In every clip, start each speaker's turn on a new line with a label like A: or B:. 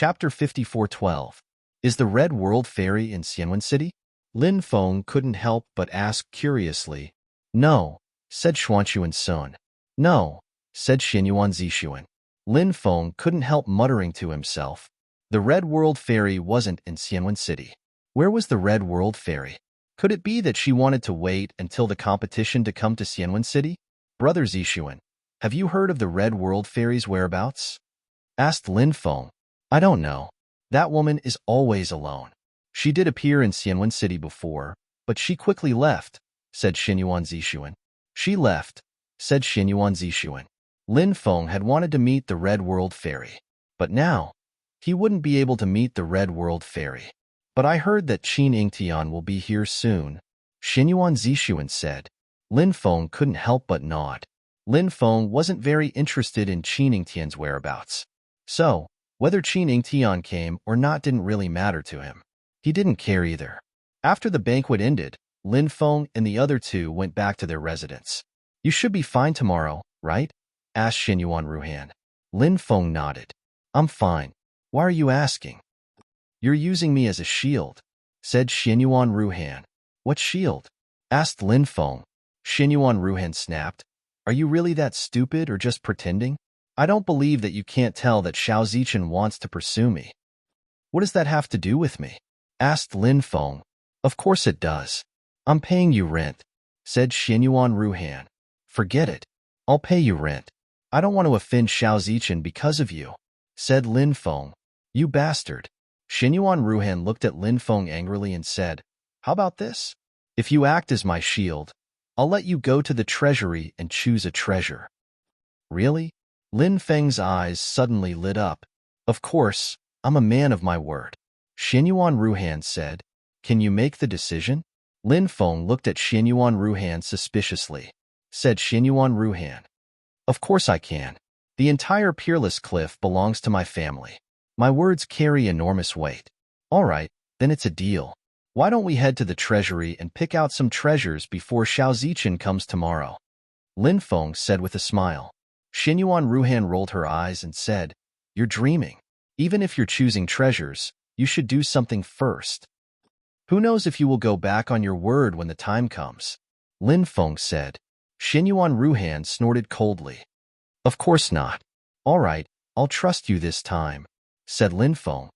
A: Chapter 54:12. Is the Red World Fairy in Xianwen City? Lin Feng couldn't help but ask curiously. No, said Xuanxuan Sun. No, said Xinyuan Zixuan. Lin Feng couldn't help muttering to himself. The Red World Fairy wasn't in Xianwen City. Where was the Red World Fairy? Could it be that she wanted to wait until the competition to come to Xianwen City? Brother Zixuan, have you heard of the Red World Fairy's whereabouts? Asked Lin Feng. I don't know. That woman is always alone. She did appear in Xianwen City before, but she quickly left, said Xinyuan Zixuan. She left, said Xinyuan Zixuan. Lin Feng had wanted to meet the Red World Fairy, but now he wouldn't be able to meet the Red World Fairy. But I heard that Qin Yingtian will be here soon, Xinyuan Zixuan said. Lin Feng couldn't help but nod. Lin Feng wasn't very interested in Qin Yingtian's whereabouts. So, whether Qin Yingtian came or not didn't really matter to him. He didn't care either. After the banquet ended, Lin Feng and the other two went back to their residence. You should be fine tomorrow, right? Asked Xinyuan Ruhan. Lin Feng nodded. I'm fine. Why are you asking? You're using me as a shield, said Xinyuan Ruhan. What shield? Asked Lin Feng. Xinyuan Ruhan snapped. Are you really that stupid or just pretending? I don't believe that you can't tell that Xiao Zichen wants to pursue me. What does that have to do with me? Asked Lin Feng. Of course it does. I'm paying you rent, said Xinyuan Ruhan. Forget it. I'll pay you rent. I don't want to offend Xiao Zichen because of you, said Lin Feng. You bastard. Xinyuan Ruhan looked at Lin Feng angrily and said, How about this? If you act as my shield, I'll let you go to the treasury and choose a treasure. Really? Lin Feng's eyes suddenly lit up. Of course, I'm a man of my word. Xinyuan Ruhan said. Can you make the decision? Lin Feng looked at Xinyuan Ruhan suspiciously. Said Xinyuan Ruhan. Of course I can. The entire Peerless Cliff belongs to my family. My words carry enormous weight. All right, then it's a deal. Why don't we head to the treasury and pick out some treasures before Xiao Zichen comes tomorrow? Lin Feng said with a smile. Xinyuan Ruhan rolled her eyes and said, You're dreaming. Even if you're choosing treasures, you should do something first. Who knows if you will go back on your word when the time comes? Lin Feng said. Xinyuan Ruhan snorted coldly. Of course not. All right, I'll trust you this time, said Lin Feng.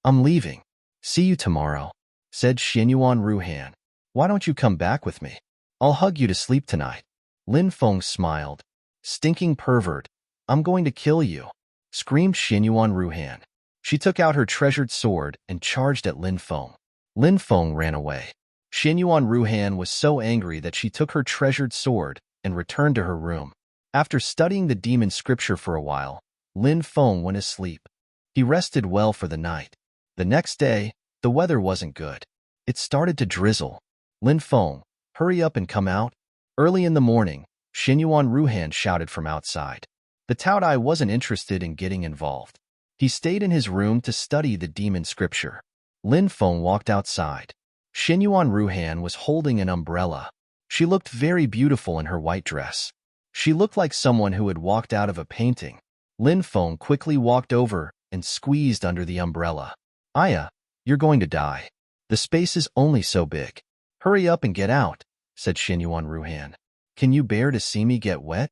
A: I'm leaving. See you tomorrow, said Xinyuan Ruhan. Why don't you come back with me? I'll hug you to sleep tonight. Lin Feng smiled. Stinking pervert. I'm going to kill you, screamed Xinyuan Ruhan. She took out her treasured sword and charged at Lin Feng. Lin Feng ran away. Xinyuan Ruhan was so angry that she took her treasured sword and returned to her room. After studying the demon scripture for a while, Lin Feng went asleep. He rested well for the night. The next day, the weather wasn't good. It started to drizzle. Lin Feng, hurry up and come out. Early in the morning, Xinyuan Ruhan shouted from outside. The Taodai wasn't interested in getting involved. He stayed in his room to study the demon scripture. Lin Feng walked outside. Xinyuan Ruhan was holding an umbrella. She looked very beautiful in her white dress. She looked like someone who had walked out of a painting. Lin Feng quickly walked over and squeezed under the umbrella. Aya, you're going to die. The space is only so big. Hurry up and get out, said Xinyuan Ruhan. Can you bear to see me get wet?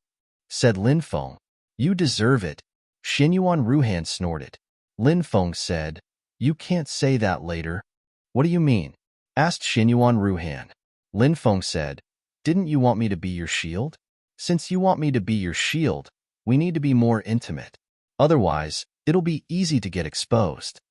A: Said Lin Feng. You deserve it. Xinyuan Ruhan snorted. Lin Feng said, You can't say that later. What do you mean? Asked Xinyuan Ruhan. Lin Feng said, Didn't you want me to be your shield? Since you want me to be your shield, we need to be more intimate. Otherwise, it'll be easy to get exposed.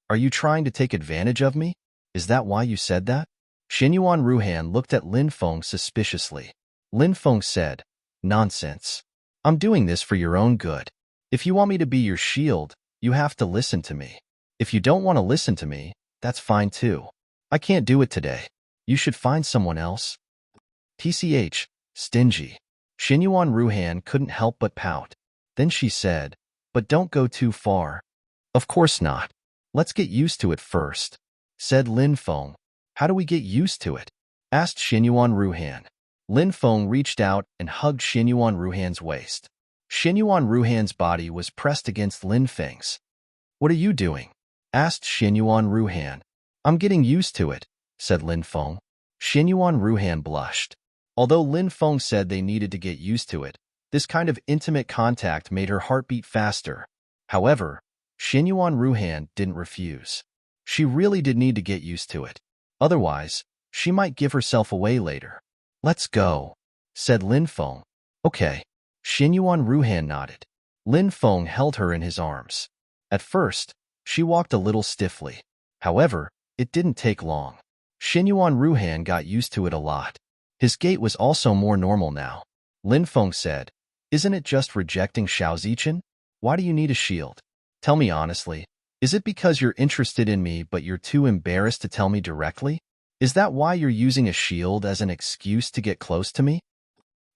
A: Are you trying to take advantage of me? Is that why you said that? Xinyuan Ruhan looked at Lin Feng suspiciously. Lin Feng said, Nonsense. I'm doing this for your own good. If you want me to be your shield, you have to listen to me. If you don't want to listen to me, that's fine too. I can't do it today. You should find someone else. TCH, stingy. Xinyuan Ruhan couldn't help but pout. Then she said, But don't go too far. Of course not. Let's get used to it first, said Lin Feng. How do we get used to it? Asked Xinyuan Ruhan. Lin Feng reached out and hugged Xinyuan Ruhan's waist. Xinyuan Ruhan's body was pressed against Lin Feng's. What are you doing? Asked Xinyuan Ruhan. I'm getting used to it, said Lin Feng. Xinyuan Ruhan blushed. Although Lin Feng said they needed to get used to it, this kind of intimate contact made her heart beat faster. However, Xinyuan Ruhan didn't refuse. She really did need to get used to it. Otherwise, she might give herself away later. Let's go, said Lin Feng. Okay. Xinyuan Ruhan nodded. Lin Feng held her in his arms. At first, she walked a little stiffly. However, it didn't take long. Xinyuan Ruhan got used to it a lot. His gait was also more normal now. Lin Feng said, "Isn't it just rejecting Xiao Zichen? Why do you need a shield? Tell me honestly, is it because you're interested in me but you're too embarrassed to tell me directly? Is that why you're using a shield as an excuse to get close to me?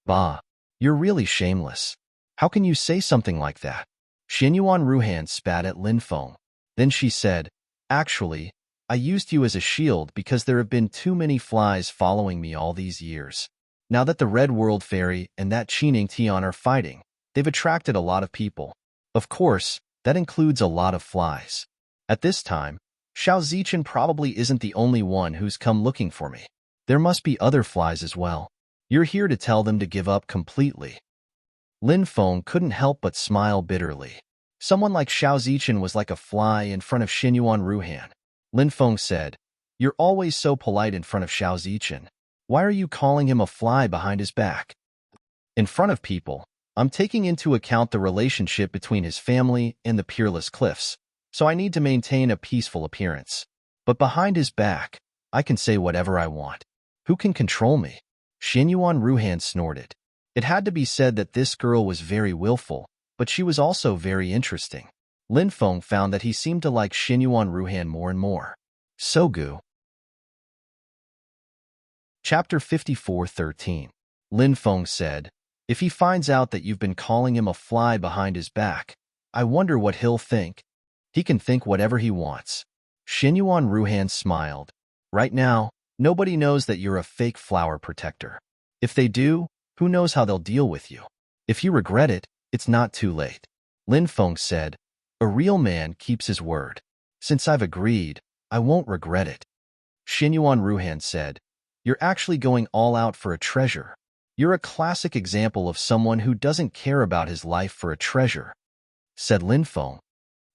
A: Bah, you're really shameless. How can you say something like that?" Xinyuan Ruhan spat at Lin Feng. Then she said, "Actually, I used you as a shield because there have been too many flies following me all these years. Now that the Red World Fairy and that Qining Tian are fighting, they've attracted a lot of people. Of course, that includes a lot of flies. At this time, Xiao Zichen probably isn't the only one who's come looking for me. There must be other flies as well. You're here to tell them to give up completely." Lin Feng couldn't help but smile bitterly. Someone like Xiao Zichen was like a fly in front of Xinyuan Ruhan. Lin Feng said, "You're always so polite in front of Xiao Zichen. Why are you calling him a fly behind his back? In front of people, I'm taking into account the relationship between his family and the Peerless Cliffs, so I need to maintain a peaceful appearance. But behind his back, I can say whatever I want. Who can control me?" Xinyuan Ruhan snorted. It had to be said that this girl was very willful, but she was also very interesting. Lin Feng found that he seemed to like Xinyuan Ruhan more and more. Sogu. Chapter 54:13. Lin Feng said, "If he finds out that you've been calling him a fly behind his back, I wonder what he'll think. He can think whatever he wants." Xinyuan Ruhan smiled. "Right now, nobody knows that you're a fake flower protector. If they do, who knows how they'll deal with you? If you regret it, it's not too late." Lin Feng said, "A real man keeps his word. Since I've agreed, I won't regret it." Xinyuan Ruhan said, "You're actually going all out for a treasure. You're a classic example of someone who doesn't care about his life for a treasure," said Lin Feng.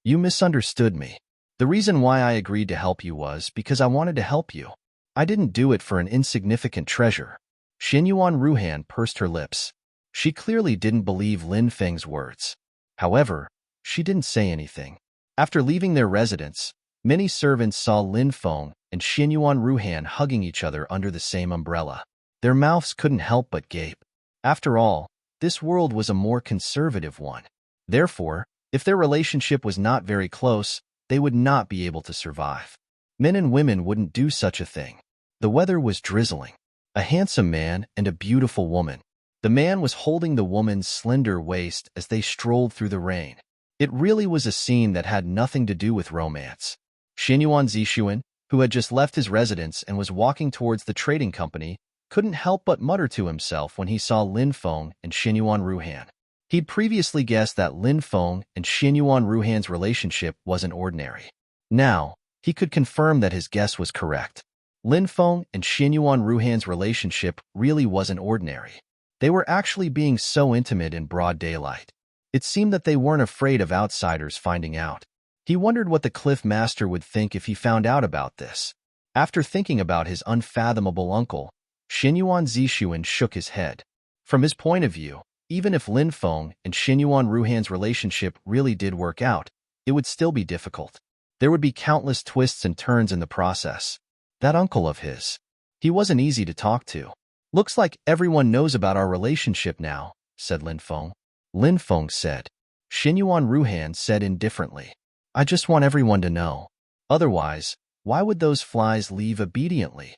A: "You misunderstood me. The reason why I agreed to help you was because I wanted to help you. I didn't do it for an insignificant treasure." Xinyuan Ruhan pursed her lips. She clearly didn't believe Lin Feng's words. However, she didn't say anything. After leaving their residence, many servants saw Lin Feng and Xinyuan Ruhan hugging each other under the same umbrella. Their mouths couldn't help but gape. After all, this world was a more conservative one. Therefore, if their relationship was not very close, they would not be able to survive. Men and women wouldn't do such a thing. The weather was drizzling. A handsome man and a beautiful woman. The man was holding the woman's slender waist as they strolled through the rain. It really was a scene that had nothing to do with romance. Xinyuan Zixuan, who had just left his residence and was walking towards the trading company, couldn't help but mutter to himself when he saw Lin Feng and Xinyuan Ruhan. He'd previously guessed that Lin Feng and Xinyuan Ruhan's relationship wasn't ordinary. Now, he could confirm that his guess was correct. Lin Feng and Xinyuan Ruhan's relationship really wasn't ordinary. They were actually being so intimate in broad daylight. It seemed that they weren't afraid of outsiders finding out. He wondered what the Cliff Master would think if he found out about this. After thinking about his unfathomable uncle, Xinyuan Zixuan shook his head. From his point of view, even if Lin Feng and Xinyuan Ruhan's relationship really did work out, it would still be difficult. There would be countless twists and turns in the process. That uncle of his. He wasn't easy to talk to. "Looks like everyone knows about our relationship now," said Lin Feng. Lin Feng said. Xinyuan Ruhan said indifferently, "I just want everyone to know. Otherwise, why would those flies leave obediently?"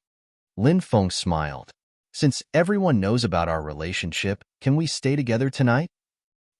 A: Lin Feng smiled. "Since everyone knows about our relationship, can we stay together tonight?"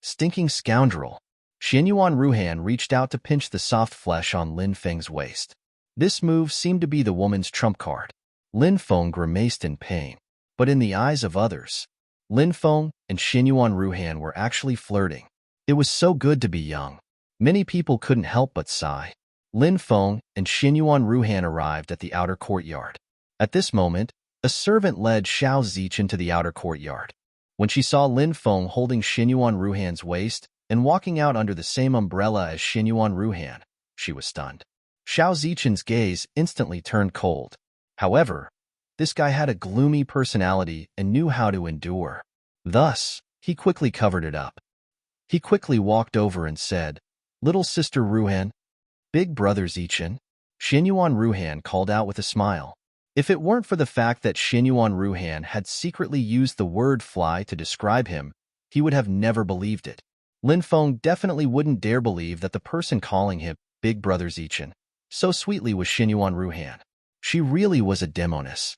A: Stinking scoundrel. Xinyuan Ruhan reached out to pinch the soft flesh on Lin Feng's waist. This move seemed to be the woman's trump card. Lin Feng grimaced in pain. But in the eyes of others, Lin Feng and Xinyuan Ruhan were actually flirting. It was so good to be young. Many people couldn't help but sigh. Lin Feng and Xinyuan Ruhan arrived at the outer courtyard. At this moment, a servant led Xiao Zichen to the outer courtyard. When she saw Lin Feng holding Xinyuan Ruhan's waist and walking out under the same umbrella as Xinyuan Ruhan, she was stunned. Xiao Zichen's gaze instantly turned cold. However, this guy had a gloomy personality and knew how to endure. Thus, he quickly covered it up. He quickly walked over and said, "Little sister Ruhan, big brother Zichen." Xinyuan Ruhan called out with a smile. If it weren't for the fact that Xinyuan Ruhan had secretly used the word fly to describe him, he would have never believed it. Lin Feng definitely wouldn't dare believe that the person calling him big brother Zichen so sweetly was Xinyuan Ruhan. She really was a demoness.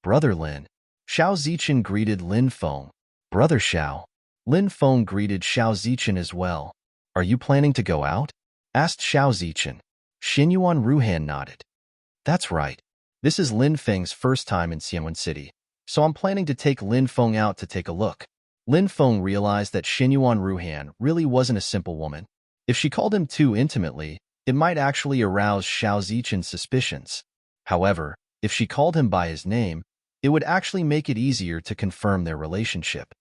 A: Brother Lin. Xiao Zichen greeted Lin Feng. Brother Xiao. Lin Feng greeted Xiao Zichen as well. Are you planning to go out? Asked Xiao Zichen. Xinyuan Ruhan nodded. That's right. This is Lin Feng's first time in Xianwen City, so I'm planning to take Lin Feng out to take a look. Lin Feng realized that Xinyuan Ruhan really wasn't a simple woman. If she called him too intimately, it might actually arouse Xiao Zichen's suspicions. However, if she called him by his name, it would actually make it easier to confirm their relationship.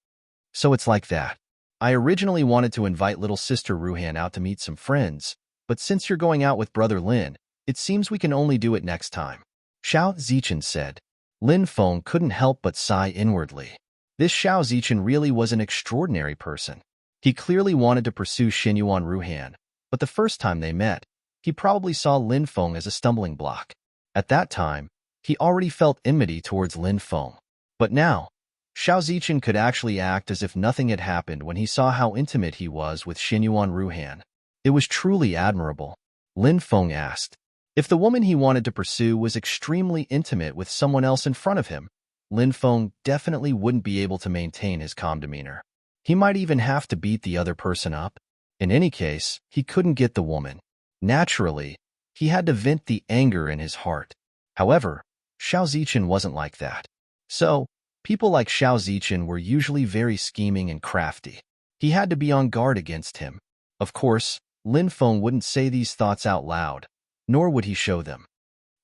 A: So it's like that. I originally wanted to invite little sister Ruhan out to meet some friends, but since you're going out with brother Lin, it seems we can only do it next time. Xiao Zichen said. Lin Feng couldn't help but sigh inwardly. This Xiao Zichen really was an extraordinary person. He clearly wanted to pursue Xinyuan Ruhan, but the first time they met, he probably saw Lin Feng as a stumbling block. At that time, he already felt enmity towards Lin Feng. But now, Xiao Zichen could actually act as if nothing had happened when he saw how intimate he was with Xinyuan Ruhan. It was truly admirable. Lin Feng asked. If the woman he wanted to pursue was extremely intimate with someone else in front of him, Lin Feng definitely wouldn't be able to maintain his calm demeanor. He might even have to beat the other person up. In any case, he couldn't get the woman. Naturally, he had to vent the anger in his heart. However, Xiao Zichen wasn't like that. So, people like Xiao Zichen were usually very scheming and crafty. He had to be on guard against him. Of course, Lin Feng wouldn't say these thoughts out loud, nor would he show them.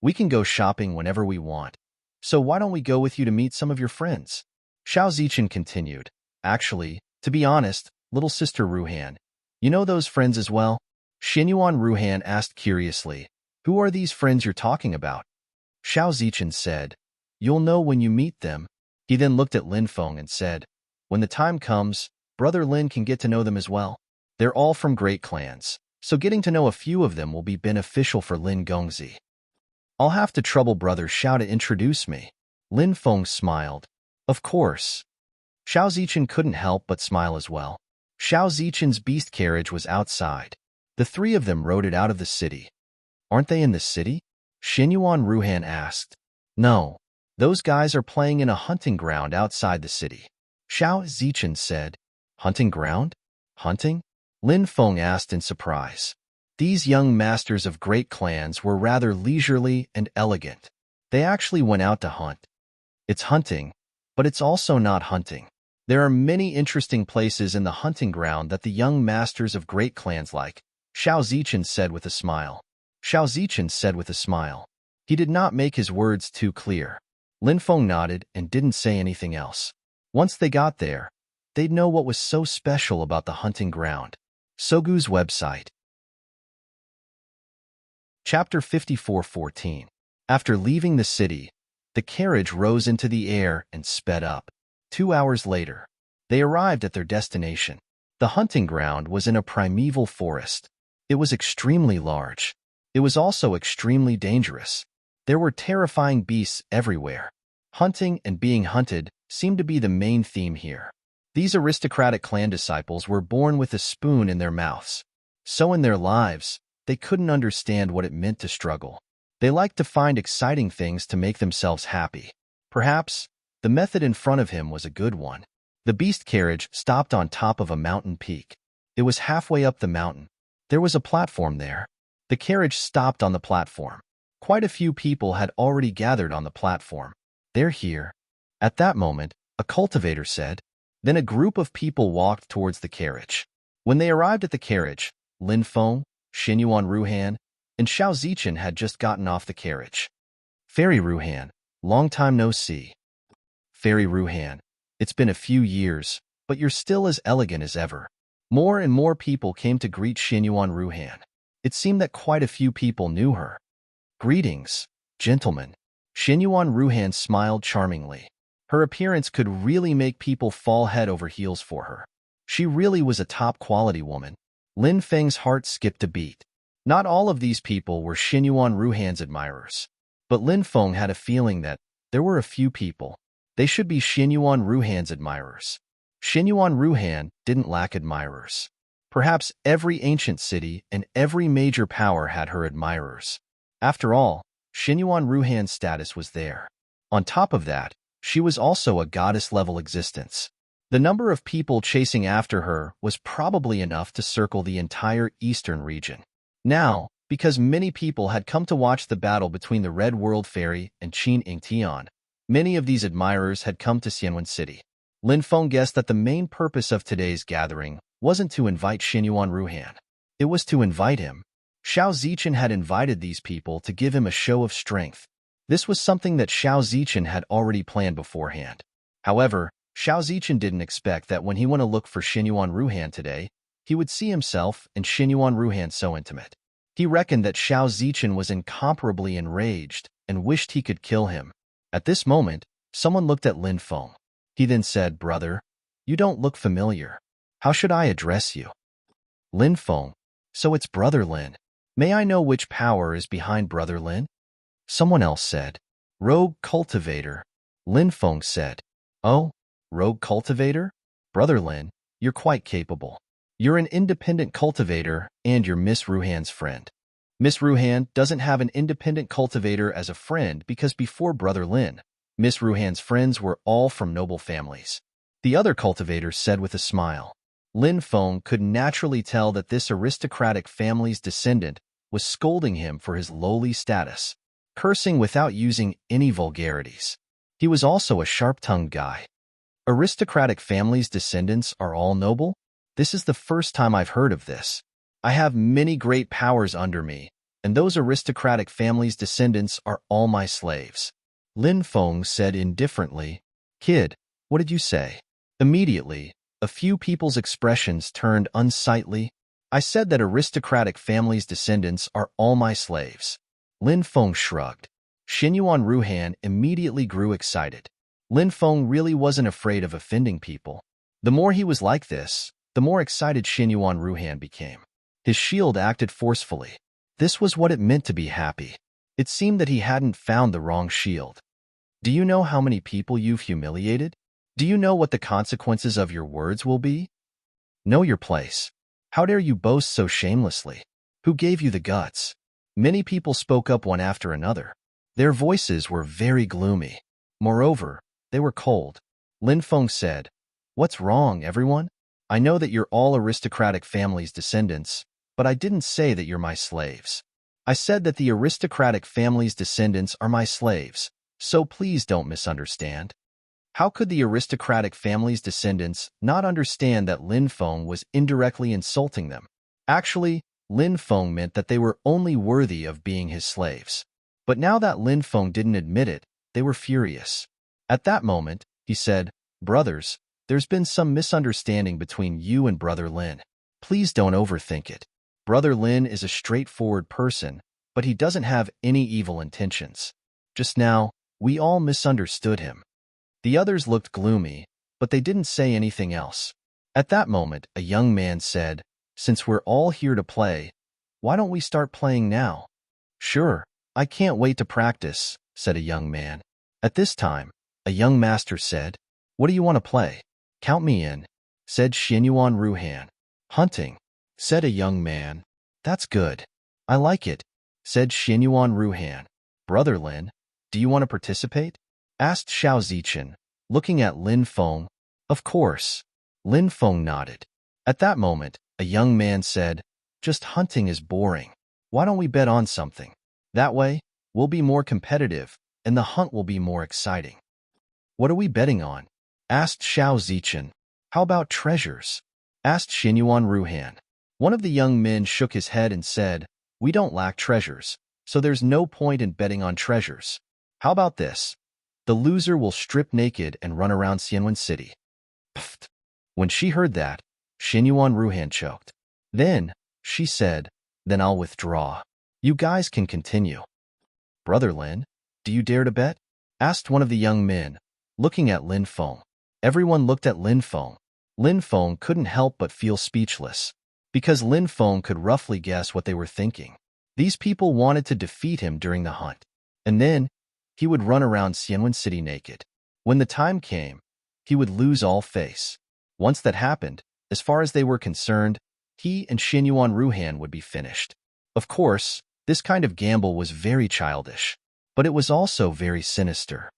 A: We can go shopping whenever we want. So why don't we go with you to meet some of your friends? Xiao Zichen continued. Actually, to be honest, little sister Ruhan, you know those friends as well? Xinyuan Ruhan asked curiously. Who are these friends you're talking about? Xiao Zichen said. You'll know when you meet them. He then looked at Lin Feng and said, when the time comes, brother Lin can get to know them as well. They're all from great clans, so getting to know a few of them will be beneficial for Lin Gongzi. I'll have to trouble brother Xiao to introduce me. Lin Feng smiled. Of course. Xiao Zichen couldn't help but smile as well. Xiao Zichen's beast carriage was outside. The three of them rode it out of the city. Aren't they in the city? Xinyuan Ruhan asked. No. Those guys are playing in a hunting ground outside the city. Xiao Zichen said. Hunting ground? Hunting? Lin Feng asked in surprise. These young masters of great clans were rather leisurely and elegant. They actually went out to hunt. It's hunting, but it's also not hunting. There are many interesting places in the hunting ground that the young masters of great clans like, Xiao Zichen said with a smile. Xiao Zichen said with a smile. He did not make his words too clear. Lin Feng nodded and didn't say anything else. Once they got there, they'd know what was so special about the hunting ground. Sogu's website. Chapter 54:14. After leaving the city, the carriage rose into the air and sped up. 2 hours later, they arrived at their destination. The hunting ground was in a primeval forest. It was extremely large. It was also extremely dangerous. There were terrifying beasts everywhere. Hunting and being hunted seemed to be the main theme here. These aristocratic clan disciples were born with a spoon in their mouths. So in their lives, they couldn't understand what it meant to struggle. They liked to find exciting things to make themselves happy. Perhaps, the method in front of him was a good one. The beast carriage stopped on top of a mountain peak. It was halfway up the mountain. There was a platform there. The carriage stopped on the platform. Quite a few people had already gathered on the platform. They're here. At that moment, a cultivator said. Then a group of people walked towards the carriage. When they arrived at the carriage, Lin Feng, Xinyuan Ruhan, and Xiao Zichen had just gotten off the carriage. Fairy Ruhan, long time no see. Fairy Ruhan, it's been a few years, but you're still as elegant as ever. More and more people came to greet Xinyuan Ruhan. It seemed that quite a few people knew her. Greetings, gentlemen. Xinyuan Ruhan smiled charmingly. Her appearance could really make people fall head over heels for her. She really was a top-quality woman. Lin Feng's heart skipped a beat. Not all of these people were Xinyuan Ruhan's admirers, but Lin Feng had a feeling that there were a few people. They should be Xinyuan Ruhan's admirers. Xinyuan Ruhan didn't lack admirers. Perhaps every ancient city and every major power had her admirers. After all, Xinyuan Ruhan's status was there. On top of that, she was also a goddess-level existence. The number of people chasing after her was probably enough to circle the entire eastern region. Now, because many people had come to watch the battle between the Red World Fairy and Qin Yingtian, many of these admirers had come to Xianyuan City. Lin Feng guessed that the main purpose of today's gathering wasn't to invite Xinyuan Ruhan. It was to invite him. Xiao Zichen had invited these people to give him a show of strength. This was something that Xiao Zichen had already planned beforehand. However, Xiao Zichen didn't expect that when he went to look for Xinyuan Ruhan today, he would see himself and Xinyuan Ruhan so intimate. He reckoned that Xiao Zichen was incomparably enraged and wished he could kill him. At this moment, someone looked at Lin Feng. He then said, "Brother, you don't look familiar. How should I address you?" Lin Feng. So it's Brother Lin. May I know which power is behind Brother Lin? Someone else said, "Rogue Cultivator." Lin Feng said, "Oh, Rogue Cultivator? Brother Lin, you're quite capable. You're an independent cultivator and you're Miss Ruhan's friend." Miss Ruhan doesn't have an independent cultivator as a friend because before Brother Lin, Miss Ruhan's friends were all from noble families. The other cultivators said with a smile. Lin Feng could naturally tell that this aristocratic family's descendant was scolding him for his lowly status, cursing without using any vulgarities. He was also a sharp-tongued guy. Aristocratic families' descendants are all noble? This is the first time I've heard of this. I have many great powers under me, and those aristocratic families' descendants are all my slaves. Lin Feng said indifferently, "Kid, what did you say?" Immediately, a few people's expressions turned unsightly. "I said that aristocratic families' descendants are all my slaves." Lin Feng shrugged. Xinyuan Ruhan immediately grew excited. Lin Feng really wasn't afraid of offending people. The more he was like this, the more excited Xinyuan Ruhan became. His shield acted forcefully. This was what it meant to be happy. It seemed that he hadn't found the wrong shield. "Do you know how many people you've humiliated? Do you know what the consequences of your words will be? Know your place. How dare you boast so shamelessly? Who gave you the guts?" Many people spoke up one after another. Their voices were very gloomy. Moreover, they were cold. Lin Feng said, "What's wrong, everyone? I know that you're all aristocratic families' descendants, but I didn't say that you're my slaves. I said that the aristocratic families' descendants are my slaves, so please don't misunderstand." How could the aristocratic family's descendants not understand that Lin Feng was indirectly insulting them? Actually, Lin Feng meant that they were only worthy of being his slaves. But now that Lin Feng didn't admit it, they were furious. At that moment, he said, "Brothers, there's been some misunderstanding between you and Brother Lin. Please don't overthink it. Brother Lin is a straightforward person, but he doesn't have any evil intentions. Just now, we all misunderstood him." The others looked gloomy, but they didn't say anything else. At that moment, a young man said, "Since we're all here to play, why don't we start playing now?" "Sure, I can't wait to practice," said a young man. At this time, a young master said, "What do you want to play?" "Count me in," said Xinyuan Ruhan. "Hunting," said a young man. "That's good. I like it," said Xinyuan Ruhan. "Brother Lin, do you want to participate?" asked Xiao Zichen, looking at Lin Feng. "Of course." Lin Feng nodded. At that moment, a young man said, "Just hunting is boring. Why don't we bet on something? That way, we'll be more competitive, and the hunt will be more exciting." "What are we betting on?" asked Xiao Zichen. "How about treasures?" asked Xinyuan Ruhan. One of the young men shook his head and said, "We don't lack treasures, so there's no point in betting on treasures. How about this? The loser will strip naked and run around Xianwen City." Pfft. When she heard that, Xinyuan Ruhan choked. Then, she said, "Then I'll withdraw. You guys can continue." "Brother Lin, do you dare to bet?" asked one of the young men, looking at Lin Feng. Everyone looked at Lin Feng. Lin Feng couldn't help but feel speechless, because Lin Feng could roughly guess what they were thinking. These people wanted to defeat him during the hunt, and then he would run around Xianwen City naked. When the time came, he would lose all face. Once that happened, as far as they were concerned, he and Xinyuan Ruhan would be finished. Of course, this kind of gamble was very childish, but it was also very sinister.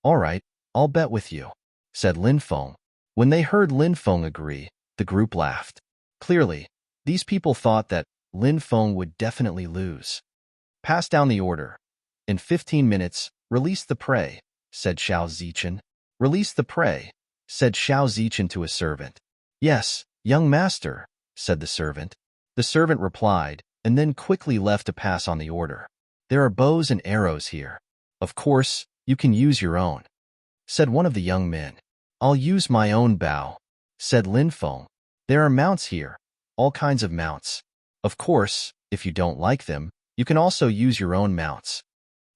A: "All right, I'll bet with you," said Lin Feng. When they heard Lin Feng agree, the group laughed. Clearly, these people thought that Lin Feng would definitely lose. "Pass down the order. In 15 minutes, release the prey," said Xiao Zichen. "Release the prey," said Xiao Zichen to a servant. "Yes, young master," said the servant. The servant replied, and then quickly left to pass on the order. "There are bows and arrows here. Of course, you can use your own," said one of the young men. "I'll use my own bow," said Lin Feng. "There are mounts here, all kinds of mounts. Of course, if you don't like them, you can also use your own mounts."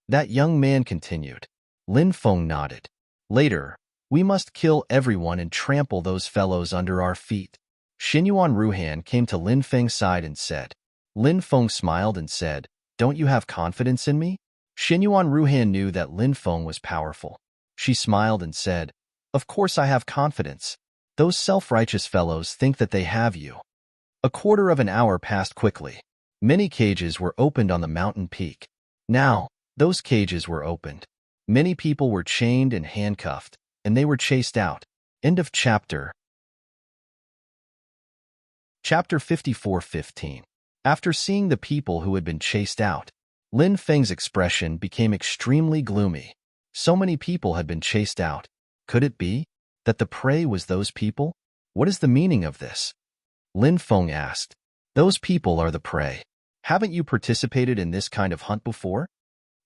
A: That young man continued. Lin Feng nodded. "Later, we must kill everyone and trample those fellows under our feet." Xinyuan Ruhan came to Lin Feng's side and said. Lin Feng smiled and said, "Don't you have confidence in me?" Xinyuan Ruhan knew that Lin Feng was powerful. She smiled and said, "Of course I have confidence. Those self-righteous fellows think that they have you." A quarter of an hour passed quickly. Many cages were opened on the mountain peak. Now, those cages were opened. Many people were chained and handcuffed, and they were chased out. End of chapter. Chapter 54:15. After seeing the people who had been chased out, Lin Feng's expression became extremely gloomy. So many people had been chased out. Could it be that the prey was those people? What is the meaning of this? Lin Feng asked. "Those people are the prey. Haven't you participated in this kind of hunt before?"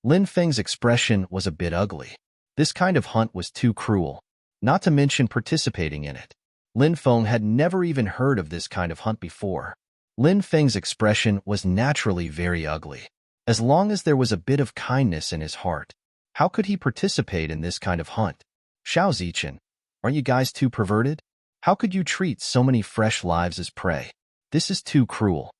A: Lin Feng's expression was a bit ugly. This kind of hunt was too cruel, not to mention participating in it. Lin Feng had never even heard of this kind of hunt before. Lin Feng's expression was naturally very ugly. As long as there was a bit of kindness in his heart, how could he participate in this kind of hunt? "Xiao Zichen, aren't you guys too perverted? How could you treat so many fresh lives as prey? This is too cruel."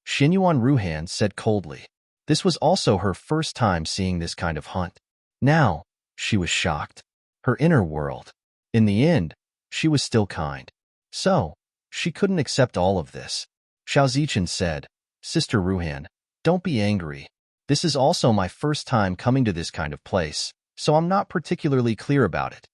A: Xinyuan Ruhan said coldly. This was also her first time seeing this kind of hunt. Now, she was shocked. Her inner world. In the end, she was still kind. So, she couldn't accept all of this. Xiao Zichen said, "Sister Ruhan, don't be angry. This is also my first time coming to this kind of place, so I'm not particularly clear about it."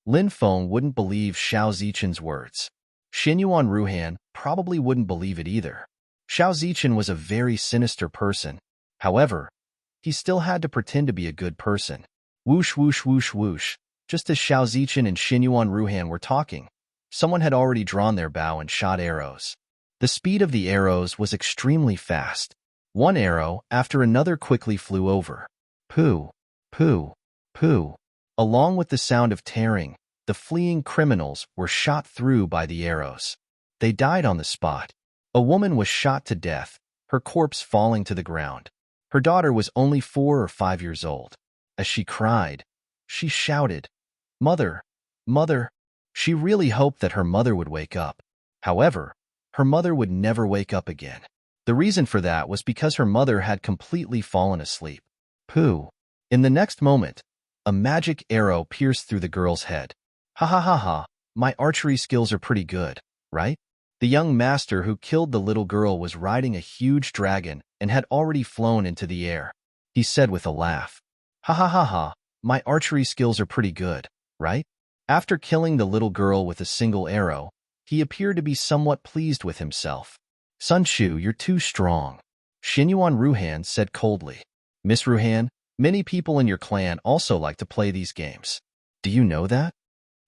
A: Lin Feng wouldn't believe Xiao Zichen's words. Xinyuan Ruhan probably wouldn't believe it either. Xiao Zichen was a very sinister person. However, he still had to pretend to be a good person. Whoosh, whoosh, whoosh, whoosh. Just as Xiao Zichen and Xinyuan Ruhan were talking, someone had already drawn their bow and shot arrows. The speed of the arrows was extremely fast. One arrow after another quickly flew over. Pooh, pooh, pooh. Along with the sound of tearing, the fleeing criminals were shot through by the arrows. They died on the spot. A woman was shot to death, her corpse falling to the ground. Her daughter was only 4 or 5 years old. As she cried, she shouted, "Mother, mother." She really hoped that her mother would wake up. However, her mother would never wake up again. The reason for that was because her mother had completely fallen asleep. Pooh. In the next moment, a magic arrow pierced through the girl's head. "Ha ha ha ha, my archery skills are pretty good, right?" The young master who killed the little girl was riding a huge dragon and had already flown into the air. He said with a laugh, "Ha ha ha ha, my archery skills are pretty good, right?" After killing the little girl with a single arrow, he appeared to be somewhat pleased with himself. "Sun Chu, you're too strong," Xinyuan Ruhan said coldly. "Miss Ruhan, many people in your clan also like to play these games. Do you know that?"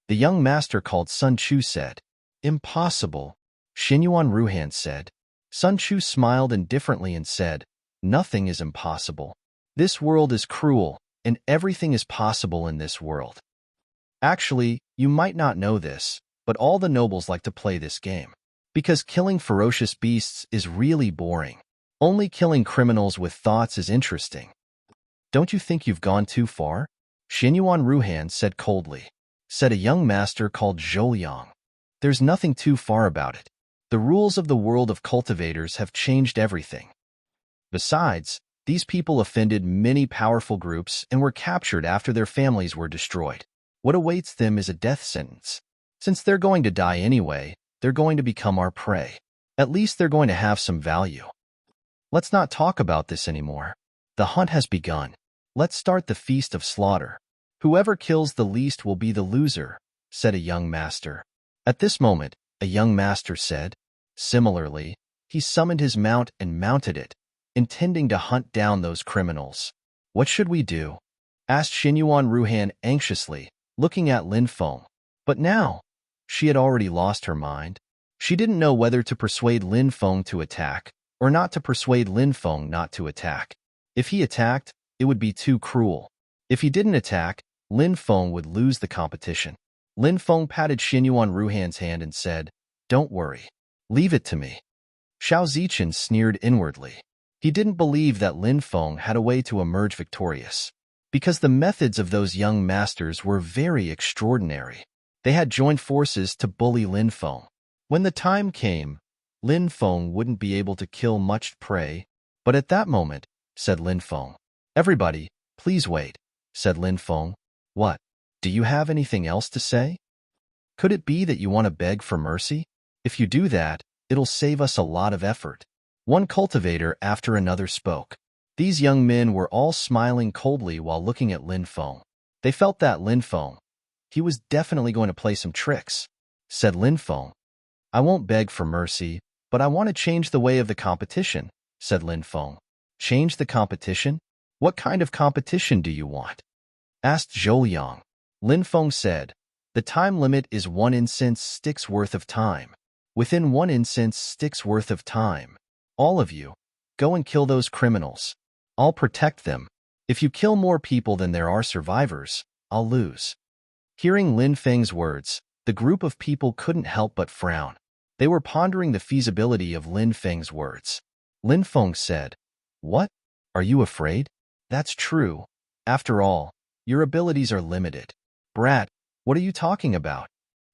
A: The young master called Sun Chu said. "Impossible," Xinyuan Ruhan said. Sun Chu smiled indifferently and said, "Nothing is impossible. This world is cruel, and everything is possible in this world. Actually, you might not know this, but all the nobles like to play this game. Because killing ferocious beasts is really boring. Only killing criminals with thoughts is interesting. Don't you think you've gone too far?" Xinyuan Ruhan said coldly. Said a young master called Zhouliang. "There's nothing too far about it. The rules of the world of cultivators have changed everything. Besides, these people offended many powerful groups and were captured after their families were destroyed. What awaits them is a death sentence. Since they're going to die anyway, they're going to become our prey. At least they're going to have some value. Let's not talk about this anymore. The hunt has begun. Let's start the feast of slaughter. Whoever kills the least will be the loser," said a young master. At this moment, a young master said. Similarly, he summoned his mount and mounted it, intending to hunt down those criminals. "What should we do?" asked Xinyuan Ruhan anxiously, looking at Lin Feng. But now, she had already lost her mind. She didn't know whether to persuade Lin Feng to attack, or not to persuade Lin Feng not to attack. If he attacked, it would be too cruel. If he didn't attack, Lin Feng would lose the competition. Lin Feng patted Xinyuan Ruhan's hand and said, "Don't worry. Leave it to me." Xiao Zichen sneered inwardly. He didn't believe that Lin Feng had a way to emerge victorious, because the methods of those young masters were very extraordinary. They had joined forces to bully Lin Feng. When the time came, Lin Feng wouldn't be able to kill much prey, but at that moment, said Lin Feng. "Everybody, please wait," said Lin Feng. "What? Do you have anything else to say? Could it be that you want to beg for mercy? If you do that, it'll save us a lot of effort." One cultivator after another spoke. These young men were all smiling coldly while looking at Lin Feng. They felt that Lin Feng, he was definitely going to play some tricks. Said Lin Feng, "I won't beg for mercy, but I want to change the way of the competition," said Lin Feng. "Change the competition? What kind of competition do you want?" asked Zhouliang. Lin Feng said, "The time limit is 1 incense stick's worth of time. Within 1 incense stick's worth of time, all of you, go and kill those criminals. I'll protect them. If you kill more people than there are survivors, I'll lose." Hearing Lin Feng's words, the group of people couldn't help but frown. They were pondering the feasibility of Lin Feng's words. Lin Feng said, "What? Are you afraid? That's true. After all, your abilities are limited." "Brat, what are you talking about?"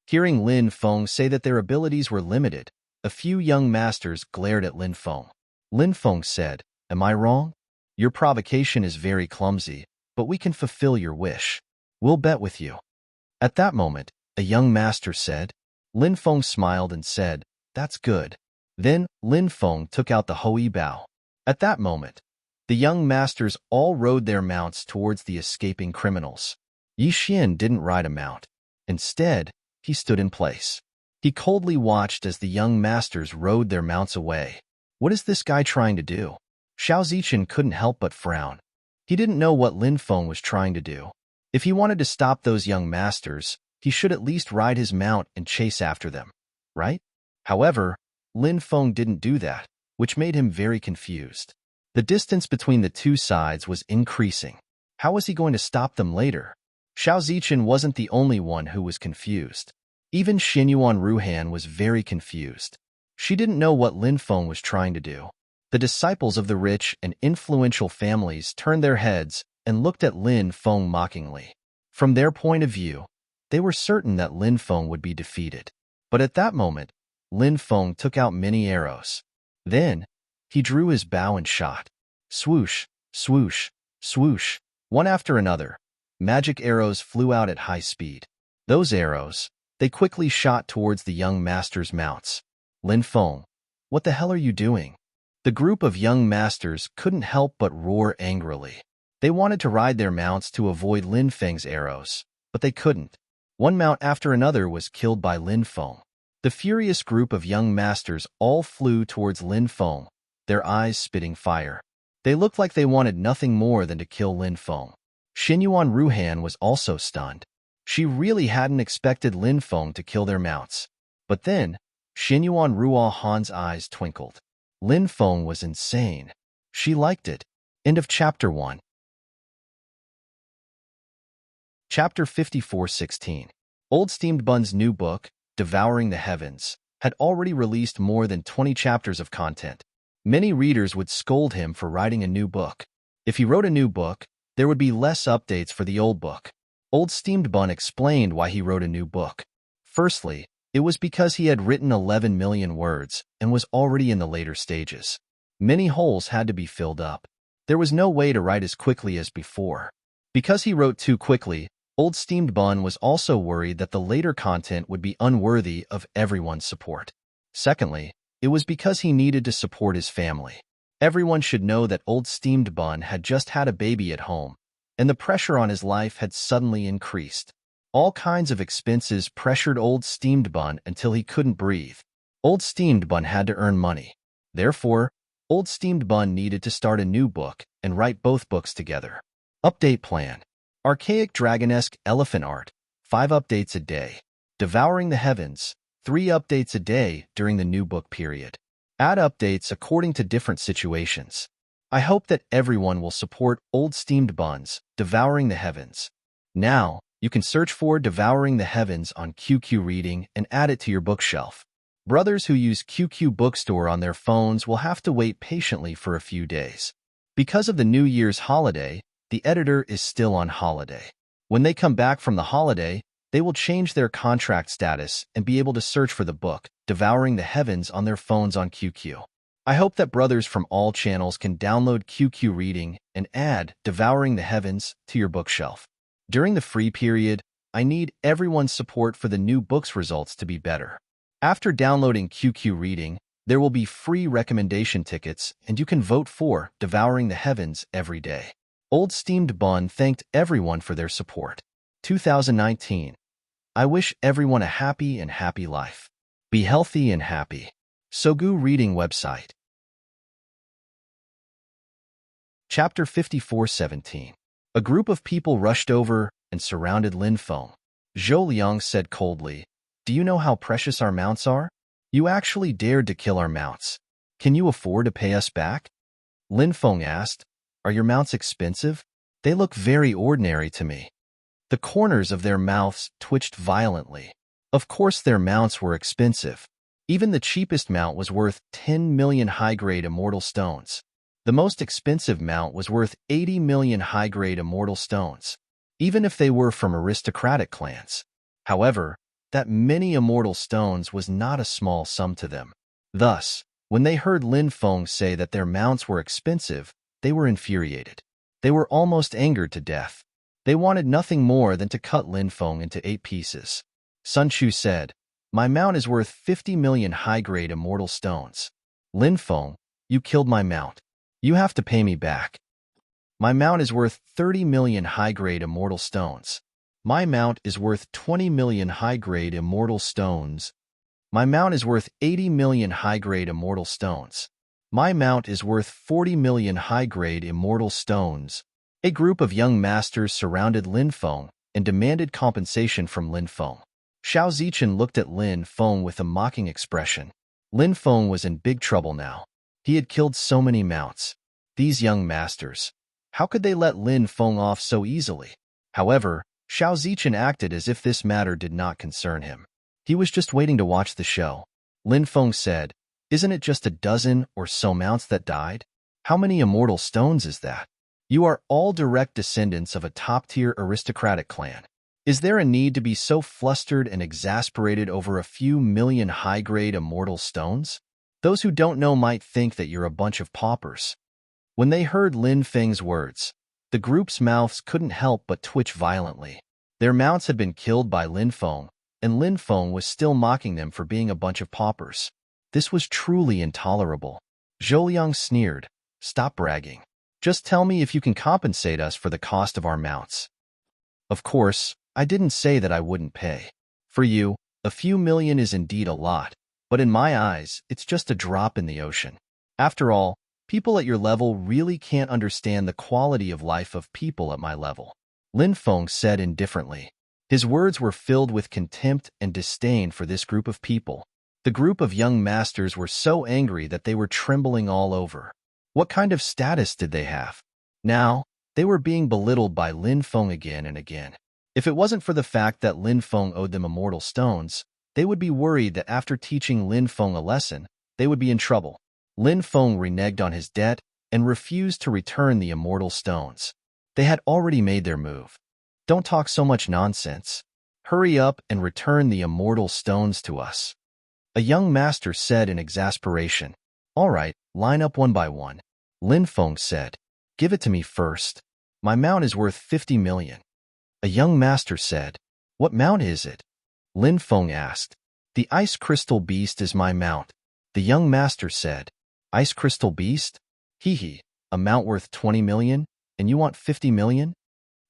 A: Hearing Lin Feng say that their abilities were limited, a few young masters glared at Lin Feng. Lin Feng said, "Am I wrong? Your provocation is very clumsy, but we can fulfill your wish. We'll bet with you." At that moment, a young master said. Lin Feng smiled and said, "That's good." Then Lin Feng took out the Hui Bao. At that moment, the young masters all rode their mounts towards the escaping criminals. Yi Xian didn't ride a mount. Instead, he stood in place. He coldly watched as the young masters rode their mounts away. What is this guy trying to do? Xiao Zichen couldn't help but frown. He didn't know what Lin Feng was trying to do. If he wanted to stop those young masters, he should at least ride his mount and chase after them, right? However, Lin Feng didn't do that, which made him very confused. The distance between the two sides was increasing. How was he going to stop them later? Xiao Zichen wasn't the only one who was confused. Even Xinyuan Ruhan was very confused. She didn't know what Lin Feng was trying to do. The disciples of the rich and influential families turned their heads and looked at Lin Feng mockingly. From their point of view, they were certain that Lin Feng would be defeated. But at that moment, Lin Feng took out many arrows. Then, he drew his bow and shot. Swoosh, swoosh, swoosh, one after another. Magic arrows flew out at high speed. Those arrows, they quickly shot towards the young master's mounts. Lin Feng, what the hell are you doing? The group of young masters couldn't help but roar angrily. They wanted to ride their mounts to avoid Lin Feng's arrows, but they couldn't. One mount after another was killed by Lin Feng. The furious group of young masters all flew towards Lin Feng, their eyes spitting fire. They looked like they wanted nothing more than to kill Lin Feng. Xinyuan Ruhan was also stunned. She really hadn't expected Lin Feng to kill their mounts. But then, Xinyuan Ruohan's eyes twinkled. Lin Feng was insane. She liked it. End of Chapter 1. Chapter 54:16. Old Steamed Bun's new book, Devouring the Heavens, had already released more than 20 chapters of content. Many readers would scold him for writing a new book. If he wrote a new book, there would be less updates for the old book. Old Steamed Bun explained why he wrote a new book. Firstly, it was because he had written 11 million words and was already in the later stages. Many holes had to be filled up. There was no way to write as quickly as before. Because he wrote too quickly, Old Steamed Bun was also worried that the later content would be unworthy of everyone's support. Secondly, it was because he needed to support his family. Everyone should know that Old Steamed Bun had just had a baby at home, and the pressure on his life had suddenly increased. All kinds of expenses pressured Old Steamed Bun until he couldn't breathe. Old Steamed Bun had to earn money. Therefore, Old Steamed Bun needed to start a new book and write both books together. Update plan. Archaic Dragonesque Elephant Art, 5 updates a day. Devouring the Heavens, 3 updates a day during the new book period. Add updates according to different situations. I hope that everyone will support Old Steamed Bun's Devouring the Heavens. Now, you can search for Devouring the Heavens on QQ Reading and add it to your bookshelf. Brothers who use QQ Bookstore on their phones will have to wait patiently for a few days. Because of the New Year's holiday, the editor is still on holiday. When they come back from the holiday, they will change their contract status and be able to search for the book, Devouring the Heavens, on their phones on QQ. I hope that brothers from all channels can download QQ Reading and add Devouring the Heavens to your bookshelf. During the free period, I need everyone's support for the new book's results to be better. After downloading QQ Reading, there will be free recommendation tickets and you can vote for Devouring the Heavens every day. Old Steamed Bun thanked everyone for their support. 2019. I wish everyone a happy life. Be healthy and happy. Sogu Reading Website. Chapter 54:17. A group of people rushed over and surrounded Lin Feng. Zhou Liang said coldly, "Do you know how precious our mounts are? You actually dared to kill our mounts. Can you afford to pay us back?" Lin Feng asked, "Are your mounts expensive? They look very ordinary to me." The corners of their mouths twitched violently. Of course their mounts were expensive. Even the cheapest mount was worth 10 million high-grade immortal stones. The most expensive mount was worth 80 million high-grade immortal stones, even if they were from aristocratic clans. However, that many immortal stones was not a small sum to them. Thus, when they heard Lin Feng say that their mounts were expensive, they were infuriated. They were almost angered to death. They wanted nothing more than to cut Lin Feng into 8 pieces. Sun Chu said, "My mount is worth 50 million high-grade immortal stones. Lin Feng, you killed my mount. You have to pay me back. My mount is worth 30 million high-grade immortal stones. My mount is worth 20 million high-grade immortal stones. My mount is worth 80 million high-grade immortal stones. My mount is worth 40 million high-grade immortal stones." A group of young masters surrounded Lin Feng and demanded compensation from Lin Feng. Xiao Zichen looked at Lin Feng with a mocking expression. Lin Feng was in big trouble now. He had killed so many mounts. These young masters. How could they let Lin Feng off so easily? However, Xiao Zichen acted as if this matter did not concern him. He was just waiting to watch the show. Lin Feng said, "Isn't it just a dozen or so mounts that died? How many immortal stones is that? You are all direct descendants of a top-tier aristocratic clan. Is there a need to be so flustered and exasperated over a few million high-grade immortal stones? Those who don't know might think that you're a bunch of paupers." When they heard Lin Feng's words, the group's mouths couldn't help but twitch violently. Their mounts had been killed by Lin Feng, and Lin Feng was still mocking them for being a bunch of paupers. This was truly intolerable. Zhou Liang sneered, "Stop bragging. Just tell me if you can compensate us for the cost of our mounts." Of course, I didn't say that I wouldn't pay. For you, a few million is indeed a lot, but in my eyes, it's just a drop in the ocean. After all, people at your level really can't understand the quality of life of people at my level. Lin Feng said indifferently. His words were filled with contempt and disdain for this group of people. The group of young masters were so angry that they were trembling all over. What kind of status did they have? Now, they were being belittled by Lin Feng again and again. If it wasn't for the fact that Lin Feng owed them immortal stones, they would be worried that after teaching Lin Feng a lesson, they would be in trouble. Lin Feng reneged on his debt and refused to return the immortal stones. They had already made their move. Don't talk so much nonsense. Hurry up and return the immortal stones to us. A young master said in exasperation. All right, line up one by one. Lin Feng said. Give it to me first. My mount is worth 50 million. A young master said. What mount is it? Lin Feng asked. The ice crystal beast is my mount. The young master said. Ice crystal beast? Hee hee, a mount worth 20 million, and you want 50 million?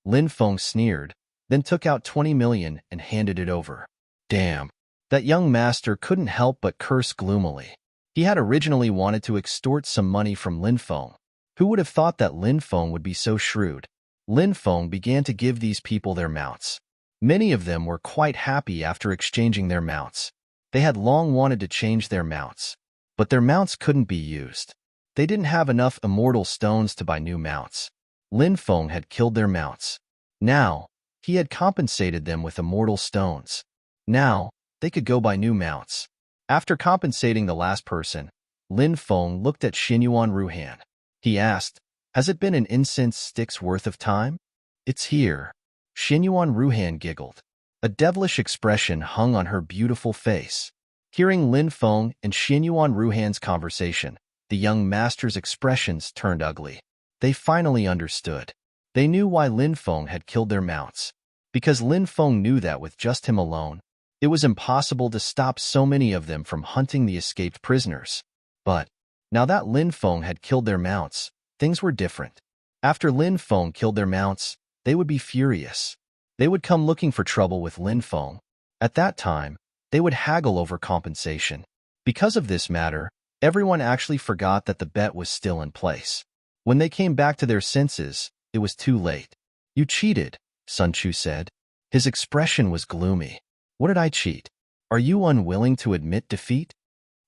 A: Lin Feng sneered, then took out 20 million and handed it over. Damn. That young master couldn't help but curse gloomily. He had originally wanted to extort some money from Lin Feng. Who would have thought that Lin Feng would be so shrewd? Lin Feng began to give these people their mounts. Many of them were quite happy after exchanging their mounts. They had long wanted to change their mounts, but their mounts couldn't be used. They didn't have enough immortal stones to buy new mounts. Lin Feng had killed their mounts. Now, he had compensated them with immortal stones. Now, they could go buy new mounts. After compensating the last person, Lin Feng looked at Xinyuan Ruhan. He asked, Has it been an incense stick's worth of time? It's here. Xinyuan Ruhan giggled. A devilish expression hung on her beautiful face. Hearing Lin Feng and Xinyuan Ruhan's conversation, the young master's expressions turned ugly. They finally understood. They knew why Lin Feng had killed their mounts. Because Lin Feng knew that with just him alone, it was impossible to stop so many of them from hunting the escaped prisoners. But, now that Lin Feng had killed their mounts, things were different. After Lin Feng killed their mounts, they would be furious. They would come looking for trouble with Lin Feng. At that time, they would haggle over compensation. Because of this matter, everyone actually forgot that the bet was still in place. When they came back to their senses, it was too late. You cheated, Sun Chu said. His expression was gloomy. What did I cheat? Are you unwilling to admit defeat?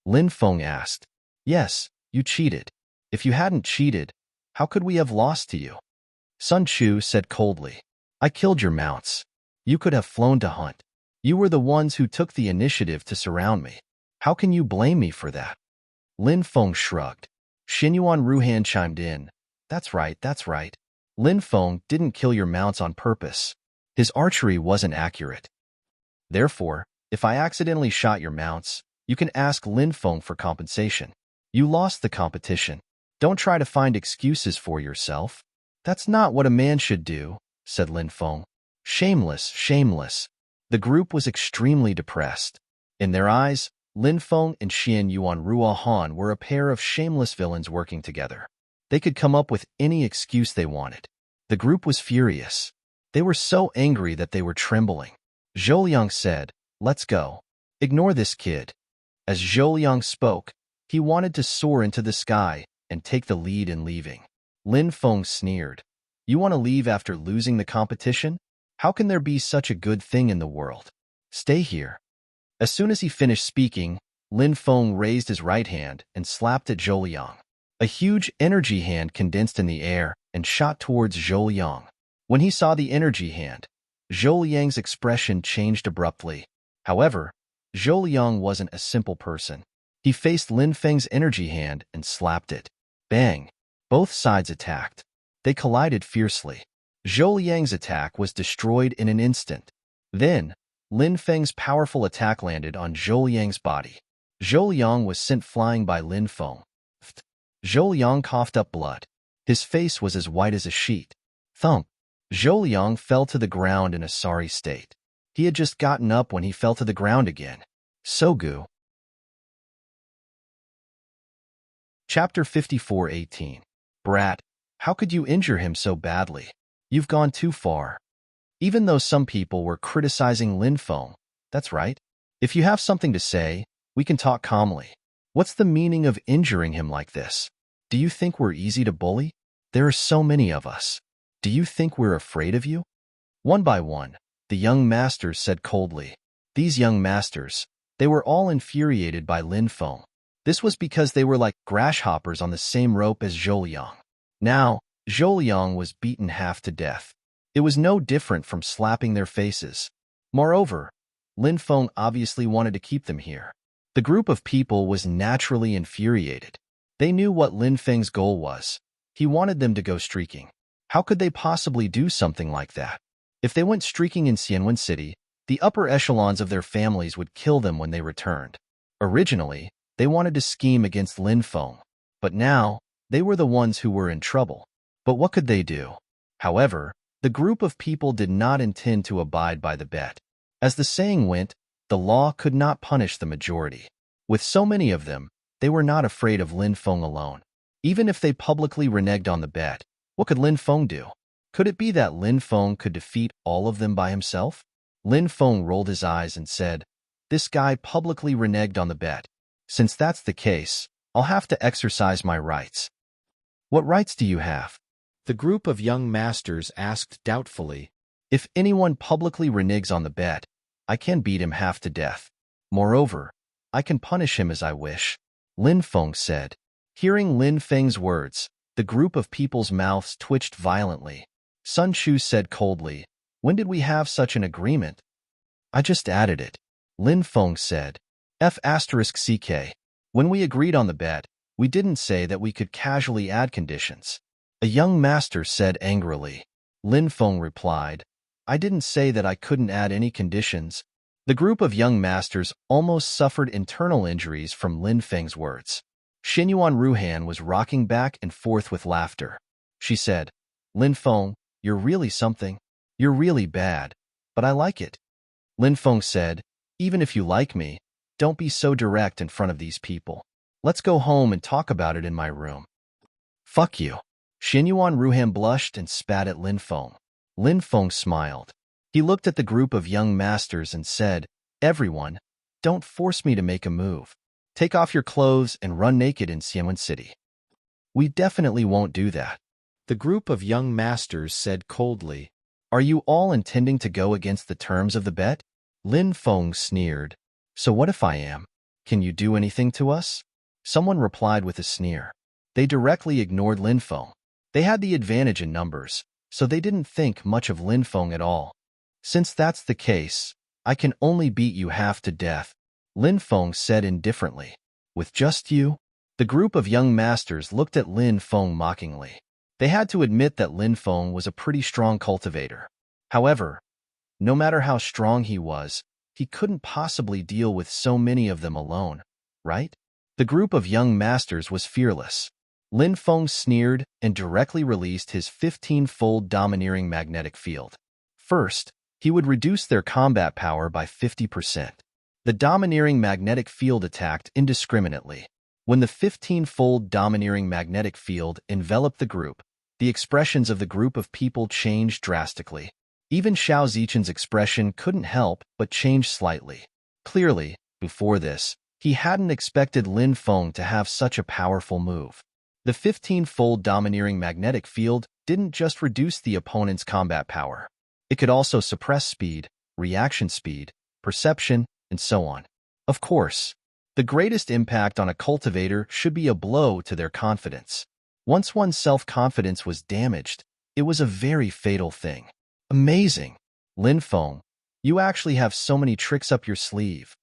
A: Lin Feng asked. Yes, you cheated. If you hadn't cheated, how could we have lost to you? Sun Chu said coldly. I killed your mounts. You could have flown to hunt. You were the ones who took the initiative to surround me. How can you blame me for that? Lin Feng shrugged. Xinyuan Ruhan chimed in. That's right, that's right. Lin Feng didn't kill your mounts on purpose. His archery wasn't accurate. Therefore, if I accidentally shot your mounts, you can ask Lin Feng for compensation. You lost the competition. Don't try to find excuses for yourself. That's not what a man should do, said Lin Feng. Shameless, shameless. The group was extremely depressed. In their eyes, Lin Feng and Xinyuan Ruohan were a pair of shameless villains working together. They could come up with any excuse they wanted. The group was furious. They were so angry that they were trembling. Zhou Liang said, Let's go. Ignore this kid. As Zhou Liang spoke, he wanted to soar into the sky and take the lead in leaving. Lin Feng sneered. You want to leave after losing the competition? How can there be such a good thing in the world? Stay here. As soon as he finished speaking, Lin Feng raised his right hand and slapped at Zhou Liang. A huge energy hand condensed in the air and shot towards Zhou Liang. When he saw the energy hand, Zhou Liang's expression changed abruptly. However, Zhou Liang wasn't a simple person. He faced Lin Feng's energy hand and slapped it. Bang! Both sides attacked. They collided fiercely. Zhou Liang's attack was destroyed in an instant. Then, Lin Feng's powerful attack landed on Zhou Liang's body. Zhou Liang was sent flying by Lin Feng. Zhou Liang coughed up blood. His face was as white as a sheet. Thump! Zhou Liang fell to the ground in a sorry state. He had just gotten up when he fell to the ground again. Sogu. Chapter 54:18. Brat, how could you injure him so badly? You've gone too far. Even though some people were criticizing Lin Feng, that's right. If you have something to say, we can talk calmly. What's the meaning of injuring him like this? Do you think we're easy to bully? There are so many of us. Do you think we're afraid of you? One by one, the young masters said coldly. These young masters, They were all infuriated by Lin Feng. This was because they were like grasshoppers on the same rope as Zhouliang. Now, Zhouliang was beaten half to death. It was no different from slapping their faces. Moreover, Lin Feng obviously wanted to keep them here. The group of people was naturally infuriated. They knew what Lin Feng's goal was. He wanted them to go streaking. How could they possibly do something like that? If they went streaking in Xianwen City, the upper echelons of their families would kill them when they returned. Originally, they wanted to scheme against Lin Feng, but now, they were the ones who were in trouble. But what could they do? However, the group of people did not intend to abide by the bet. As the saying went, the law could not punish the majority. With so many of them, they were not afraid of Lin Feng alone. Even if they publicly reneged on the bet, what could Lin Feng do? Could it be that Lin Feng could defeat all of them by himself? Lin Feng rolled his eyes and said, "This guy publicly reneged on the bet. Since that's the case, I'll have to exercise my rights." "What rights do you have?" the group of young masters asked doubtfully. "If anyone publicly reneges on the bet, I can beat him half to death. Moreover, I can punish him as I wish," Lin Feng said. Hearing Lin Feng's words, the group of people's mouths twitched violently. Sun Shu said coldly, "When did we have such an agreement?" "I just added it," Lin Feng said. F***CK. When we agreed on the bet, we didn't say that we could casually add conditions. A young master said angrily. Lin Feng replied, "I didn't say that I couldn't add any conditions." The group of young masters almost suffered internal injuries from Lin Feng's words. Xinyuan Ruhan was rocking back and forth with laughter. She said, "Lin Feng, you're really something. You're really bad, but I like it." Lin Feng said, "Even if you like me, don't be so direct in front of these people. Let's go home and talk about it in my room." "Fuck you." Xinyuan Ruhan blushed and spat at Lin Feng. Lin Feng smiled. He looked at the group of young masters and said, "Everyone, don't force me to make a move. Take off your clothes and run naked in Xianwen City." "We definitely won't do that," the group of young masters said coldly. "Are you all intending to go against the terms of the bet?" Lin Feng sneered. "So what if I am? Can you do anything to us?" Someone replied with a sneer. They directly ignored Lin Feng. They had the advantage in numbers, so they didn't think much of Lin Feng at all. "Since that's the case, I can only beat you half to death," Lin Feng said indifferently. "With just you?" The group of young masters looked at Lin Feng mockingly. They had to admit that Lin Feng was a pretty strong cultivator. However, no matter how strong he was, he couldn't possibly deal with so many of them alone, right? The group of young masters was fearless. Lin Feng sneered and directly released his 15-fold domineering magnetic field. First, he would reduce their combat power by 50%. The domineering magnetic field attacked indiscriminately. When the 15-fold domineering magnetic field enveloped the group, the expressions of the group of people changed drastically. Even Xiao Zichen's expression couldn't help but change slightly. Clearly, before this, he hadn't expected Lin Feng to have such a powerful move. The 15-fold domineering magnetic field didn't just reduce the opponent's combat power. It could also suppress speed, reaction speed, perception, and so on. Of course, the greatest impact on a cultivator should be a blow to their confidence. Once one's self-confidence was damaged, it was a very fatal thing. "Amazing! Lin Feng, you actually have so many tricks up your sleeve."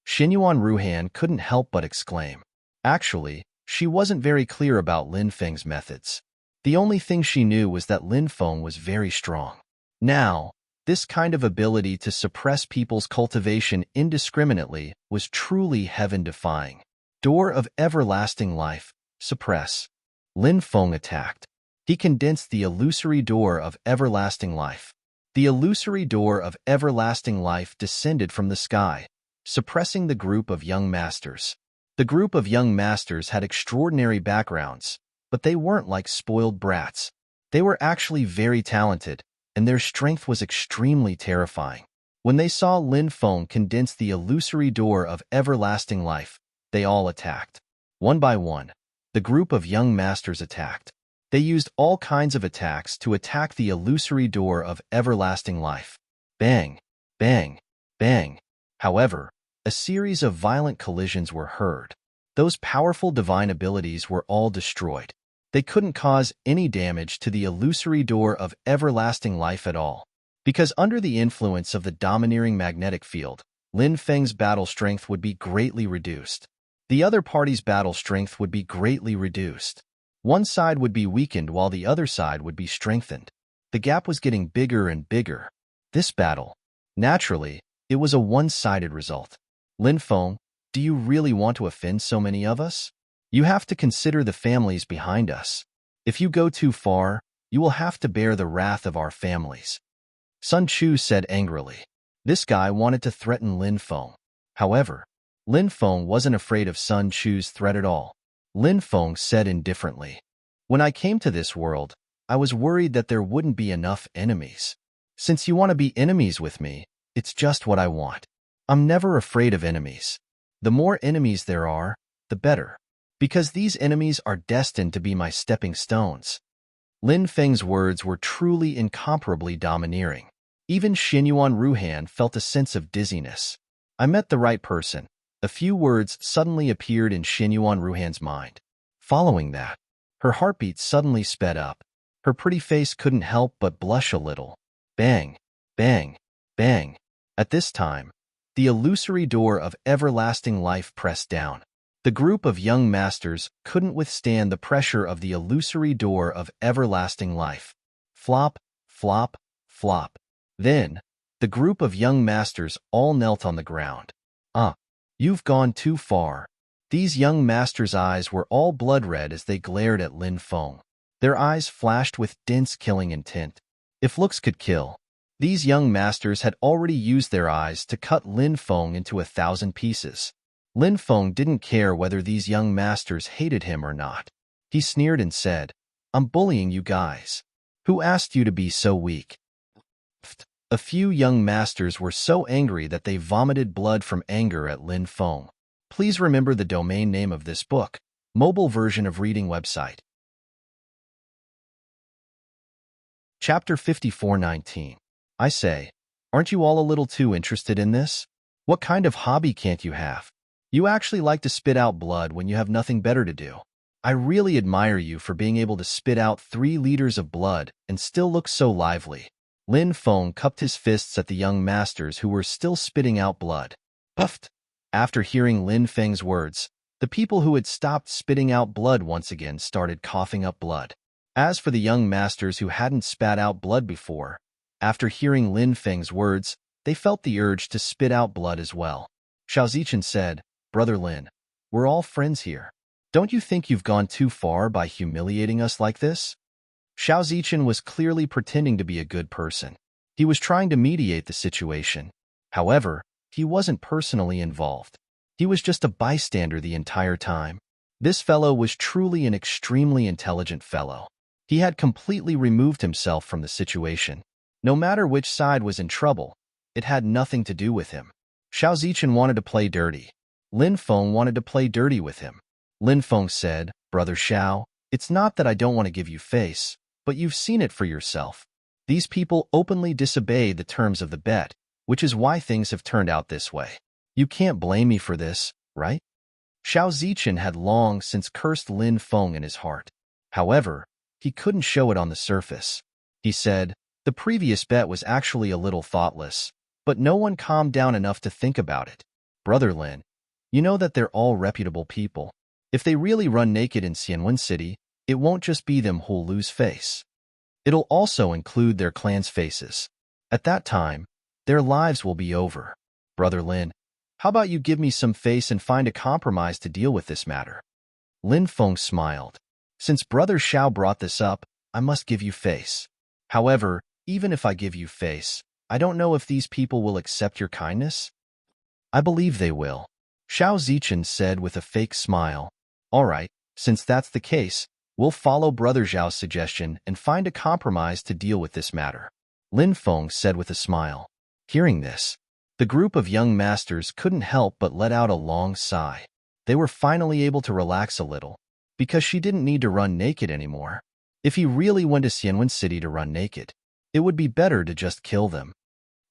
A: Xinyuan Ruhan couldn't help but exclaim. Actually, she wasn't very clear about Lin Feng's methods. The only thing she knew was that Lin Feng was very strong. Now, this kind of ability to suppress people's cultivation indiscriminately was truly heaven-defying. Door of everlasting life, suppress. Lin Feng attacked. He condensed the illusory door of everlasting life. The illusory door of everlasting life descended from the sky, suppressing the group of young masters. The group of young masters had extraordinary backgrounds, but they weren't like spoiled brats. They were actually very talented, and their strength was extremely terrifying. When they saw Lin Feng condense the illusory door of everlasting life, they all attacked. One by one, the group of young masters attacked. They used all kinds of attacks to attack the illusory door of everlasting life. Bang, bang, bang. However, A series of violent collisions were heard. Those powerful divine abilities were all destroyed. They couldn't cause any damage to the illusory door of everlasting life at all. Because under the influence of the domineering magnetic field, Lin Feng's battle strength would be greatly reduced. The other party's battle strength would be greatly reduced. One side would be weakened while the other side would be strengthened. The gap was getting bigger and bigger. This battle, naturally, it was a one-sided result. Lin Feng, do you really want to offend so many of us? You have to consider the families behind us. If you go too far, you will have to bear the wrath of our families. Sun Chu said angrily. This guy wanted to threaten Lin Feng. However, Lin Feng wasn't afraid of Sun Chu's threat at all. Lin Feng said indifferently, when I came to this world, I was worried that there wouldn't be enough enemies. Since you want to be enemies with me, it's just what I want. I'm never afraid of enemies. The more enemies there are, the better. Because these enemies are destined to be my stepping stones. Lin Feng's words were truly incomparably domineering. Even Xinyuan Ruhan felt a sense of dizziness. I met the right person. A few words suddenly appeared in Xinyuan Ruhan's mind. Following that, her heartbeat suddenly sped up. Her pretty face couldn't help but blush a little. Bang, bang, bang. At this time, the illusory door of everlasting life pressed down. The group of young masters couldn't withstand the pressure of the illusory door of everlasting life. Flop, flop, flop. Then, the group of young masters all knelt on the ground. You've gone too far. These young masters' eyes were all blood-red as they glared at Lin Feng. Their eyes flashed with dense killing intent. If looks could kill, these young masters had already used their eyes to cut Lin Feng into 1,000 pieces. Lin Feng didn't care whether these young masters hated him or not. He sneered and said, I'm bullying you guys. Who asked you to be so weak? A few young masters were so angry that they vomited blood from anger at Lin Feng. Please remember the domain name of this book, mobile version of reading website. Chapter 54:19. I say, aren't you all a little too interested in this? What kind of hobby can't you have? You actually like to spit out blood when you have nothing better to do. I really admire you for being able to spit out 3 liters of blood and still look so lively. Lin Feng cupped his fists at the young masters who were still spitting out blood. Puffed. After hearing Lin Feng's words, the people who had stopped spitting out blood once again started coughing up blood. As for the young masters who hadn't spat out blood before, after hearing Lin Feng's words, they felt the urge to spit out blood as well. Xiao Zichen said, Brother Lin, we're all friends here. Don't you think you've gone too far by humiliating us like this? Xiao Zichen was clearly pretending to be a good person. He was trying to mediate the situation. However, he wasn't personally involved. He was just a bystander the entire time. This fellow was truly an extremely intelligent fellow. He had completely removed himself from the situation. No matter which side was in trouble, it had nothing to do with him. Xiao Zichen wanted to play dirty. Lin Feng wanted to play dirty with him. Lin Feng said, Brother Xiao, it's not that I don't want to give you face, but you've seen it for yourself. These people openly disobeyed the terms of the bet, which is why things have turned out this way. You can't blame me for this, right? Xiao Zichen had long since cursed Lin Feng in his heart. However, he couldn't show it on the surface. He said, the previous bet was actually a little thoughtless, but no one calmed down enough to think about it. Brother Lin, you know that they're all reputable people. If they really run naked in Xianwen City, it won't just be them who'll lose face. It'll also include their clan's faces. At that time, their lives will be over. Brother Lin, how about you give me some face and find a compromise to deal with this matter? Lin Feng smiled. Since Brother Xiao brought this up, I must give you face. However, even if I give you face, I don't know if these people will accept your kindness. I believe they will. Xiao Zichen said with a fake smile. All right, since that's the case, we'll follow Brother Zhao's suggestion and find a compromise to deal with this matter. Lin Feng said with a smile. Hearing this, the group of young masters couldn't help but let out a long sigh. They were finally able to relax a little, because she didn't need to run naked anymore. If he really went to Xianwen City to run naked, it would be better to just kill them.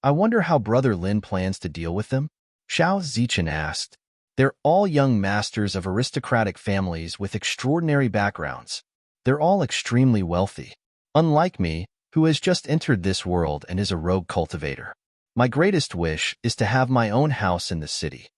A: I wonder how Brother Lin plans to deal with them? Xiao Zichen asked. They're all young masters of aristocratic families with extraordinary backgrounds. They're all extremely wealthy. Unlike me, who has just entered this world and is a rogue cultivator. My greatest wish is to have my own house in the city.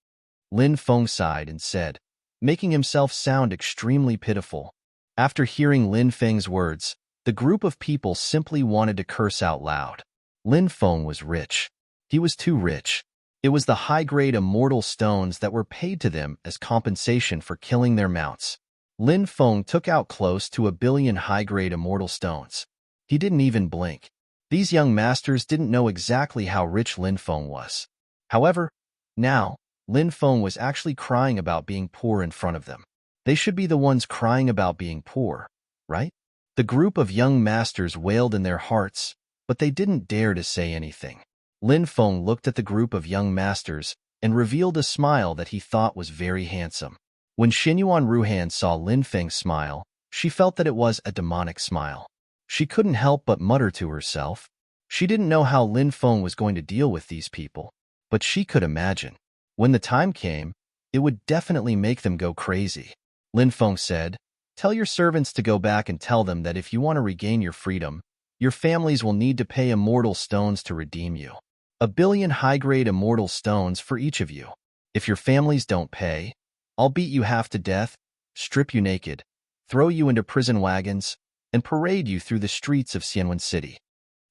A: Lin Feng sighed and said, making himself sound extremely pitiful. After hearing Lin Feng's words, the group of people simply wanted to curse out loud. Lin Feng was rich. He was too rich. It was the high-grade immortal stones that were paid to them as compensation for killing their mounts. Lin Feng took out close to 1 billion high-grade immortal stones. He didn't even blink. These young masters didn't know exactly how rich Lin Feng was. However, now, Lin Feng was actually crying about being poor in front of them. They should be the ones crying about being poor, right? The group of young masters wailed in their hearts, but they didn't dare to say anything. Lin Feng looked at the group of young masters and revealed a smile that he thought was very handsome. When Xinyuan Ruhan saw Lin Feng's smile, she felt that it was a demonic smile. She couldn't help but mutter to herself. She didn't know how Lin Feng was going to deal with these people, but she could imagine. When the time came, it would definitely make them go crazy. Lin Feng said, "Tell your servants to go back and tell them that if you want to regain your freedom, your families will need to pay immortal stones to redeem you. 1 billion high-grade immortal stones for each of you. If your families don't pay, I'll beat you half to death, strip you naked, throw you into prison wagons, and parade you through the streets of Xianwen City."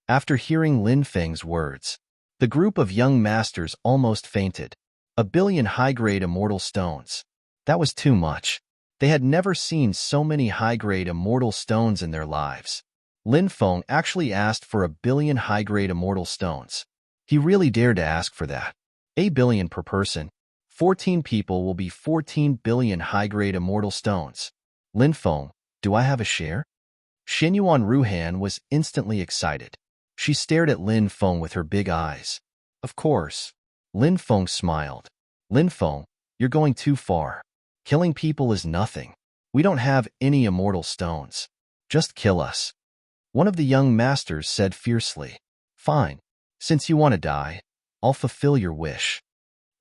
A: After hearing Lin Feng's words, the group of young masters almost fainted. 1 billion high-grade immortal stones. That was too much. They had never seen so many high-grade immortal stones in their lives. Lin Feng actually asked for 1 billion high-grade immortal stones. He really dared to ask for that. 1 billion per person. 14 people will be 14 billion high-grade immortal stones. Lin Feng, do I have a share? Xinyuan Ruhan was instantly excited. She stared at Lin Feng with her big eyes. Of course. Lin Feng smiled. Lin Feng, you're going too far. Killing people is nothing. We don't have any immortal stones. Just kill us. One of the young masters said fiercely. Fine. Since you want to die, I'll fulfill your wish.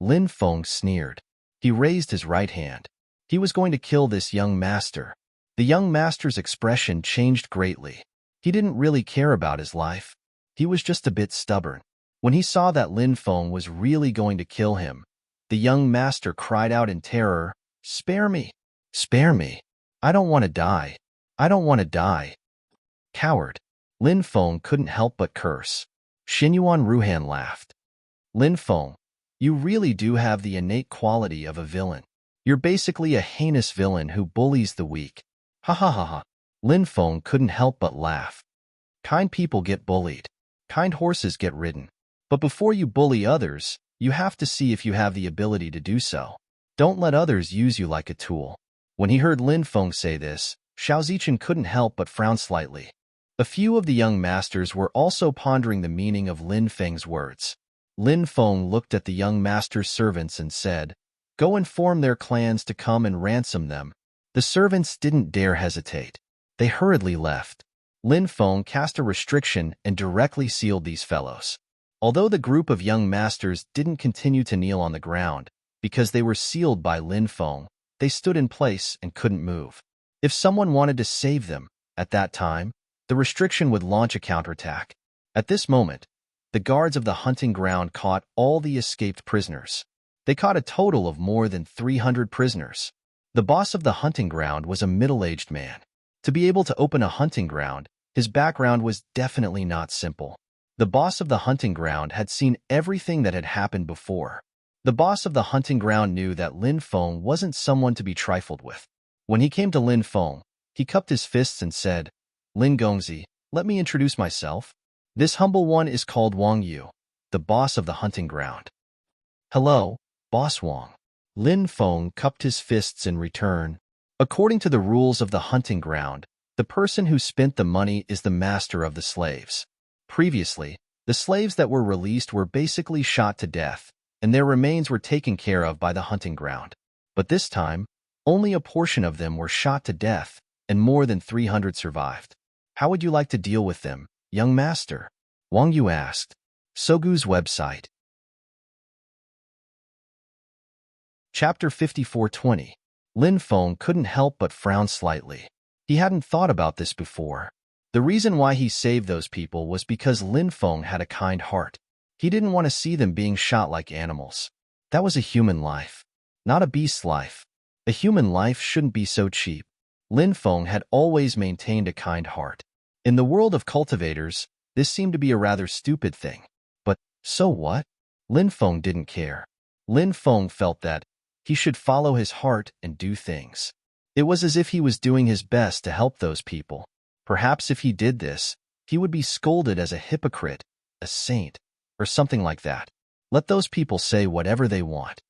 A: Lin Feng sneered. He raised his right hand. He was going to kill this young master. The young master's expression changed greatly. He didn't really care about his life. He was just a bit stubborn. When he saw that Lin Feng was really going to kill him, the young master cried out in terror, "Spare me! Spare me! I don't want to die! I don't want to die!" Coward. Lin Feng couldn't help but curse. Xinyuan Ruhan laughed. Lin Feng, you really do have the innate quality of a villain. You're basically a heinous villain who bullies the weak. Ha ha ha ha. Lin Feng couldn't help but laugh. Kind people get bullied. Kind horses get ridden. But before you bully others, you have to see if you have the ability to do so. Don't let others use you like a tool. When he heard Lin Feng say this, Xiao Zichen couldn't help but frown slightly. A few of the young masters were also pondering the meaning of Lin Feng's words. Lin Feng looked at the young master's servants and said, "Go inform their clans to come and ransom them." The servants didn't dare hesitate. They hurriedly left. Lin Feng cast a restriction and directly sealed these fellows. Although the group of young masters didn't continue to kneel on the ground, because they were sealed by Lin Feng, they stood in place and couldn't move. If someone wanted to save them, at that time, the restriction would launch a counterattack. At this moment, the guards of the hunting ground caught all the escaped prisoners. They caught a total of more than 300 prisoners. The boss of the hunting ground was a middle-aged man. To be able to open a hunting ground, his background was definitely not simple. The boss of the hunting ground had seen everything that had happened before. The boss of the hunting ground knew that Lin Feng wasn't someone to be trifled with. When he came to Lin Feng, he cupped his fists and said, "Lin Gongzi, let me introduce myself. This humble one is called Wang Yu, the boss of the hunting ground." "Hello, Boss Wang." Lin Feng cupped his fists in return. According to the rules of the hunting ground, the person who spent the money is the master of the slaves. Previously, the slaves that were released were basically shot to death, and their remains were taken care of by the hunting ground. But this time, only a portion of them were shot to death, and more than 300 survived. "How would you like to deal with them, young master?" Wang Yu asked. Sogu's website. Chapter 54:20. Lin Feng couldn't help but frown slightly. He hadn't thought about this before. The reason why he saved those people was because Lin Feng had a kind heart. He didn't want to see them being shot like animals. That was a human life, not a beast's life. A human life shouldn't be so cheap. Lin Feng had always maintained a kind heart. In the world of cultivators, this seemed to be a rather stupid thing. But so what? Lin Feng didn't care. Lin Feng felt that he should follow his heart and do things. It was as if he was doing his best to help those people. Perhaps if he did this, he would be scolded as a hypocrite, a saint, or something like that. Let those people say whatever they want.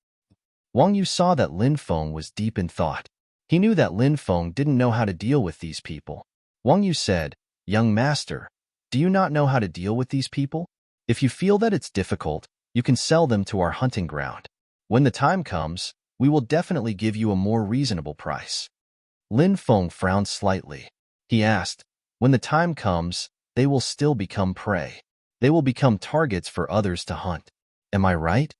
A: Wang Yu saw that Lin Feng was deep in thought. He knew that Lin Feng didn't know how to deal with these people. Wang Yu said, "Young master, do you not know how to deal with these people? If you feel that it's difficult, you can sell them to our hunting ground. When the time comes, we will definitely give you a more reasonable price." Lin Feng frowned slightly. He asked, "When the time comes, they will still become prey. They will become targets for others to hunt. Am I right?"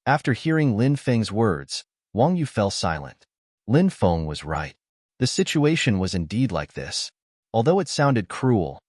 A: After hearing Lin Feng's words, Wang Yu fell silent. Lin Feng was right. The situation was indeed like this. Although it sounded cruel,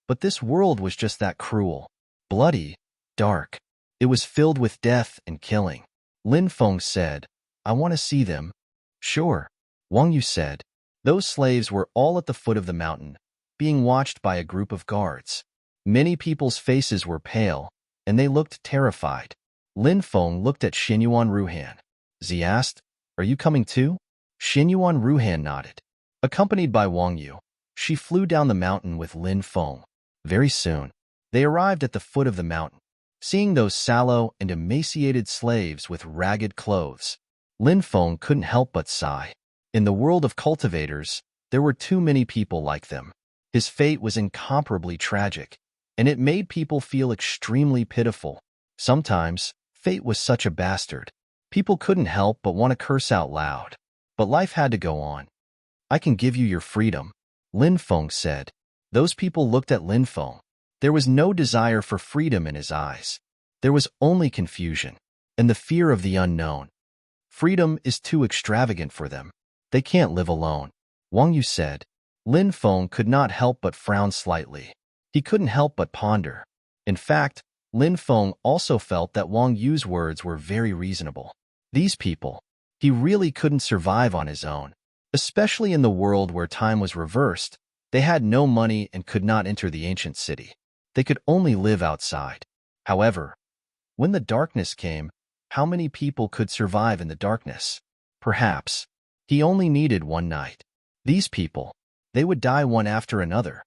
A: but this world was just that cruel. Bloody, dark. It was filled with death and killing. Lin Feng said, "I want to see them." "Sure," Wang Yu said. Those slaves were all at the foot of the mountain, being watched by a group of guards. Many people's faces were pale, and they looked terrified. Lin Feng looked at Xinyuan Ruhan. He asked, "Are you coming too?" Xinyuan Ruhan nodded. Accompanied by Wang Yu, she flew down the mountain with Lin Feng. Very soon, they arrived at the foot of the mountain. Seeing those sallow and emaciated slaves with ragged clothes, Lin Feng couldn't help but sigh. In the world of cultivators, there were too many people like them. His fate was incomparably tragic, and it made people feel extremely pitiful. Sometimes, fate was such a bastard. People couldn't help but want to curse out loud. But life had to go on. "I can give you your freedom," Lin Feng said. Those people looked at Lin Feng. There was no desire for freedom in his eyes. There was only confusion and the fear of the unknown. Freedom is too extravagant for them. They can't live alone, Wang Yu said. Lin Feng could not help but frown slightly. He couldn't help but ponder. In fact, Lin Feng also felt that Wang Yu's words were very reasonable. These people, he really couldn't survive on his own. Especially in the world where time was reversed, they had no money and could not enter the ancient city. They could only live outside. However, when the darkness came, how many people could survive in the darkness? Perhaps he only needed one night. These people, they would die one after another.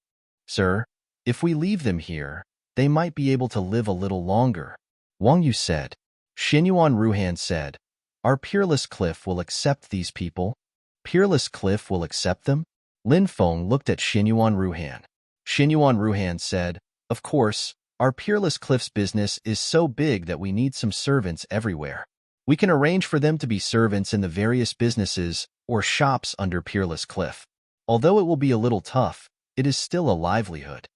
A: "Sir, if we leave them here, they might be able to live a little longer," Wang Yu said. Xinyuan Ruhan said, "Our Peerless Cliff will accept these people." "Peerless Cliff will accept them?" Lin Feng looked at Xinyuan Ruhan. Xinyuan Ruhan said, "Of course, our Peerless Cliff's business is so big that we need some servants everywhere. We can arrange for them to be servants in the various businesses or shops under Peerless Cliff. Although it will be a little tough, it is still a livelihood."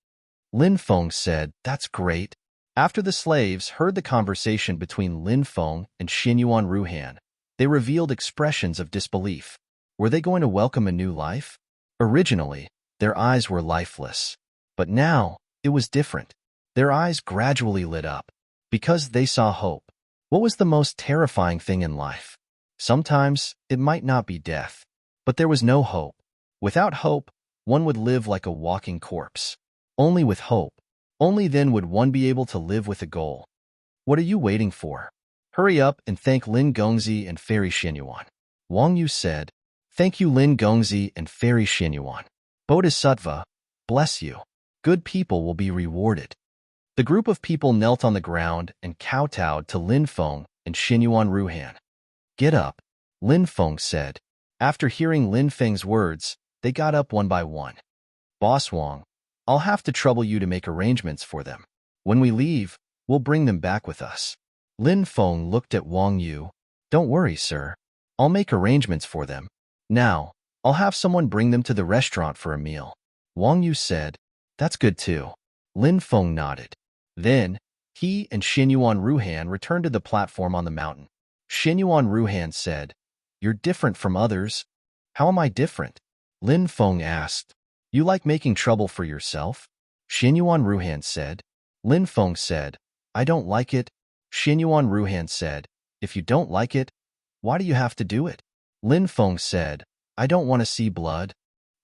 A: Lin Feng said, "That's great." After the slaves heard the conversation between Lin Feng and Xinyuan Ruhan, they revealed expressions of disbelief. Were they going to welcome a new life? Originally, their eyes were lifeless. But now, it was different. Their eyes gradually lit up, because they saw hope. What was the most terrifying thing in life? Sometimes, it might not be death. But there was no hope. Without hope, one would live like a walking corpse. Only with hope. Only then would one be able to live with a goal. What are you waiting for? Hurry up and thank Lin Gongzi and Fairy Xinyuan. Wang Yu said, "Thank you, Lin Gongzi and Fairy Xinyuan. Bodhisattva, bless you. Good people will be rewarded." The group of people knelt on the ground and kowtowed to Lin Feng and Xinyuan Ruhan. "Get up," Lin Feng said. After hearing Lin Feng's words, they got up one by one. "Boss Wang, I'll have to trouble you to make arrangements for them. When we leave, we'll bring them back with us." Lin Feng looked at Wang Yu. "Don't worry, sir. I'll make arrangements for them. Now, I'll have someone bring them to the restaurant for a meal." Wang Yu said, "That's good too." Lin Feng nodded. Then, he and Xinyuan Ruhan returned to the platform on the mountain. Xinyuan Ruhan said, You're different from others. How am I different? Lin Feng asked. You like making trouble for yourself? Xinyuan Ruhan said. Lin Feng said, I don't like it. Xinyuan Ruhan said, if you don't like it, why do you have to do it? Lin Feng said, I don't want to see blood.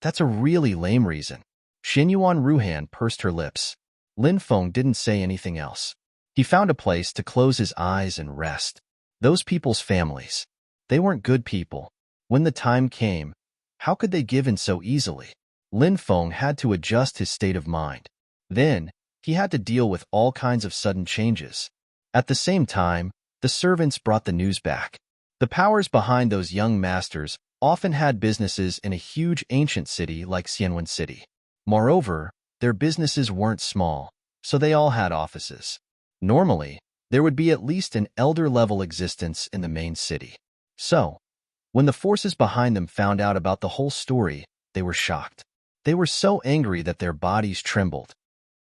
A: That's a really lame reason. Xinyuan Ruhan pursed her lips. Lin Feng didn't say anything else. He found a place to close his eyes and rest. Those people's families. They weren't good people. When the time came, how could they give in so easily? Lin Feng had to adjust his state of mind. Then, he had to deal with all kinds of sudden changes. At the same time, the servants brought the news back. The powers behind those young masters often had businesses in a huge ancient city like Xianwen City. Moreover, their businesses weren't small, so they all had offices. Normally, there would be at least an elder-level existence in the main city. So, when the forces behind them found out about the whole story, they were shocked. They were so angry that their bodies trembled.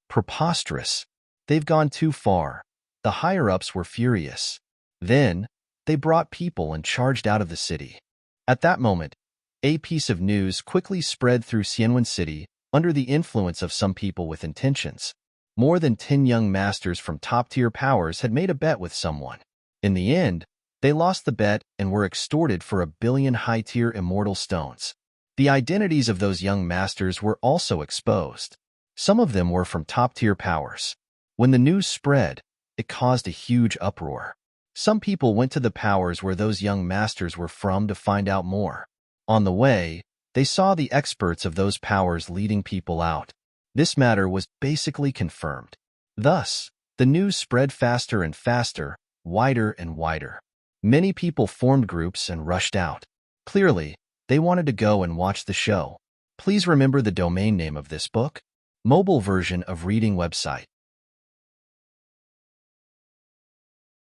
A: Preposterous. They've gone too far. The higher-ups were furious. Then, they brought people and charged out of the city. At that moment, a piece of news quickly spread through Xianwen City under the influence of some people with intentions. More than 10 young masters from top-tier powers had made a bet with someone. In the end, they lost the bet and were extorted for 1 billion high-tier immortal stones. The identities of those young masters were also exposed. Some of them were from top-tier powers. When the news spread, it caused a huge uproar. Some people went to the powers where those young masters were from to find out more. On the way, they saw the experts of those powers leading people out. This matter was basically confirmed. Thus, the news spread faster and faster, wider and wider. Many people formed groups and rushed out. Clearly, they wanted to go and watch the show. Please remember the domain name of this book. Mobile version of reading website.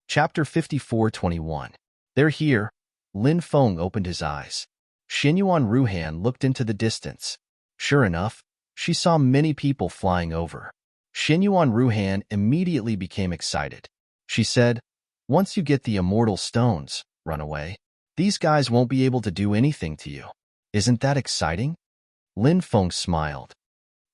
A: Chapter 54:21. They're here. Lin Feng opened his eyes. Xinyuan Ruhan looked into the distance. Sure enough, she saw many people flying over. Xinyuan Ruhan immediately became excited. She said, once you get the immortal stones, run away. These guys won't be able to do anything to you. Isn't that exciting? Lin Feng smiled.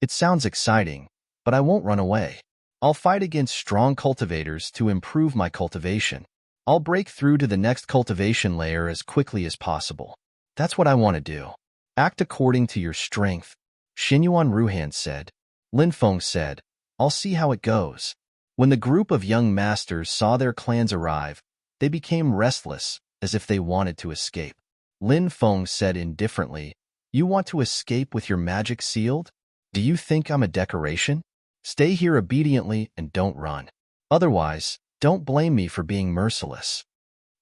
A: It sounds exciting, but I won't run away. I'll fight against strong cultivators to improve my cultivation. I'll break through to the next cultivation layer as quickly as possible. That's what I want to do. Act according to your strength. Xinyuan Ruhan said. Lin Feng said, I'll see how it goes. When the group of young masters saw their clans arrive, they became restless, as if they wanted to escape. Lin Feng said indifferently, You want to escape with your magic sealed? Do you think I'm a decoration? Stay here obediently and don't run. Otherwise, don't blame me for being merciless.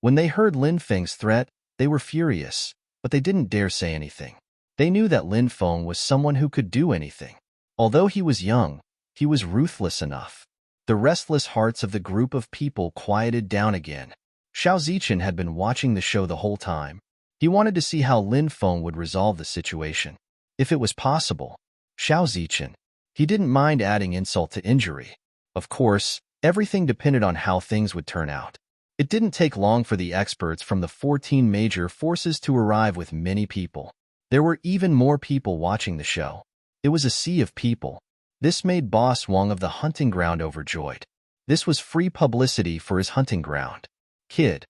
A: When they heard Lin Feng's threat, they were furious, but they didn't dare say anything. They knew that Lin Feng was someone who could do anything. Although he was young, he was ruthless enough. The restless hearts of the group of people quieted down again. Xiao Zichen had been watching the show the whole time. He wanted to see how Lin Feng would resolve the situation. If it was possible, Xiao Zichen. He didn't mind adding insult to injury. Of course, everything depended on how things would turn out. It didn't take long for the experts from the 14 major forces to arrive with many people. There were even more people watching the show. It was a sea of people. This made Boss Wang of the hunting ground overjoyed. This was free publicity for his hunting ground. Kid,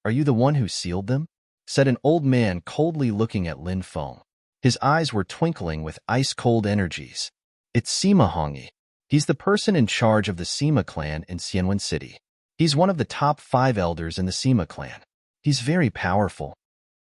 A: are you the one who sealed them? Said an old man coldly looking at Lin Feng. His eyes were twinkling with ice-cold energies. It's Sima Hongyi. He's the person in charge of the Sima clan in Xianwen City. He's one of the top 5 elders in the Sima clan. He's very powerful.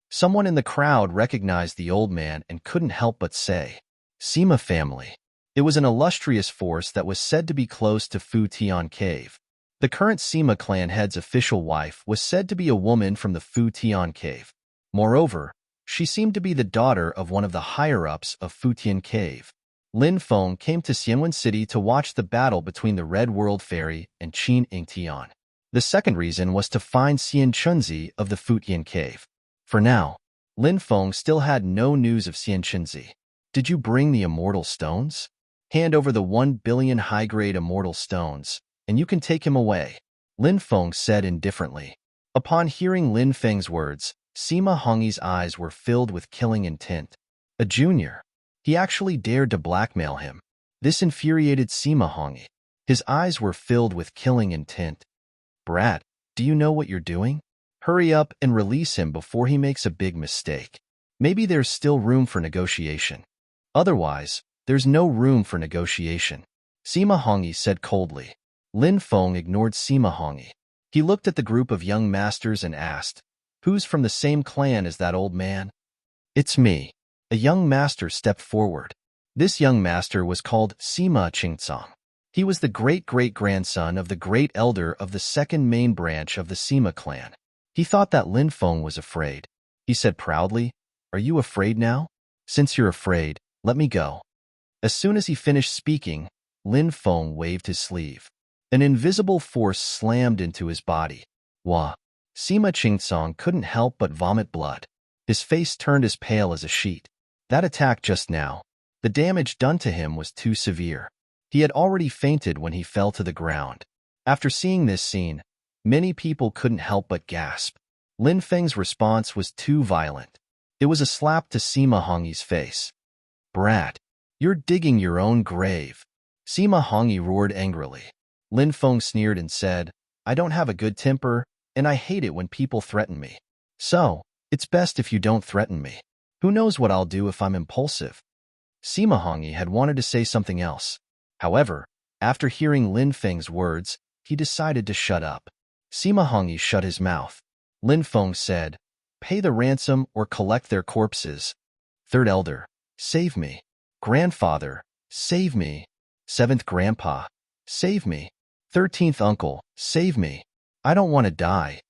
A: Someone in the crowd recognized the old man and couldn't help but say, Sima family. It was an illustrious force that was said to be close to Fu Tian Cave. The current Sima clan head's official wife was said to be a woman from the Fu Tian Cave. Moreover, she seemed to be the daughter of one of the higher-ups of Fu Tian Cave. Lin Feng came to Xianwen City to watch the battle between the Red World Fairy and Qin Yingtian. The second reason was to find Xian Chunzi of the Fu Tian Cave. For now, Lin Feng still had no news of Xian Chunzi. Did you bring the immortal stones? Hand over the 1 billion high-grade immortal stones, and you can take him away, Lin Feng said indifferently. Upon hearing Lin Feng's words, Sima Hongyi's eyes were filled with killing intent. A junior. He actually dared to blackmail him. This infuriated Sima Hongyi. His eyes were filled with killing intent. Brat, do you know what you're doing? Hurry up and release him before he makes a big mistake. Maybe there's still room for negotiation. Otherwise, there's no room for negotiation. Sima Hongyi said coldly. Lin Feng ignored Sima Hongyi. He looked at the group of young masters and asked, "Who's from the same clan as that old man?" "It's me." A young master stepped forward. This young master was called Sima Qingcang. He was the great-great-grandson of the great elder of the second main branch of the Sima clan. He thought that Lin Feng was afraid. He said proudly, "Are you afraid now? Since you're afraid, let me go." As soon as he finished speaking, Lin Feng waved his sleeve. An invisible force slammed into his body. Wah! Sima Qingcang couldn't help but vomit blood. His face turned as pale as a sheet. That attack just now, the damage done to him was too severe. He had already fainted when he fell to the ground. After seeing this scene, many people couldn't help but gasp. Lin Feng's response was too violent. It was a slap to Sima Hongyi's face. "Brat, you're digging your own grave." Sima Hongyi roared angrily. Lin Feng sneered and said, "I don't have a good temper, and I hate it when people threaten me. So, it's best if you don't threaten me. Who knows what I'll do if I'm impulsive?" Sima Hongyi had wanted to say something else. However, after hearing Lin Feng's words, he decided to shut up. Sima Hongyi shut his mouth. Lin Feng said, "Pay the ransom or collect their corpses. Third elder, save me. Grandfather, save me. Seventh grandpa, save me. 13th uncle, save me. I don't want to die."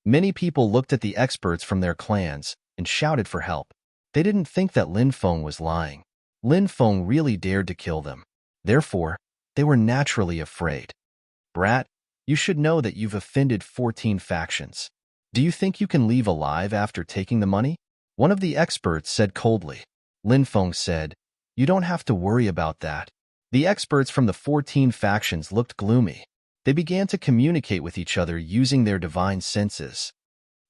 A: Many people looked at the experts from their clans and shouted for help. They didn't think that Lin Feng was lying. Lin Feng really dared to kill them. Therefore, they were naturally afraid. "Brat, you should know that you've offended 14 factions. Do you think you can leave alive after taking the money?" One of the experts said coldly. Lin Feng said, "You don't have to worry about that." The experts from the 14 factions looked gloomy. They began to communicate with each other using their divine senses.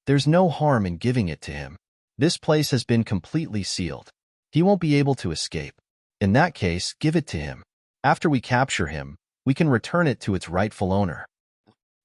A: "There's no harm in giving it to him. This place has been completely sealed. He won't be able to escape. In that case, give it to him. After we capture him, we can return it to its rightful owner.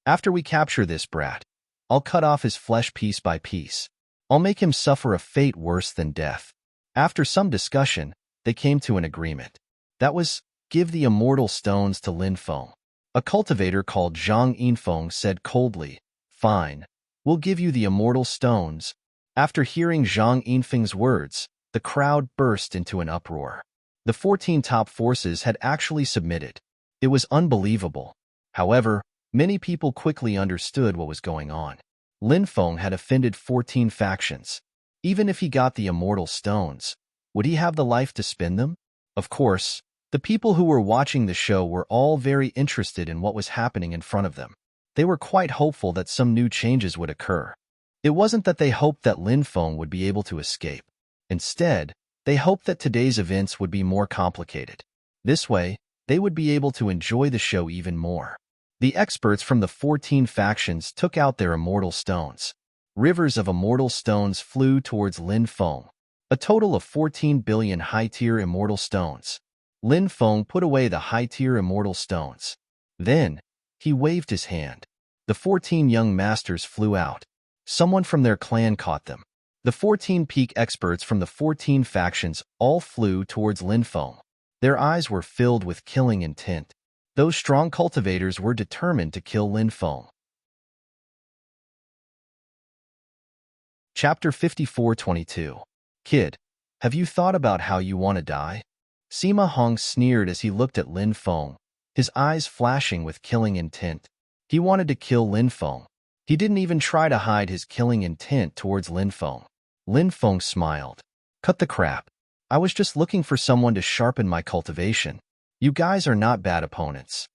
A: After we capture this brat, I'll cut off his flesh piece by piece. I'll make him suffer a fate worse than death." After some discussion, they came to an agreement. That was, give the immortal stones to Lin Feng. A cultivator called Zhang Yinfeng said coldly, "Fine, we'll give you the immortal stones." After hearing Zhang Yinfeng's words, the crowd burst into an uproar. The 14 top forces had actually submitted. It was unbelievable. However, many people quickly understood what was going on. Lin Feng had offended 14 factions. Even if he got the immortal stones, would he have the life to spend them? Of course, the people who were watching the show were all very interested in what was happening in front of them. They were quite hopeful that some new changes would occur. It wasn't that they hoped that Lin Feng would be able to escape. Instead, they hoped that today's events would be more complicated. This way, they would be able to enjoy the show even more. The experts from the 14 factions took out their immortal stones. Rivers of immortal stones flew towards Lin Feng. A total of 14 billion high-tier immortal stones. Lin Feng put away the high-tier immortal stones. Then, he waved his hand. The 14 young masters flew out. Someone from their clan caught them. The 14 peak experts from the 14 factions all flew towards Lin Feng. Their eyes were filled with killing intent. Those strong cultivators were determined to kill Lin Feng. Chapter 54:22. Kid, have you thought about how you want to die? Sima Hong sneered as he looked at Lin Feng, his eyes flashing with killing intent. He wanted to kill Lin Feng. He didn't even try to hide his killing intent towards Lin Feng. Lin Feng smiled. "Cut the crap. I was just looking for someone to sharpen my cultivation. You guys are not bad opponents."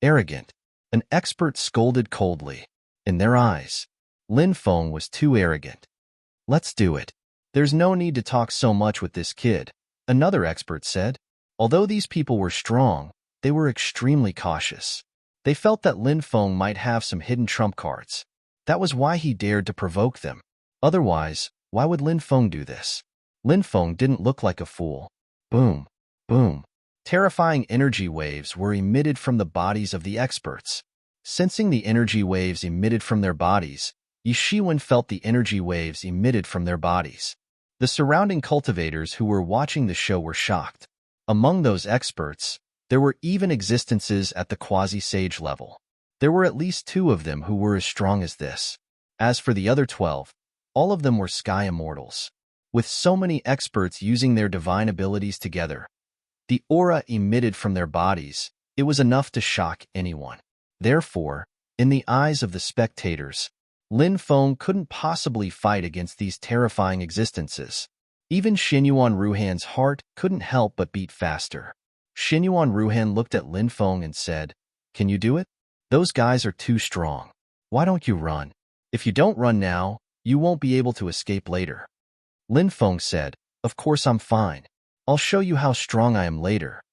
A: Arrogant. An expert scolded coldly. In their eyes, Lin Feng was too arrogant. "Let's do it. There's no need to talk so much with this kid," another expert said. Although these people were strong, they were extremely cautious. They felt that Lin Feng might have some hidden trump cards. That was why he dared to provoke them. Otherwise, why would Lin Feng do this? Lin Feng didn't look like a fool. Boom, boom. Terrifying energy waves were emitted from the bodies of the experts. Sensing the energy waves emitted from their bodies, Yi Shiwen felt the energy waves emitted from their bodies. The surrounding cultivators who were watching the show were shocked. Among those experts, there were even existences at the quasi-sage level. There were at least 2 of them who were as strong as this. As for the other 12, all of them were sky immortals. With so many experts using their divine abilities together, the aura emitted from their bodies, it was enough to shock anyone. Therefore, in the eyes of the spectators, Lin Feng couldn't possibly fight against these terrifying existences. Even Xinyuan Ruhan's heart couldn't help but beat faster. Xinyuan Ruhan looked at Lin Feng and said, "Can you do it? Those guys are too strong. Why don't you run? If you don't run now, you won't be able to escape later." Lin Feng said, "Of course I'm fine. I'll show you how strong I am later."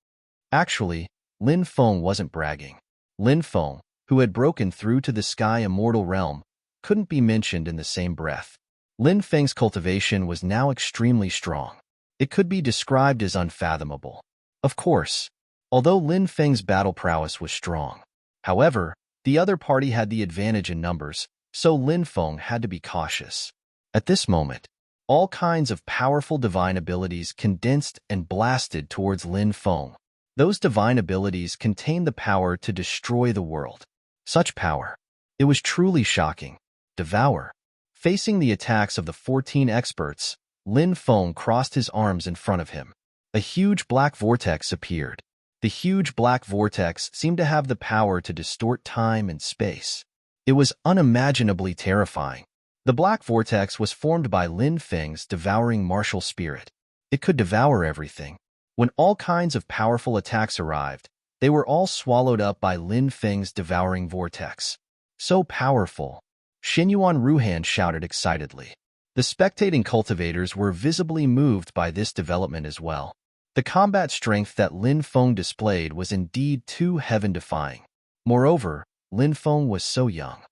A: Actually, Lin Feng wasn't bragging. Lin Feng, who had broken through to the sky immortal realm, couldn't be mentioned in the same breath. Lin Feng's cultivation was now extremely strong. It could be described as unfathomable. Of course, although Lin Feng's battle prowess was strong. However, the other party had the advantage in numbers, so Lin Feng had to be cautious. At this moment, all kinds of powerful divine abilities condensed and blasted towards Lin Feng. Those divine abilities contained the power to destroy the world. Such power. It was truly shocking. Devour. Facing the attacks of the 14 experts, Lin Feng crossed his arms in front of him. A huge black vortex appeared. The huge black vortex seemed to have the power to distort time and space. It was unimaginably terrifying. The black vortex was formed by Lin Feng's devouring martial spirit. It could devour everything. When all kinds of powerful attacks arrived, they were all swallowed up by Lin Feng's devouring vortex. So powerful. Xinyuan Ruhan shouted excitedly. The spectating cultivators were visibly moved by this development as well. The combat strength that Lin Feng displayed was indeed too heaven-defying. Moreover, Lin Feng was so young.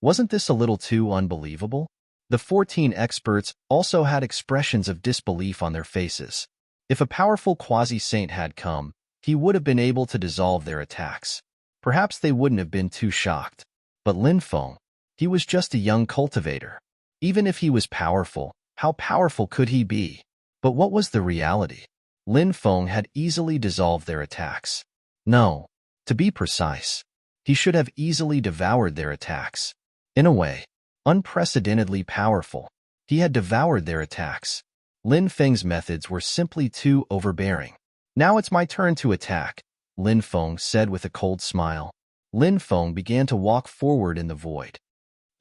A: Wasn't this a little too unbelievable? The 14 experts also had expressions of disbelief on their faces. If a powerful quasi-saint had come, he would have been able to dissolve their attacks. Perhaps they wouldn't have been too shocked. But Lin Feng, he was just a young cultivator. Even if he was powerful, how powerful could he be? But what was the reality? Lin Feng had easily dissolved their attacks. No, to be precise, he should have easily devoured their attacks. In a way, unprecedentedly powerful, he had devoured their attacks. Lin Feng's methods were simply too overbearing. "Now it's my turn to attack," Lin Feng said with a cold smile. Lin Feng began to walk forward in the void.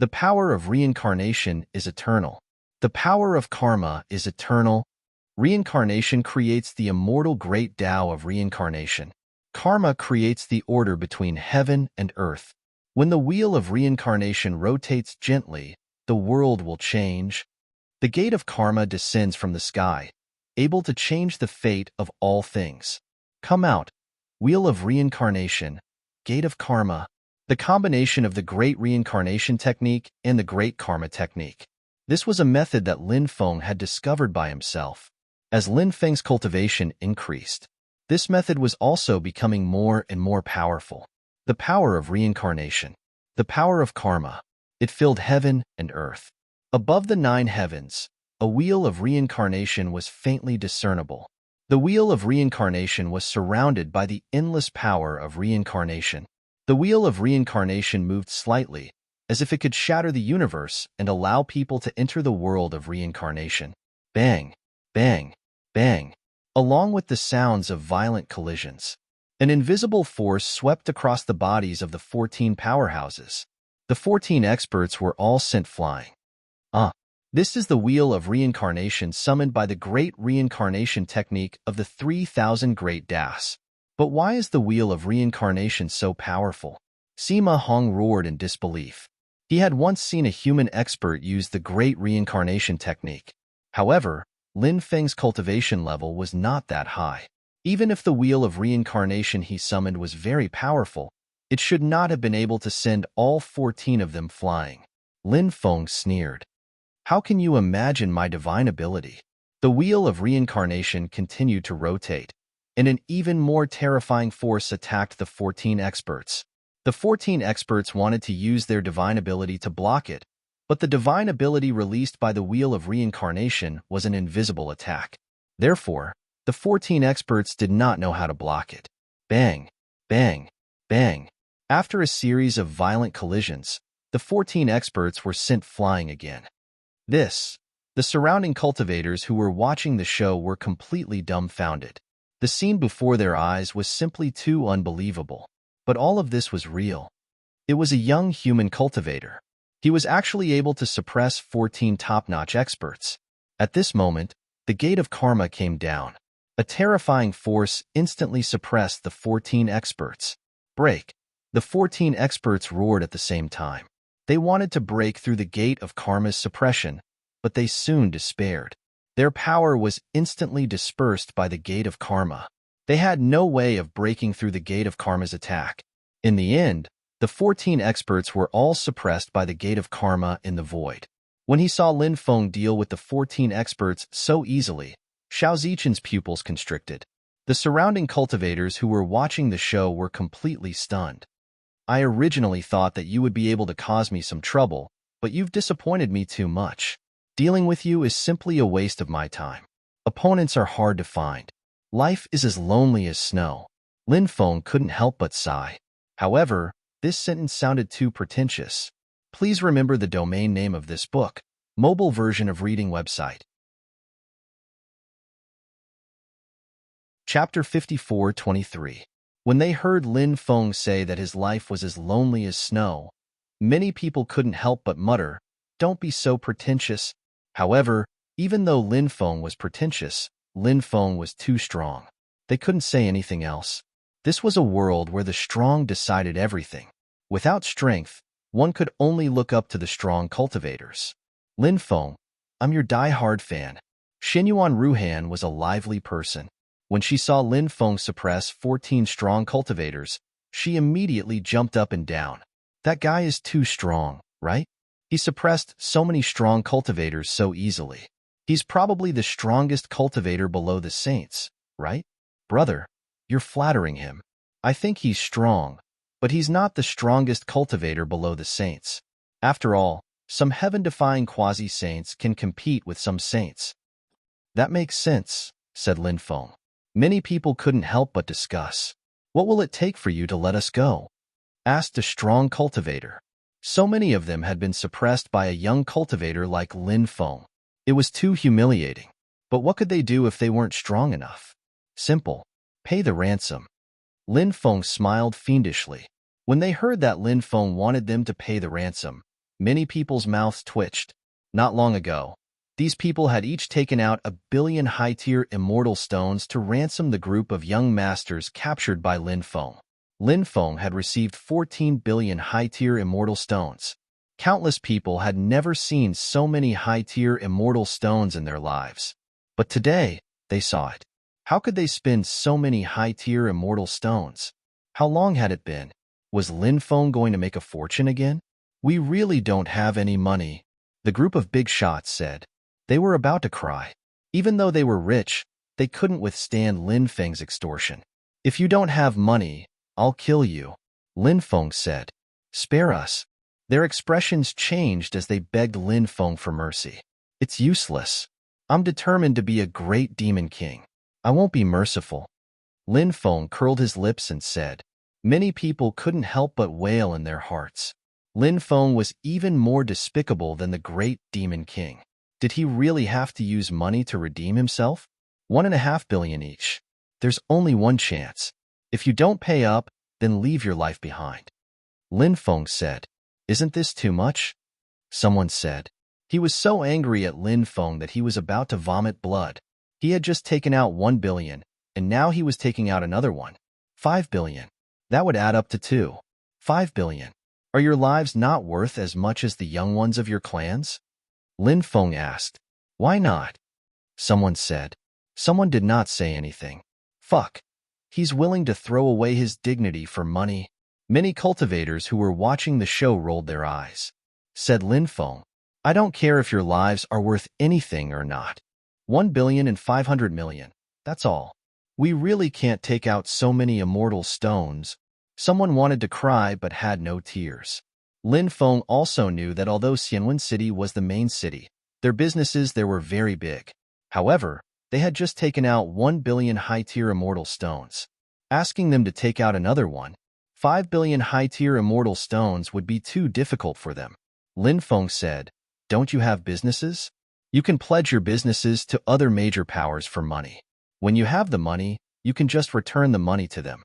A: The power of reincarnation is eternal. The power of karma is eternal. Reincarnation creates the immortal great Tao of reincarnation. Karma creates the order between heaven and earth. When the wheel of reincarnation rotates gently, the world will change. The gate of karma descends from the sky, able to change the fate of all things. Come out, wheel of reincarnation, gate of karma. The combination of the great reincarnation technique and the great karma technique. This was a method that Lin Feng had discovered by himself. As Lin Feng's cultivation increased, this method was also becoming more and more powerful. The power of reincarnation, the power of karma, it filled heaven and earth. Above the 9 heavens, a wheel of reincarnation was faintly discernible. The wheel of reincarnation was surrounded by the endless power of reincarnation. The wheel of reincarnation moved slightly, as if it could shatter the universe and allow people to enter the world of reincarnation. Bang, bang, bang, along with the sounds of violent collisions. An invisible force swept across the bodies of the 14 powerhouses. The 14 experts were all sent flying. This is the wheel of reincarnation summoned by the great reincarnation technique of the 3,000 great Das. But why is the wheel of reincarnation so powerful? Sima Hong roared in disbelief. He had once seen a human expert use the great reincarnation technique. However, Lin Feng's cultivation level was not that high. Even if the wheel of reincarnation he summoned was very powerful, it should not have been able to send all 14 of them flying. Lin Feng sneered. How can you imagine my divine ability? The wheel of reincarnation continued to rotate, and an even more terrifying force attacked the 14 experts. The 14 experts wanted to use their divine ability to block it, but the divine ability released by the wheel of reincarnation was an invisible attack. Therefore, the 14 experts did not know how to block it. Bang, bang, bang. After a series of violent collisions, the 14 experts were sent flying again. The surrounding cultivators who were watching the show were completely dumbfounded. The scene before their eyes was simply too unbelievable. But all of this was real. It was a young human cultivator. He was actually able to suppress 14 top-notch experts. At this moment, the gate of karma came down. A terrifying force instantly suppressed the 14 experts. Break! The 14 experts roared at the same time. They wanted to break through the gate of karma's suppression, but they soon despaired. Their power was instantly dispersed by the gate of karma. They had no way of breaking through the gate of karma's attack. In the end, the 14 experts were all suppressed by the gate of karma in the void. When he saw Lin Feng deal with the 14 experts so easily, Xiao Zichen's pupils constricted. The surrounding cultivators who were watching the show were completely stunned. I originally thought that you would be able to cause me some trouble, but you've disappointed me too much. Dealing with you is simply a waste of my time. Opponents are hard to find. Life is as lonely as snow. Lin Feng couldn't help but sigh. However, this sentence sounded too pretentious. Please remember the domain name of this book, mobile version of reading website. Chapter 54:23. When they heard Lin Feng say that his life was as lonely as snow, many people couldn't help but mutter, "Don't be so pretentious." However, even though Lin Feng was pretentious, Lin Feng was too strong. They couldn't say anything else. This was a world where the strong decided everything. Without strength, one could only look up to the strong cultivators. Lin Feng, I'm your die-hard fan. Xinyuan Ruhan was a lively person. When she saw Lin Feng suppress 14 strong cultivators, she immediately jumped up and down. That guy is too strong, right? He suppressed so many strong cultivators so easily. He's probably the strongest cultivator below the saints, right? Brother, you're flattering him. I think he's strong, but he's not the strongest cultivator below the saints. After all, some heaven-defying quasi-saints can compete with some saints. That makes sense, said Lin Feng. Many people couldn't help but discuss. What will it take for you to let us go? Asked a strong cultivator. So many of them had been suppressed by a young cultivator like Lin Feng. It was too humiliating. But what could they do if they weren't strong enough? Simple. Pay the ransom. Lin Feng smiled fiendishly. When they heard that Lin Feng wanted them to pay the ransom, many people's mouths twitched. Not long ago, these people had each taken out 1 billion high-tier immortal stones to ransom the group of young masters captured by Lin Feng. Lin Feng had received 14 billion high-tier immortal stones. Countless people had never seen so many high-tier immortal stones in their lives. But today, they saw it. How could they spend so many high-tier immortal stones? How long had it been? Was Lin Feng going to make a fortune again? We really don't have any money, the group of big shots said. They were about to cry. Even though they were rich, they couldn't withstand Lin Feng's extortion. If you don't have money, I'll kill you, Lin Feng said. Spare us. Their expressions changed as they begged Lin Feng for mercy. It's useless. I'm determined to be a great demon king. I won't be merciful. Lin Feng curled his lips and said. Many people couldn't help but wail in their hearts. Lin Feng was even more despicable than the great demon king. Did he really have to use money to redeem himself? 1.5 billion each. There's only one chance. If you don't pay up, then leave your life behind. Lin Feng said. Isn't this too much? Someone said. He was so angry at Lin Feng that he was about to vomit blood. He had just taken out 1 billion, and now he was taking out another one. 5 billion. That would add up to 5 billion. Are your lives not worth as much as the young ones of your clans? Lin Feng asked. Why not? Someone said. Someone did not say anything. Fuck. He's willing to throw away his dignity for money. Many cultivators who were watching the show rolled their eyes. Said Lin Feng. I don't care if your lives are worth anything or not. 1,500,000,000. That's all. We really can't take out so many immortal stones. Someone wanted to cry but had no tears. Lin Feng also knew that although Xianwen City was the main city, their businesses there were very big. However, they had just taken out 1 billion high-tier immortal stones. Asking them to take out another one, 5 billion high-tier immortal stones would be too difficult for them. Lin Feng said, "Don't you have businesses? You can pledge your businesses to other major powers for money. When you have the money, you can just return the money to them."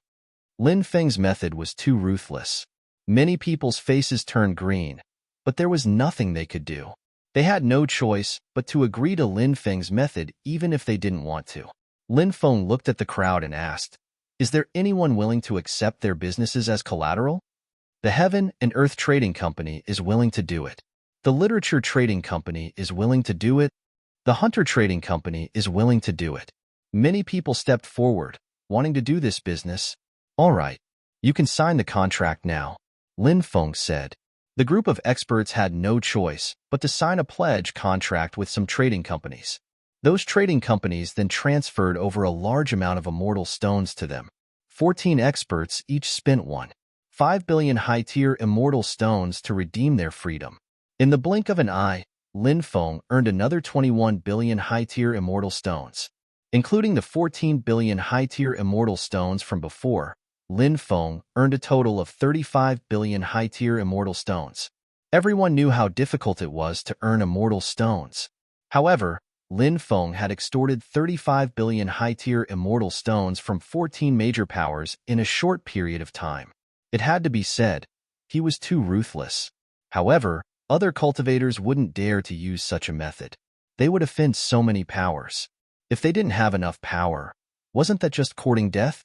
A: Lin Feng's method was too ruthless. Many people's faces turned green, but there was nothing they could do. They had no choice but to agree to Lin Feng's method even if they didn't want to. Lin Feng looked at the crowd and asked, "Is there anyone willing to accept their businesses as collateral?" The Heaven and Earth Trading Company is willing to do it. The Literature Trading Company is willing to do it. The Hunter Trading Company is willing to do it. Many people stepped forward, wanting to do this business. "All right, you can sign the contract now," Lin Feng said. The group of experts had no choice but to sign a pledge contract with some trading companies. Those trading companies then transferred over a large amount of immortal stones to them. 14 experts each spent 1.5 billion high-tier immortal stones to redeem their freedom. In the blink of an eye, Lin Feng earned another 21 billion high-tier immortal stones. Including the 14 billion high-tier immortal stones from before, Lin Feng earned a total of 35 billion high-tier immortal stones. Everyone knew how difficult it was to earn immortal stones. However, Lin Feng had extorted 35 billion high-tier immortal stones from 14 major powers in a short period of time. It had to be said, he was too ruthless. However, other cultivators wouldn't dare to use such a method. They would offend so many powers. If they didn't have enough power, wasn't that just courting death?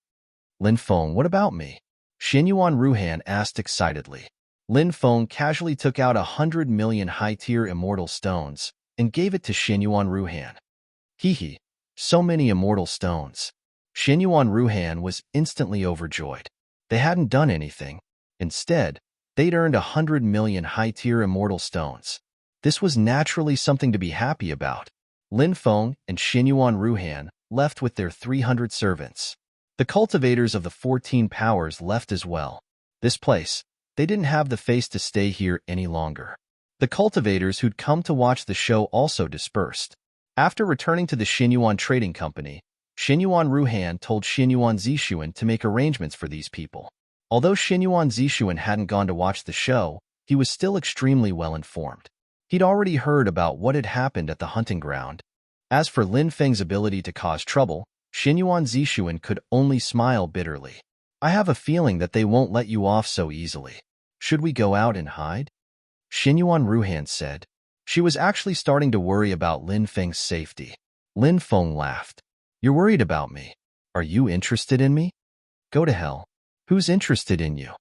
A: "Lin Feng, what about me?" Xianyuan Ruhan asked excitedly. Lin Feng casually took out 100 million high-tier immortal stones and gave it to Xianyuan Ruhan. Hee, so many immortal stones. Xianyuan Ruhan was instantly overjoyed. They hadn't done anything. Instead, they'd earned 100 million high-tier immortal stones. This was naturally something to be happy about. Lin Feng and Xianyuan Ruhan left with their 300 servants. The cultivators of the 14 powers left as well. This place, they didn't have the face to stay here any longer. The cultivators who'd come to watch the show also dispersed. After returning to the Xianyuan Trading Company, Xianyuan Ruhan told Xianyuan Zixuan to make arrangements for these people. Although Xianyuan Zixuan hadn't gone to watch the show, he was still extremely well informed. He'd already heard about what had happened at the hunting ground. As for Lin Feng's ability to cause trouble, Xianyuan Zixuan could only smile bitterly. "I have a feeling that they won't let you off so easily. Should we go out and hide?" Xianyuan Ruhan said. She was actually starting to worry about Lin Feng's safety. Lin Feng laughed. "You're worried about me. Are you interested in me? Go to hell. Who's interested in you?"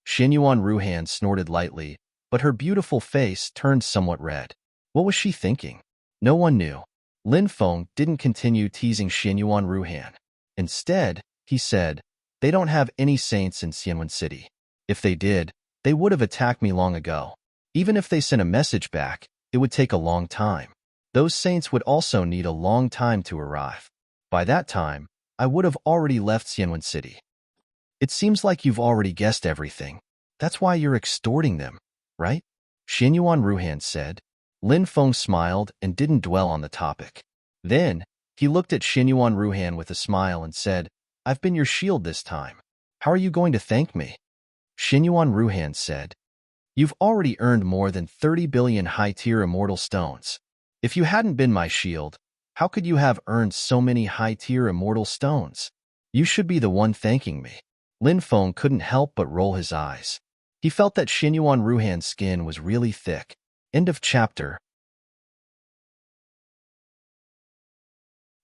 A: Xianyuan Ruhan snorted lightly, but her beautiful face turned somewhat red. What was she thinking? No one knew. Lin Feng didn't continue teasing Xianyuan Ruhan. Instead, he said, "They don't have any saints in Xianwen City. If they did, they would have attacked me long ago. Even if they sent a message back, it would take a long time. Those saints would also need a long time to arrive. By that time, I would have already left Xianwen City." "It seems like you've already guessed everything. That's why you're extorting them, right?" Xianyuan Ruhan said. Lin Feng smiled and didn't dwell on the topic. Then, he looked at Xianyuan Ruhan with a smile and said, "I've been your shield this time. How are you going to thank me?" Xianyuan Ruhan said, "You've already earned more than 30 billion high-tier immortal stones. If you hadn't been my shield, how could you have earned so many high-tier immortal stones? You should be the one thanking me." Lin Feng couldn't help but roll his eyes. He felt that Xianyuan Ruhan's skin was really thick. End of chapter.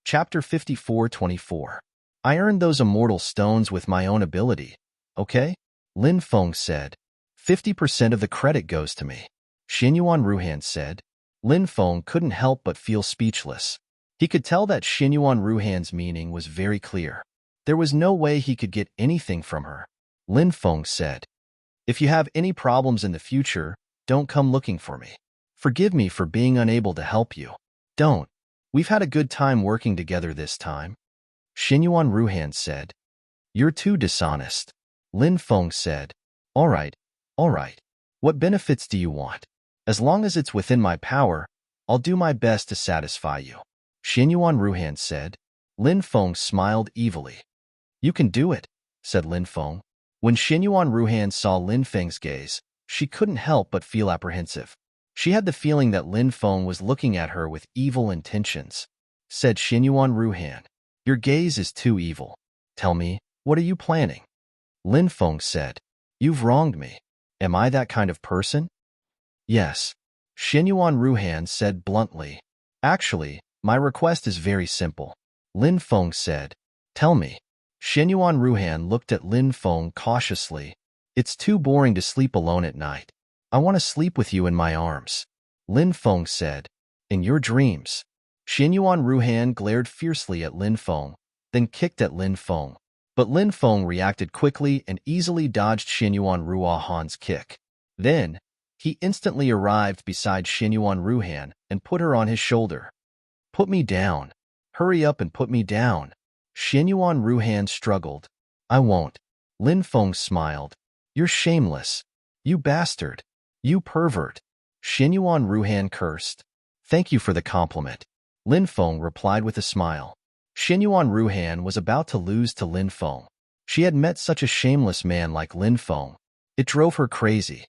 A: Chapter 54-24. I earned those immortal stones with my own ability, okay? Lin Feng said. 50% of the credit goes to me. Xianyuan Ruhan said. Lin Feng couldn't help but feel speechless. He could tell that Xianyuan Ruhan's meaning was very clear. There was no way he could get anything from her. Lin Feng said, "If you have any problems in the future, don't come looking for me. Forgive me for being unable to help you. Don't. We've had a good time working together this time. Xinyuan Ruhan said. You're too dishonest. Lin Feng said. All right. What benefits do you want? As long as it's within my power, I'll do my best to satisfy you. Xinyuan Ruhan said. Lin Feng smiled evilly. You can do it, said Lin Feng. When Xinyuan Ruhan saw Lin Feng's gaze, she couldn't help but feel apprehensive. She had the feeling that Lin Feng was looking at her with evil intentions. Said Xinyuan Ruhan, your gaze is too evil. Tell me, what are you planning? Lin Feng said, you've wronged me. Am I that kind of person? Yes. Xinyuan Ruhan said bluntly. Actually, my request is very simple. Lin Feng said, tell me. Xinyuan Ruhan looked at Lin Feng cautiously. It's too boring to sleep alone at night. I want to sleep with you in my arms. Lin Feng said, in your dreams. Xinyuan Ruhan glared fiercely at Lin Feng, then kicked at Lin Feng. But Lin Feng reacted quickly and easily dodged Xinyuan Ruhan's kick. Then, he instantly arrived beside Xinyuan Ruhan and put her on his shoulder. Put me down. Hurry up and put me down. Xinyuan Ruhan struggled. I won't. Lin Feng smiled. You're shameless. You bastard. You pervert. Xinyuan Ruhan cursed. Thank you for the compliment. Lin Feng replied with a smile. Xinyuan Ruhan was about to lose to Lin Feng. She had met such a shameless man like Lin Feng. It drove her crazy.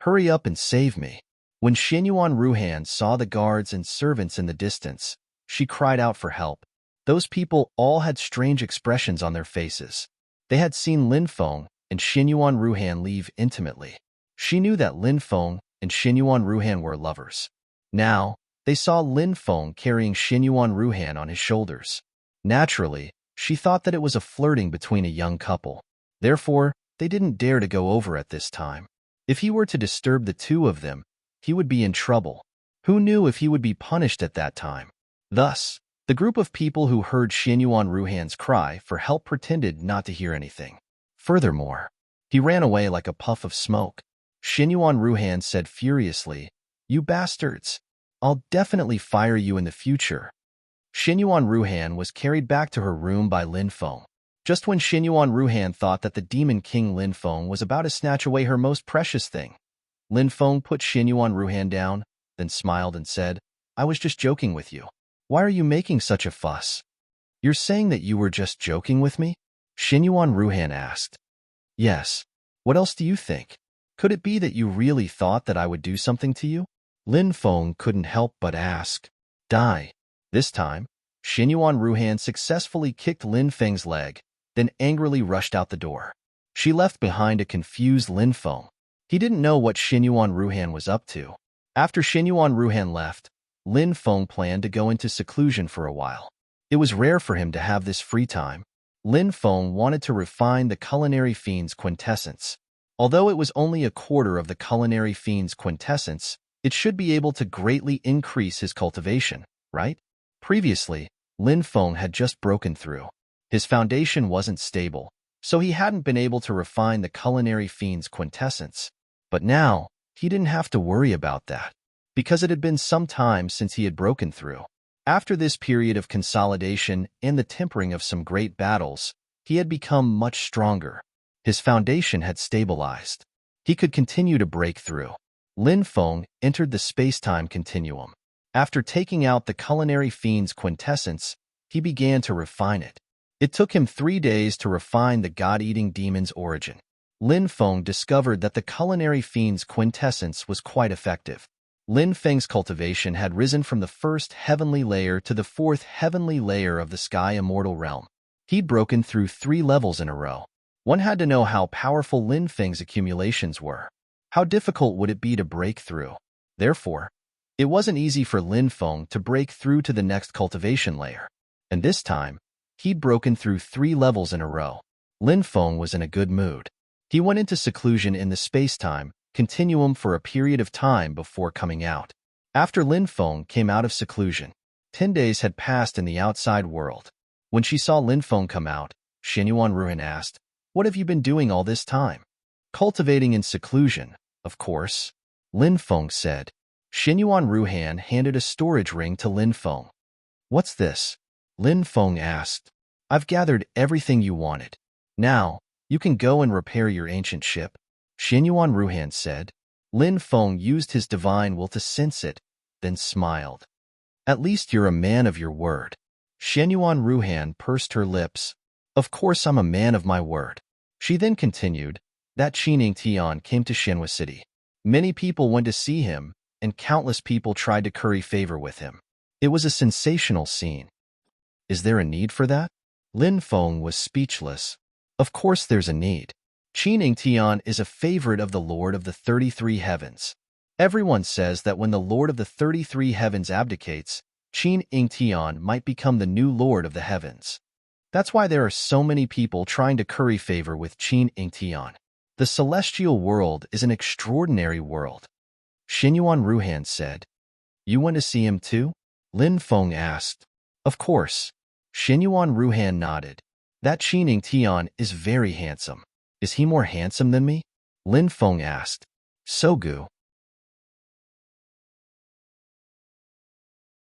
A: Hurry up and save me. When Xinyuan Ruhan saw the guards and servants in the distance, she cried out for help. Those people all had strange expressions on their faces. They had seen Lin Feng and Xinyuan Ruhan leave intimately. She knew that Lin Feng and Xinyuan Ruhan were lovers. Now, they saw Lin Feng carrying Xinyuan Ruhan on his shoulders. Naturally, she thought that it was a flirting between a young couple. Therefore, they didn't dare to go over at this time. If he were to disturb the two of them, he would be in trouble. Who knew if he would be punished at that time? Thus, the group of people who heard Xinyuan Ruhan's cry for help pretended not to hear anything. Furthermore, he ran away like a puff of smoke. Xinyuan Ruhan said furiously, you bastards! I'll definitely fire you in the future. Xinyuan Ruhan was carried back to her room by Lin Feng. Just when Xinyuan Ruhan thought that the Demon King Lin Feng was about to snatch away her most precious thing, Lin Feng put Xinyuan Ruhan down, then smiled and said, I was just joking with you. Why are you making such a fuss? You're saying that you were just joking with me? Xinyuan Ruhan asked. Yes. What else do you think? Could it be that you really thought that I would do something to you? Lin Feng couldn't help but ask. Die. This time, Xinyuan Ruhan successfully kicked Lin Feng's leg, then angrily rushed out the door. She left behind a confused Lin Feng. He didn't know what Xinyuan Ruhan was up to. After Xinyuan Ruhan left, Lin Feng planned to go into seclusion for a while. It was rare for him to have this free time. Lin Feng wanted to refine the culinary fiend's quintessence. Although it was only a quarter of the culinary fiend's quintessence, it should be able to greatly increase his cultivation, right? Previously, Lin Feng had just broken through. His foundation wasn't stable, so he hadn't been able to refine the culinary fiend's quintessence. But now, he didn't have to worry about that, because it had been some time since he had broken through. After this period of consolidation and the tempering of some great battles, he had become much stronger. His foundation had stabilized. He could continue to break through. Lin Feng entered the space-time continuum. After taking out the culinary fiend's quintessence, he began to refine it. It took him 3 days to refine the god-eating demon's origin. Lin Feng discovered that the culinary fiend's quintessence was quite effective. Lin Feng's cultivation had risen from the first heavenly layer to the 4th heavenly layer of the sky immortal realm. He'd broken through 3 levels in a row. One had to know how powerful Lin Feng's accumulations were. How difficult would it be to break through? Therefore, it wasn't easy for Lin Feng to break through to the next cultivation layer. And this time, he'd broken through 3 levels in a row. Lin Feng was in a good mood. He went into seclusion in the space-time continuum for a period of time before coming out. After Lin Feng came out of seclusion, 10 days had passed in the outside world. When she saw Lin Feng come out, Xinyuan Ruhan asked, What have you been doing all this time? Cultivating in seclusion, of course, Lin Feng said. Xinyuan Ruhan handed a storage ring to Lin Feng. What's this? Lin Feng asked. I've gathered everything you wanted. Now, you can go and repair your ancient ship, Xinyuan Ruhan said. Lin Feng used his divine will to sense it, then smiled. At least you're a man of your word. Xinyuan Ruhan pursed her lips. Of course I'm a man of my word. She then continued, that Qining Tian came to Xianhua City. Many people went to see him, and countless people tried to curry favor with him. It was a sensational scene. Is there a need for that? Lin Feng was speechless. Of course there's a need. Qining Tian is a favorite of the Lord of the 33 Heavens. Everyone says that when the Lord of the 33 Heavens abdicates, Qining Tian might become the new Lord of the Heavens. That's why there are so many people trying to curry favor with Qining Tian. The celestial world is an extraordinary world. Xinyuan Ruhan said. You went to see him too? Lin Feng asked. Of course. Xinyuan Ruhan nodded. That Qining Tian is very handsome. Is he more handsome than me? Lin Feng asked. Sogu.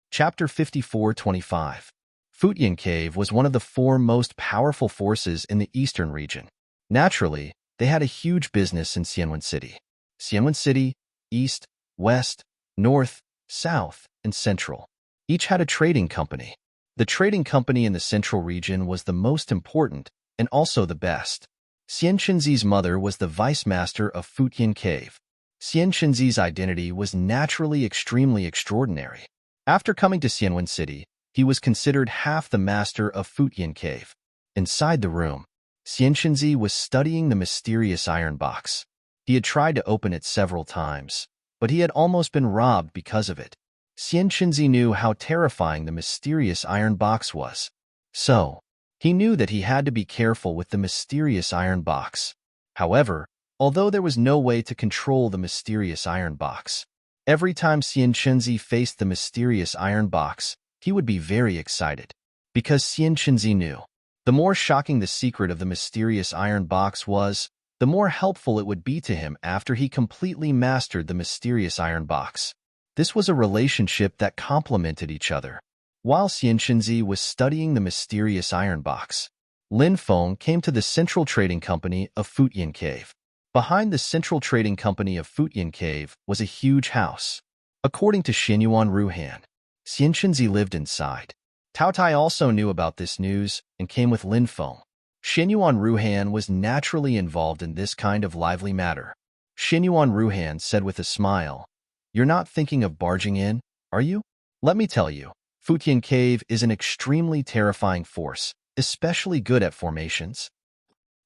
A: Chapter 54-25. Fujian Cave was one of the 4 most powerful forces in the eastern region. Naturally, they had a huge business in Xianhua City. Xianhua City, east, west, north, south, and central. Each had a trading company. The trading company in the central region was the most important and also the best. Xian Chenzi's mother was the vice master of Fujian Cave. Xian Chenzi's identity was naturally extremely extraordinary. After coming to Xianhua City, he was considered half the master of Fujian Cave. Inside the room, Xian Chenzi was studying the mysterious iron box. He had tried to open it several times, but he had almost been robbed because of it. Xian Chenzi knew how terrifying the mysterious iron box was. So, he knew that he had to be careful with the mysterious iron box. However, although there was no way to control the mysterious iron box, every time Xian Chenzi faced the mysterious iron box, he would be very excited. Because Xian Chenzi knew, the more shocking the secret of the mysterious iron box was, the more helpful it would be to him after he completely mastered the mysterious iron box. This was a relationship that complemented each other. While Xian Chenzi was studying the mysterious iron box, Lin Feng came to the Central Trading Company of Fujian Cave. Behind the Central Trading Company of Fujian Cave was a huge house. According to Xinyuan Ruhan, Xian Chenzi lived inside. Tao Tai also knew about this news and came with Lin Feng. Xinyuan Ruhan was naturally involved in this kind of lively matter. Xinyuan Ruhan said with a smile, You're not thinking of barging in, are you? Let me tell you, Fujian Cave is an extremely terrifying force, especially good at formations.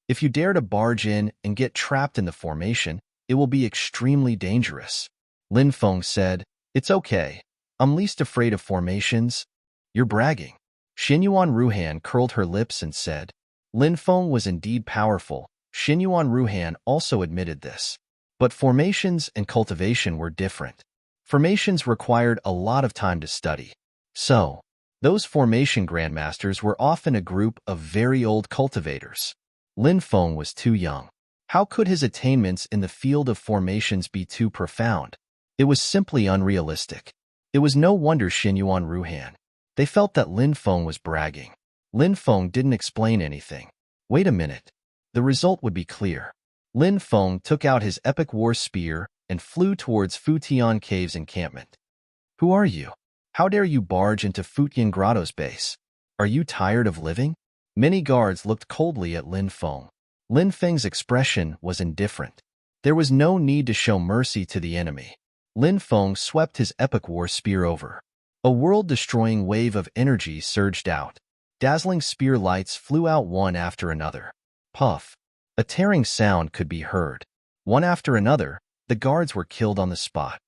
A: If you dare to barge in and get trapped in the formation, it will be extremely dangerous. Lin Feng said, It's okay. I'm least afraid of formations. You're bragging. Xinyuan Ruhan curled her lips and said, Lin Feng was indeed powerful. Xinyuan Ruhan also admitted this. But formations and cultivation were different. Formations required a lot of time to study. So, those formation grandmasters were often a group of very old cultivators. Lin Feng was too young. How could his attainments in the field of formations be too profound? It was simply unrealistic. It was no wonder Xinyuan Ruhan. They felt that Lin Feng was bragging. Lin Feng didn't explain anything. Wait a minute. The result would be clear. Lin Feng took out his epic war spear and flew towards Fujian Cave's encampment. Who are you? How dare you barge into Fujian Grotto's base? Are you tired of living? Many guards looked coldly at Lin Feng. Lin Feng's expression was indifferent. There was no need to show mercy to the enemy. Lin Feng swept his epic war spear over. A world-destroying wave of energy surged out. Dazzling spear lights flew out one after another. Puff. A tearing sound could be heard. One after another, the guards were killed on the spot.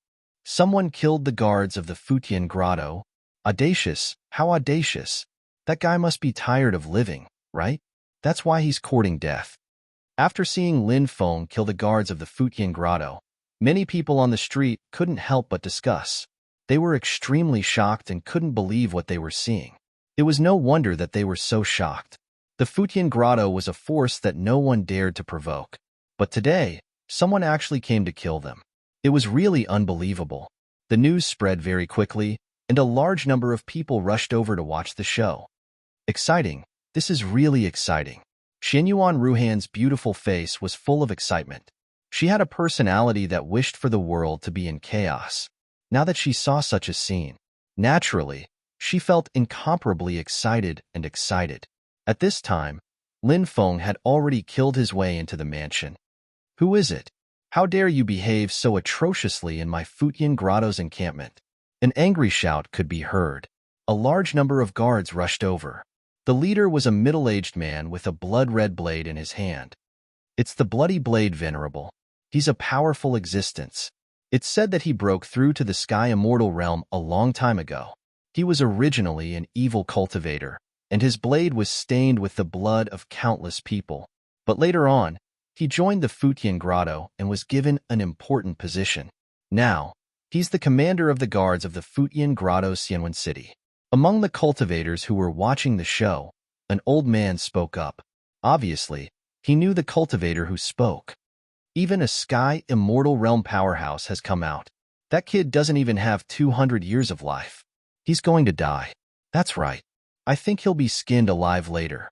A: Someone killed the guards of the Fujian Grotto. Audacious, how audacious. That guy must be tired of living, right? That's why he's courting death. After seeing Lin Feng kill the guards of the Fujian Grotto, many people on the street couldn't help but discuss. They were extremely shocked and couldn't believe what they were seeing. It was no wonder that they were so shocked. The Fujian Grotto was a force that no one dared to provoke. But today, someone actually came to kill them. It was really unbelievable. The news spread very quickly, and a large number of people rushed over to watch the show. Exciting. This is really exciting. Xianyuan Ruhan's beautiful face was full of excitement. She had a personality that wished for the world to be in chaos. Now that she saw such a scene, naturally, she felt incomparably excited and excited. At this time, Lin Feng had already killed his way into the mansion. Who is it? How dare you behave so atrociously in my Fujian Grotto's encampment? An angry shout could be heard. A large number of guards rushed over. The leader was a middle-aged man with a blood-red blade in his hand. It's the Bloody Blade, Venerable. He's a powerful existence. It's said that he broke through to the Sky Immortal realm a long time ago. He was originally an evil cultivator, and his blade was stained with the blood of countless people. But later on, he joined the Fujian Grotto and was given an important position. Now, he's the commander of the guards of the Fujian Grotto Xianwen City. Among the cultivators who were watching the show, an old man spoke up. Obviously, he knew the cultivator who spoke. Even a Sky Immortal Realm powerhouse has come out. That kid doesn't even have 200 years of life. He's going to die. That's right. I think he'll be skinned alive later.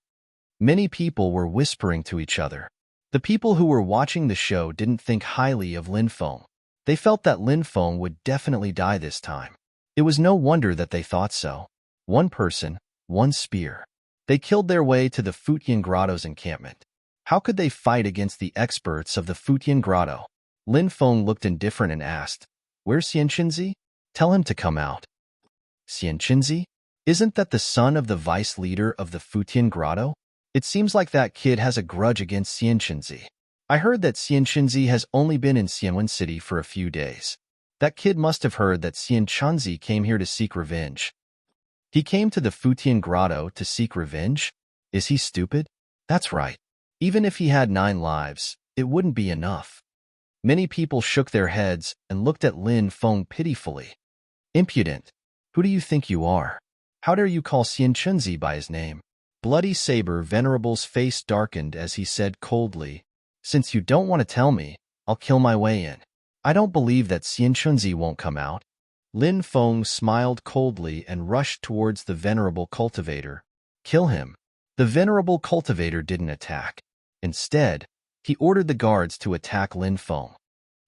A: Many people were whispering to each other. The people who were watching the show didn't think highly of Lin Feng. They felt that Lin Feng would definitely die this time. It was no wonder that they thought so. One person, one spear. They killed their way to the Fujian Grotto's encampment. How could they fight against the experts of the Fujian Grotto? Lin Feng looked indifferent and asked, "Where's Xianqinzi? Tell him to come out." Xianqinzi? Isn't that the son of the vice leader of the Fujian Grotto? It seems like that kid has a grudge against Xianqinzi. I heard that Xianqinzi has only been in Xianwen City for a few days. That kid must have heard that Xianqinzi came here to seek revenge. He came to the Fujian Grotto to seek revenge? Is he stupid? That's right. Even if he had 9 lives, it wouldn't be enough. Many people shook their heads and looked at Lin Feng pitifully. Impudent. Who do you think you are? How dare you call Xianqinzi by his name? Bloody Saber Venerable's face darkened as he said coldly, "Since you don't want to tell me, I'll kill my way in. I don't believe that Xianqinzi won't come out." Lin Feng smiled coldly and rushed towards the venerable cultivator. Kill him. The venerable cultivator didn't attack. Instead, he ordered the guards to attack Lin Feng.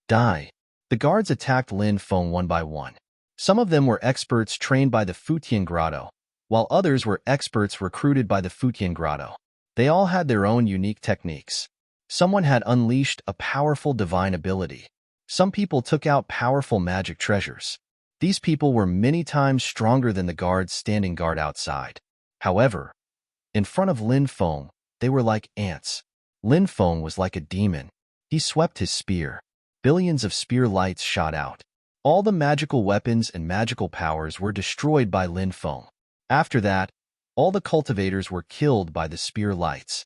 A: Die. The guards attacked Lin Feng one by one. Some of them were experts trained by the Fujian Grotto, while others were experts recruited by the Fujian Grotto. They all had their own unique techniques. Someone had unleashed a powerful divine ability. Some people took out powerful magic treasures. These people were many times stronger than the guards standing guard outside. However, in front of Lin Feng, they were like ants. Lin Feng was like a demon. He swept his spear. Billions of spear lights shot out. All the magical weapons and magical powers were destroyed by Lin Feng. After that, all the cultivators were killed by the spear lights.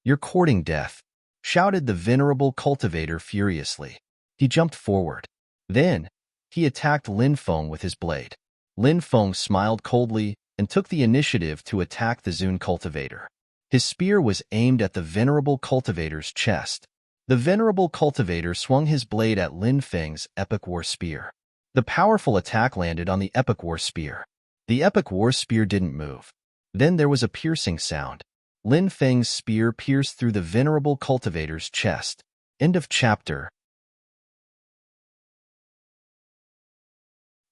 A: "You're courting death," shouted the venerable cultivator furiously. He jumped forward. Then, he attacked Lin Feng with his blade. Lin Feng smiled coldly and took the initiative to attack the Zun cultivator. His spear was aimed at the venerable cultivator's chest. The venerable cultivator swung his blade at Lin Feng's epic war spear. The powerful attack landed on the epic war spear. The epic war spear didn't move. Then there was a piercing sound. Lin Feng's spear pierced through the venerable cultivator's chest. End of chapter.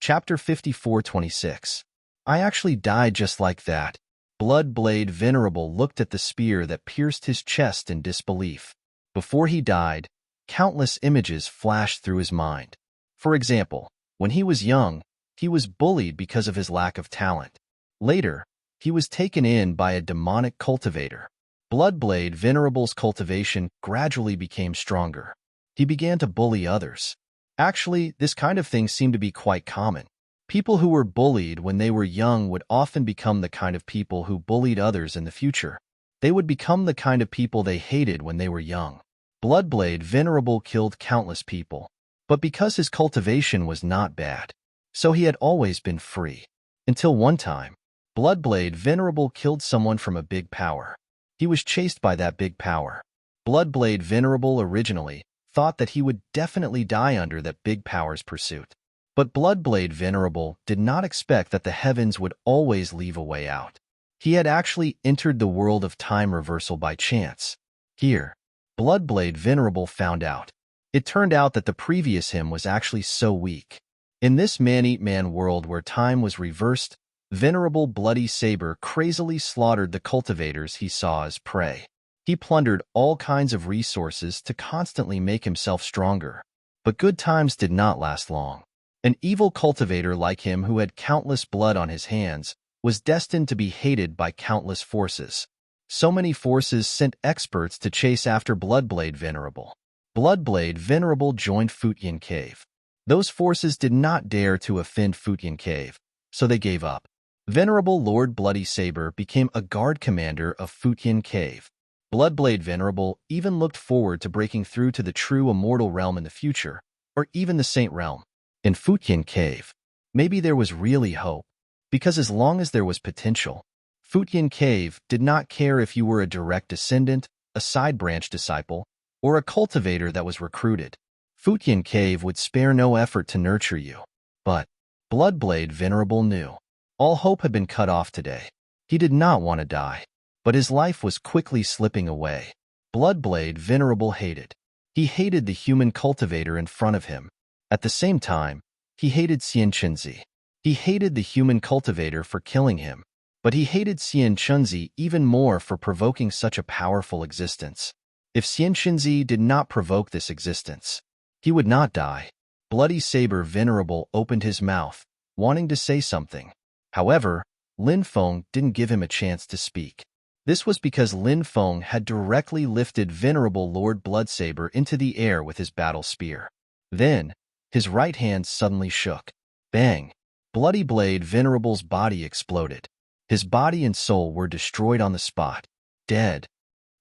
A: Chapter 54:26. I actually died just like that. Bloodblade Venerable looked at the spear that pierced his chest in disbelief. Before he died, countless images flashed through his mind. For example, when he was young, he was bullied because of his lack of talent. Later, he was taken in by a demonic cultivator. Bloodblade Venerable's cultivation gradually became stronger. He began to bully others. Actually, this kind of thing seemed to be quite common. People who were bullied when they were young would often become the kind of people who bullied others in the future. They would become the kind of people they hated when they were young. Bloodblade Venerable killed countless people, but because his cultivation was not bad, so he had always been free. Until one time, Bloodblade Venerable killed someone from a big power. He was chased by that big power. Bloodblade Venerable originally thought that he would definitely die under that big power's pursuit. But Bloodblade Venerable did not expect that the heavens would always leave a way out. He had actually entered the world of time reversal by chance. Here, Bloodblade Venerable found out. It turned out that the previous him was actually so weak. In this man-eat-man world where time was reversed, Venerable Bloody Saber crazily slaughtered the cultivators he saw as prey. He plundered all kinds of resources to constantly make himself stronger. But good times did not last long. An evil cultivator like him who had countless blood on his hands was destined to be hated by countless forces. So many forces sent experts to chase after Bloodblade Venerable. Bloodblade Venerable joined Futyin Cave. Those forces did not dare to offend Futyin Cave, so they gave up. Venerable Lord Bloody Saber became a guard commander of Futyin Cave. Bloodblade Venerable even looked forward to breaking through to the true immortal realm in the future, or even the Saint realm. In Futyin Cave, maybe there was really hope, because as long as there was potential, Futyin Cave did not care if you were a direct descendant, a side branch disciple, or a cultivator that was recruited. Futyin Cave would spare no effort to nurture you. But Bloodblade Venerable knew. All hope had been cut off today. He did not want to die, but his life was quickly slipping away. Bloodblade Venerable hated. He hated the human cultivator in front of him. At the same time, he hated Xianchunzi. He hated the human cultivator for killing him, but he hated Xianchunzi even more for provoking such a powerful existence. If Xianchunzi did not provoke this existence, he would not die. Bloody Saber Venerable opened his mouth, wanting to say something. However, Lin Feng didn't give him a chance to speak. This was because Lin Feng had directly lifted Venerable Lord Bloodsaber into the air with his battle spear. Then, his right hand suddenly shook. Bang! Bloody Blade Venerable's body exploded. His body and soul were destroyed on the spot. Dead.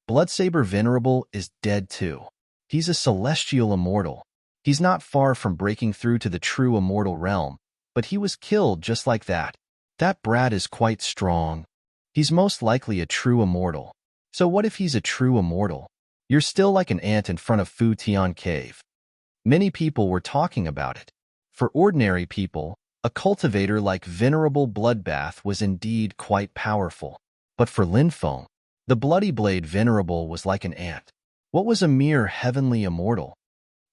A: Bloodsaber Venerable is dead too. He's a celestial immortal. He's not far from breaking through to the true immortal realm, but he was killed just like that. That brat is quite strong. He's most likely a true immortal. So what if he's a true immortal? You're still like an ant in front of Fu Tian Cave. Many people were talking about it. For ordinary people, a cultivator like Venerable Bloodbath was indeed quite powerful. But for Lin Feng, the Bloody Blade Venerable was like an ant. What was a mere heavenly immortal?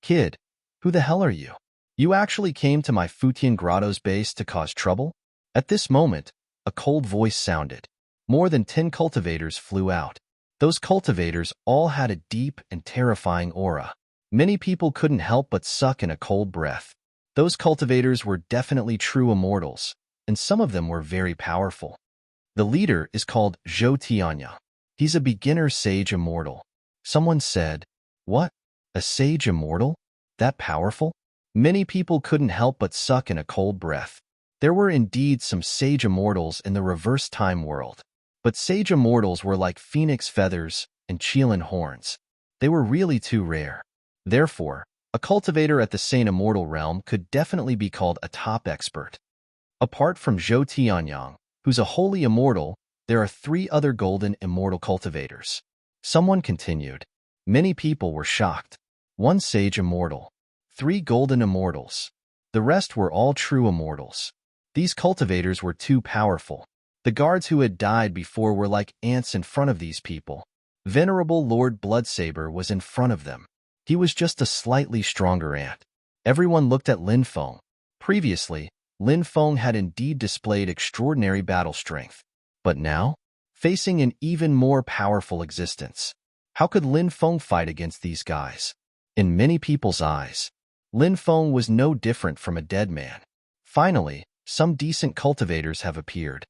A: Kid, who the hell are you? You actually came to my Futian Grotto's base to cause trouble? At this moment, a cold voice sounded. More than 10 cultivators flew out. Those cultivators all had a deep and terrifying aura. Many people couldn't help but suck in a cold breath. Those cultivators were definitely true immortals, and some of them were very powerful. The leader is called Zhou Tianya. He's a beginner sage immortal. Someone said, "What? A sage immortal? That powerful?" Many people couldn't help but suck in a cold breath. There were indeed some sage immortals in the reverse time world, but sage immortals were like phoenix feathers and Qilin horns. They were really too rare. Therefore, a cultivator at the Saint Immortal realm could definitely be called a top expert. Apart from Zhou Tianyang, who's a holy immortal, there are 3 other golden immortal cultivators. Someone continued. Many people were shocked. 1 sage immortal, 3 golden immortals. The rest were all true immortals. These cultivators were too powerful. The guards who had died before were like ants in front of these people. Venerable Lord Bloodsaber was in front of them. He was just a slightly stronger ant. Everyone looked at Lin Feng. Previously, Lin Feng had indeed displayed extraordinary battle strength. But now, facing an even more powerful existence, how could Lin Feng fight against these guys? In many people's eyes, Lin Feng was no different from a dead man. Finally, some decent cultivators have appeared.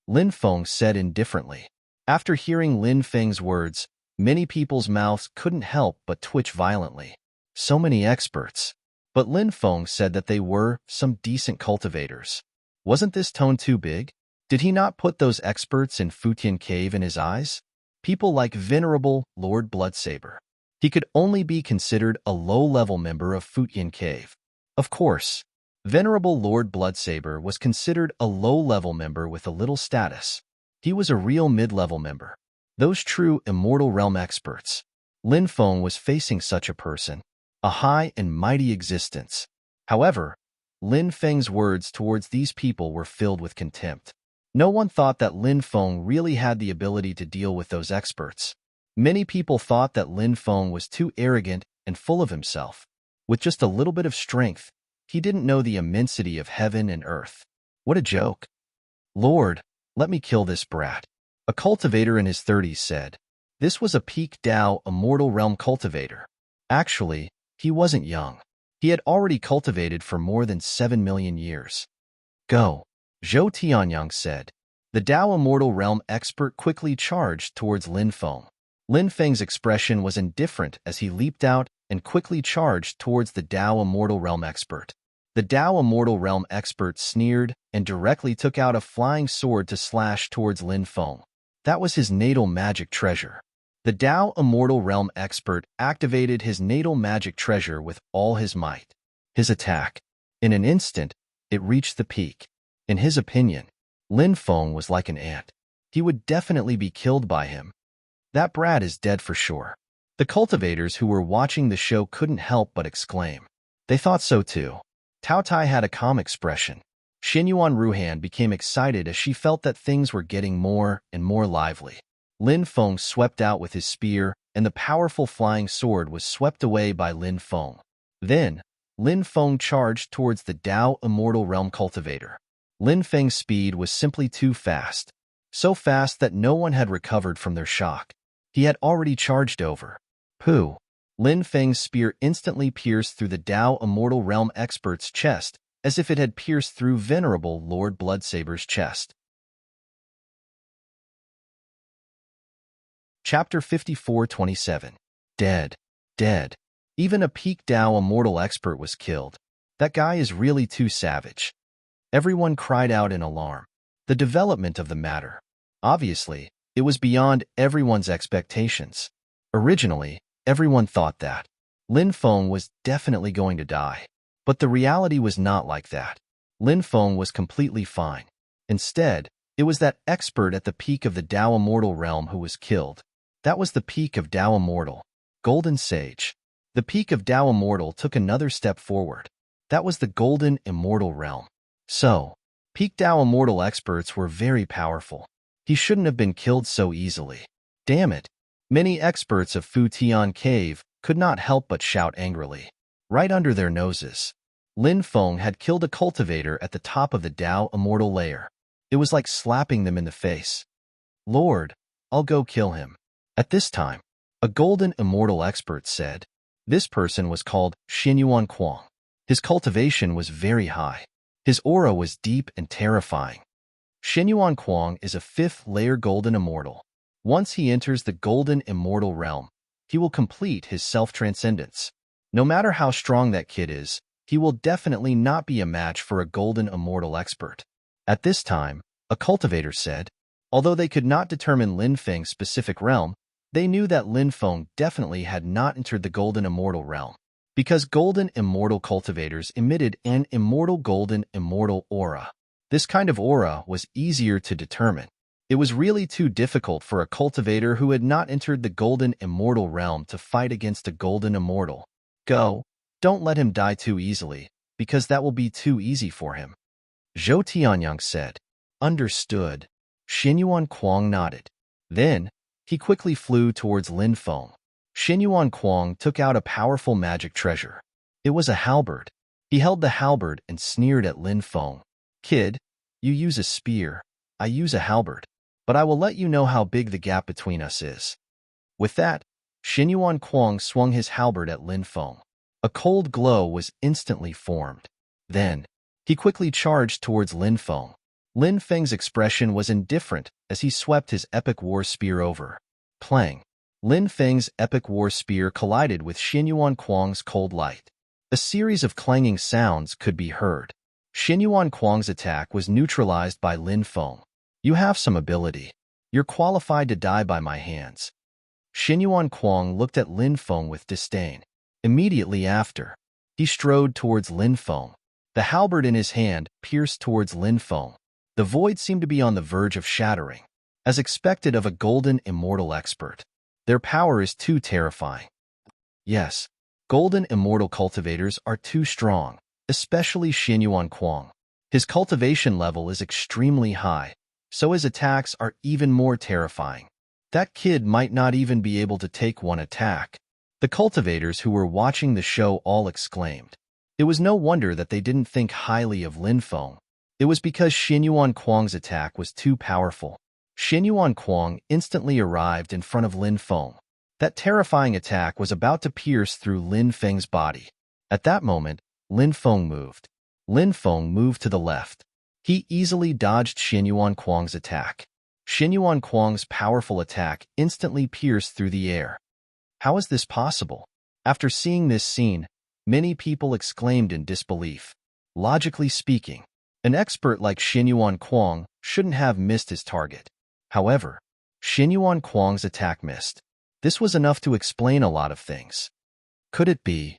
A: Lin Feng said indifferently. After hearing Lin Feng's words, many people's mouths couldn't help but twitch violently. So many experts. But Lin Feng said that they were some decent cultivators. Wasn't this tone too big? Did he not put those experts in Futian Cave in his eyes? People like Venerable Lord Bloodsaber. He could only be considered a low-level member of Futian Cave. Of course, Venerable Lord Bloodsaber was considered a low-level member with a little status. He was a real mid-level member. Those true immortal realm experts. Lin Feng was facing such a person, a high and mighty existence. However, Lin Feng's words towards these people were filled with contempt. No one thought that Lin Feng really had the ability to deal with those experts. Many people thought that Lin Feng was too arrogant and full of himself. With just a little bit of strength, he didn't know the immensity of heaven and earth. What a joke. Lord, let me kill this brat. A cultivator in his 30s said. This was a peak Dao immortal realm cultivator. Actually, he wasn't young. He had already cultivated for more than 7 million years. Go, Zhou Tianyang said. The Dao immortal realm expert quickly charged towards Lin Feng. Lin Feng's expression was indifferent as he leaped out and quickly charged towards the Dao immortal realm expert. The Dao immortal realm expert sneered and directly took out a flying sword to slash towards Lin Feng. That was his natal magic treasure. The Dao immortal realm expert activated his natal magic treasure with all his might. His attack. In an instant, it reached the peak. In his opinion, Lin Feng was like an ant. He would definitely be killed by him. That brat is dead for sure. The cultivators who were watching the show couldn't help but exclaim. They thought so too. Tao Tai had a calm expression. Xinyuan Ruhan became excited as she felt that things were getting more and more lively. Lin Feng swept out with his spear, and the powerful flying sword was swept away by Lin Feng. Then, Lin Feng charged towards the Dao Immortal Realm cultivator. Lin Feng's speed was simply too fast. So fast that no one had recovered from their shock. He had already charged over. Pooh! Lin Feng's spear instantly pierced through the Dao Immortal Realm expert's chest, as if it had pierced through venerable Lord Bloodsaber's chest. Chapter 54-27. Dead. Dead. Even a peak Dao immortal expert was killed. That guy is really too savage. Everyone cried out in alarm. The development of the matter. Obviously, it was beyond everyone's expectations. Originally, everyone thought that Lin Feng was definitely going to die. But the reality was not like that. Lin Feng was completely fine. Instead, it was that expert at the peak of the Dao Immortal realm who was killed. That was the peak of Dao Immortal, Golden Sage. The peak of Dao Immortal took another step forward. That was the Golden Immortal realm. So, peak Dao Immortal experts were very powerful. He shouldn't have been killed so easily. Damn it. Many experts of Fu Tian Cave could not help but shout angrily. Right under their noses, Lin Feng had killed a cultivator at the top of the Dao Immortal layer. It was like slapping them in the face. Lord, I'll go kill him. At this time, a Golden Immortal expert said. This person was called Xinyuan Kuang. His cultivation was very high. His aura was deep and terrifying. Xinyuan Kuang is a 5th-layer Golden Immortal. Once he enters the Golden Immortal realm, he will complete his self-transcendence. No matter how strong that kid is, he will definitely not be a match for a Golden Immortal expert. At this time, a cultivator said. Although they could not determine Lin Feng's specific realm, they knew that Lin Feng definitely had not entered the Golden Immortal realm. Because Golden Immortal cultivators emitted an immortal Golden Immortal aura. This kind of aura was easier to determine. It was really too difficult for a cultivator who had not entered the Golden Immortal realm to fight against a Golden Immortal. Go, don't let him die too easily, because that will be too easy for him. Zhou Tianyang said. Understood. Xinyuan Kuang nodded. Then, he quickly flew towards Lin Feng. Xinyuan Kuang took out a powerful magic treasure. It was a halberd. He held the halberd and sneered at Lin Feng. Kid, you use a spear, I use a halberd. But I will let you know how big the gap between us is. With that, Xinyuan Kuang swung his halberd at Lin Feng. A cold glow was instantly formed. Then, he quickly charged towards Lin Feng. Lin Feng's expression was indifferent as he swept his epic war spear over. Clang. Lin Feng's epic war spear collided with Xinyuan Kuang's cold light. A series of clanging sounds could be heard. Xinyuan Kuang's attack was neutralized by Lin Feng. You have some ability. You're qualified to die by my hands. Xinyuan Kuang looked at Lin Feng with disdain. Immediately after, he strode towards Lin Feng. The halberd in his hand pierced towards Lin Feng. The void seemed to be on the verge of shattering. As expected of a Golden Immortal expert, their power is too terrifying. Yes, Golden Immortal cultivators are too strong. especially Xinyuan Kuang. His cultivation level is extremely high, so his attacks are even more terrifying. That kid might not even be able to take one attack. The cultivators who were watching the show all exclaimed. It was no wonder that they didn't think highly of Lin Feng. It was because Xinyuan Kuang's attack was too powerful. Xinyuan Kuang instantly arrived in front of Lin Feng. That terrifying attack was about to pierce through Lin Feng's body. At that moment, Lin Feng moved. Lin Feng moved to the left. He easily dodged Xinyuan Kuang's attack. Xinyuan Kuang's powerful attack instantly pierced through the air. How is this possible? After seeing this scene, many people exclaimed in disbelief. Logically speaking, an expert like Xinyuan Kuang shouldn't have missed his target. However, Xinyuan Kuang's attack missed. This was enough to explain a lot of things. Could it be?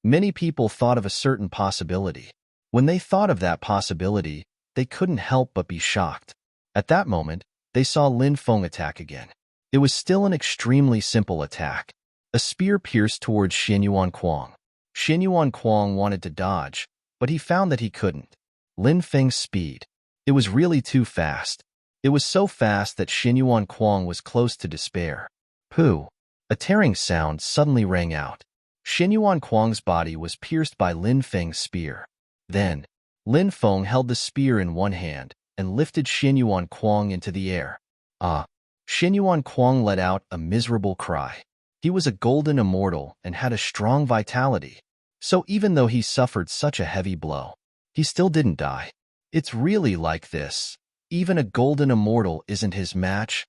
A: Many people thought of a certain possibility. When they thought of that possibility, they couldn't help but be shocked. At that moment, they saw Lin Feng attack again. It was still an extremely simple attack. A spear pierced towards Xinyuan Kuang. Xinyuan Kuang wanted to dodge, but he found that he couldn't. Lin Feng's speed. It was really too fast. It was so fast that Xinyuan Kuang was close to despair. Pooh! A tearing sound suddenly rang out. Xinyuan Kuang's body was pierced by Lin Feng's spear. Then, Lin Feng held the spear in one hand and lifted Xinyuan Kuang into the air. Ah! Xinyuan Kuang let out a miserable cry. He was a golden immortal and had a strong vitality. So even though he suffered such a heavy blow, he still didn't die. It's really like this. Even a golden immortal isn't his match.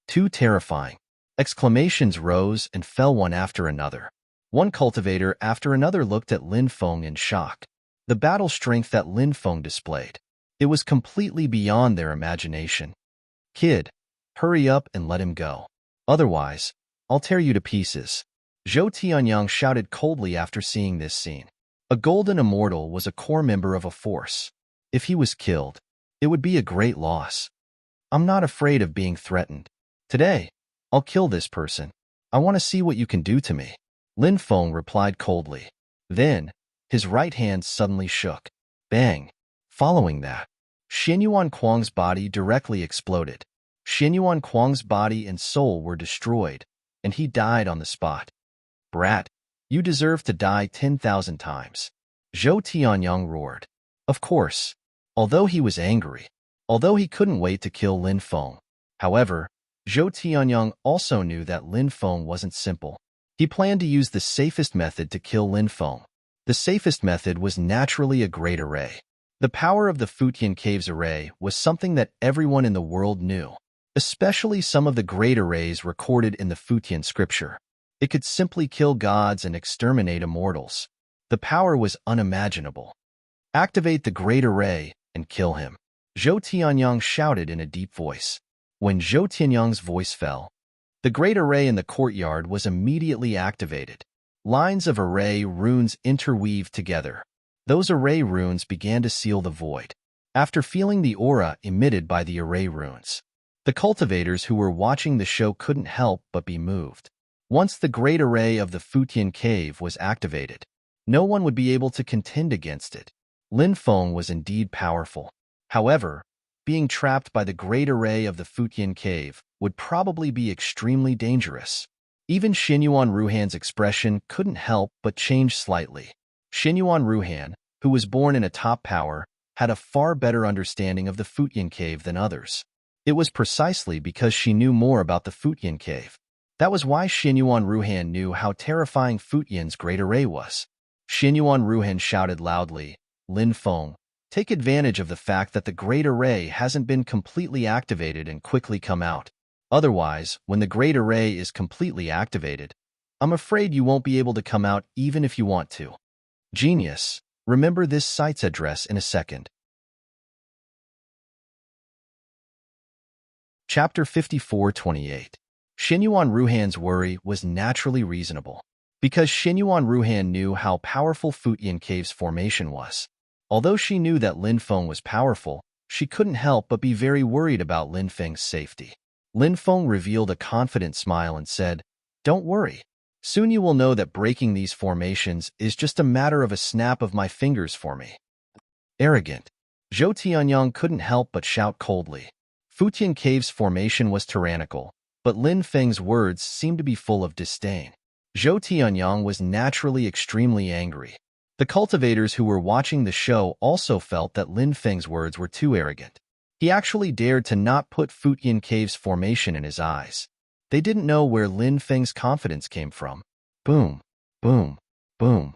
A: Too terrifying. Exclamations rose and fell one after another. One cultivator after another looked at Lin Feng in shock. The battle strength that Lin Feng displayed. It was completely beyond their imagination. Kid, hurry up and let him go. Otherwise, I'll tear you to pieces. Zhou Tianyang shouted coldly after seeing this scene. A golden immortal was a core member of a force. If he was killed, it would be a great loss. I'm not afraid of being threatened. Today, I'll kill this person. I want to see what you can do to me. Lin Feng replied coldly. Then, his right hand suddenly shook. Bang! Following that, Xinyuan Kuang's body directly exploded. Xinyuan Kuang's body and soul were destroyed, and he died on the spot. Brat, you deserve to die 10,000 times. Zhou Tianyang roared. Of course, although he was angry, although he couldn't wait to kill Lin Feng. However, Zhou Tianyang also knew that Lin Feng wasn't simple. He planned to use the safest method to kill Lin Feng. The safest method was naturally a great array. The power of the Futian Caves array was something that everyone in the world knew, especially some of the great arrays recorded in the Futian scripture. It could simply kill gods and exterminate immortals. The power was unimaginable. Activate the great array and kill him. Zhou Tianyang shouted in a deep voice. When Zhou Tianyang's voice fell, the great array in the courtyard was immediately activated. Lines of array runes interweaved together. Those array runes began to seal the void. After feeling the aura emitted by the array runes, the cultivators who were watching the show couldn't help but be moved. Once the great array of the Futian cave was activated, no one would be able to contend against it. Lin Feng was indeed powerful. However, being trapped by the great array of the Futian cave would probably be extremely dangerous. Even Xinyuan Ruhan's expression couldn't help but change slightly. Xinyuan Ruhan, who was born in a top power, had a far better understanding of the Futian cave than others. It was precisely because she knew more about the Futian cave. That was why Xinyuan Ruhan knew how terrifying Futian's great array was. Xinyuan Ruhan shouted loudly, Lin Feng, take advantage of the fact that the great array hasn't been completely activated and quickly come out. Otherwise, when the great array is completely activated, I'm afraid you won't be able to come out even if you want to. Genius, remember this site's address in a second. Chapter 54:28. Xinyuan Ruhan's worry was naturally reasonable, because Xinyuan Ruhan knew how powerful Futian Cave's formation was. Although she knew that Lin Feng was powerful, she couldn't help but be very worried about Lin Feng's safety. Lin Feng revealed a confident smile and said, Don't worry. Soon you will know that breaking these formations is just a matter of a snap of my fingers for me. Arrogant. Zhou Tianyang couldn't help but shout coldly. Futian Cave's formation was tyrannical, but Lin Feng's words seemed to be full of disdain. Zhou Tianyang was naturally extremely angry. The cultivators who were watching the show also felt that Lin Feng's words were too arrogant. He actually dared to not put Futian Cave's formation in his eyes. They didn't know where Lin Feng's confidence came from. Boom, boom, boom.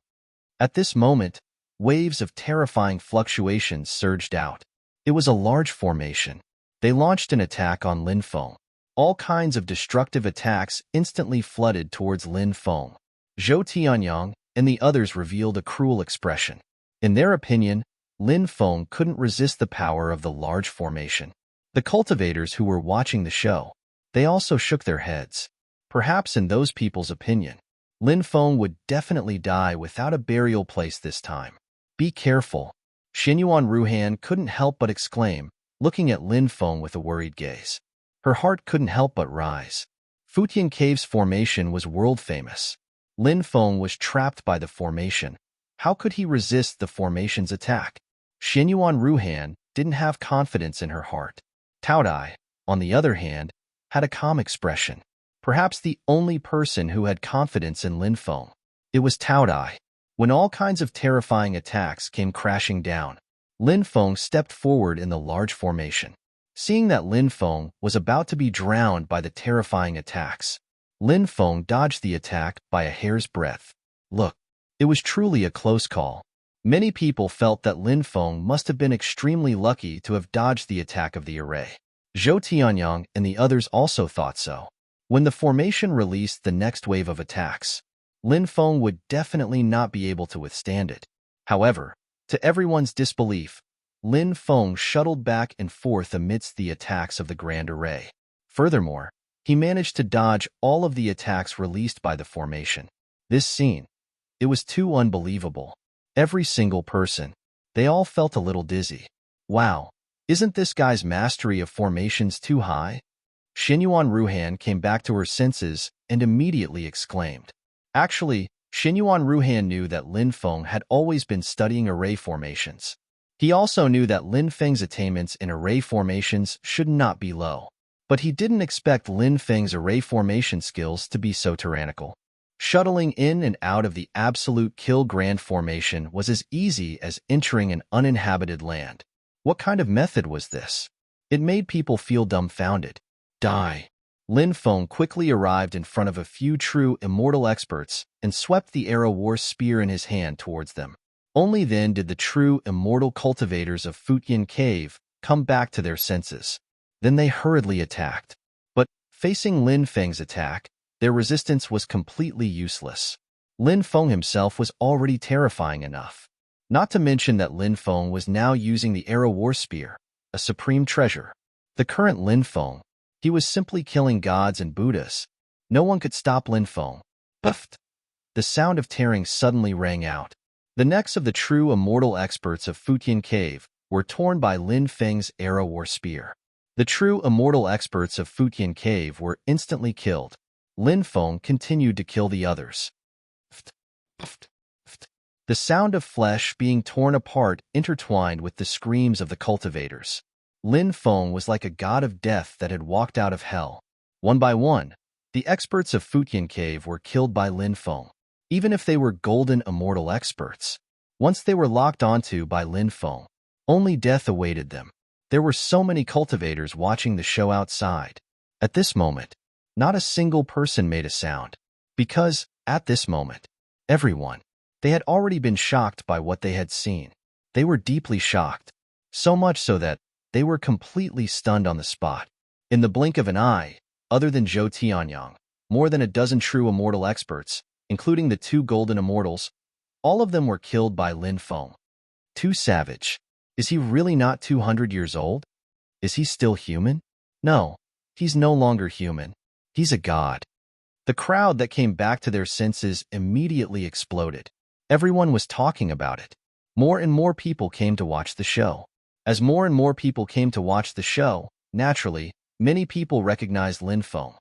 A: At this moment, waves of terrifying fluctuations surged out. It was a large formation. They launched an attack on Lin Feng. All kinds of destructive attacks instantly flooded towards Lin Feng. Zhou Tianyang and the others revealed a cruel expression. In their opinion, Lin Feng couldn't resist the power of the large formation. The cultivators who were watching the show, they also shook their heads. Perhaps in those people's opinion, Lin Feng would definitely die without a burial place this time. Be careful. Xinyuan Ruhan couldn't help but exclaim, looking at Lin Feng with a worried gaze. Her heart couldn't help but rise. Futian Cave's formation was world-famous. Lin Feng was trapped by the formation. How could he resist the formation's attack? Xinyuan Ruhan didn't have confidence in her heart. Tao Dai, on the other hand, had a calm expression. Perhaps the only person who had confidence in Lin Feng. It was Tao Dai. When all kinds of terrifying attacks came crashing down, Lin Feng stepped forward in the large formation. Seeing that Lin Feng was about to be drowned by the terrifying attacks, Lin Feng dodged the attack by a hair's breadth. Look, it was truly a close call. Many people felt that Lin Feng must have been extremely lucky to have dodged the attack of the array. Zhou Tianyang and the others also thought so. When the formation released the next wave of attacks, Lin Feng would definitely not be able to withstand it. However, to everyone's disbelief, Lin Feng shuttled back and forth amidst the attacks of the Grand Array. Furthermore, he managed to dodge all of the attacks released by the formation. This scene, it was too unbelievable. Every single person, they all felt a little dizzy. Wow, isn't this guy's mastery of formations too high? Xinyuan Ruhan came back to her senses and immediately exclaimed. Actually, Xinyuan Ruhan knew that Lin Feng had always been studying array formations. He also knew that Lin Feng's attainments in array formations should not be low. But he didn't expect Lin Feng's array formation skills to be so tyrannical. Shuttling in and out of the absolute kill grand formation was as easy as entering an uninhabited land. What kind of method was this? It made people feel dumbfounded. Die. Lin Feng quickly arrived in front of a few true immortal experts and swept the arrow war spear in his hand towards them. Only then did the true immortal cultivators of Futian Cave come back to their senses. Then they hurriedly attacked. But, facing Lin Feng's attack, their resistance was completely useless. Lin Feng himself was already terrifying enough. Not to mention that Lin Feng was now using the arrow war spear, a supreme treasure. The current Lin Feng, he was simply killing gods and Buddhas. No one could stop Lin Feng. Puffed! The sound of tearing suddenly rang out. The necks of the true immortal experts of Futian Cave were torn by Lin Feng's arrow war spear. The true immortal experts of Futian Cave were instantly killed. Lin Feng continued to kill the others. The sound of flesh being torn apart intertwined with the screams of the cultivators. Lin Feng was like a god of death that had walked out of hell. One by one, the experts of Futian Cave were killed by Lin Feng. Even if they were golden immortal experts, once they were locked onto by Lin Feng, only death awaited them. There were so many cultivators watching the show outside. At this moment, not a single person made a sound. Because, at this moment, everyone, they had already been shocked by what they had seen. They were deeply shocked. So much so that they were completely stunned on the spot. In the blink of an eye, other than Zhou Tianyang, more than a dozen true immortal experts, including the two golden immortals, all of them were killed by Lin Feng. Too savage. Is he really not 200 years old? Is he still human? No, he's no longer human. He's a god. The crowd that came back to their senses immediately exploded. Everyone was talking about it. More and more people came to watch the show. As more and more people came to watch the show, naturally, many people recognized Lin Feng.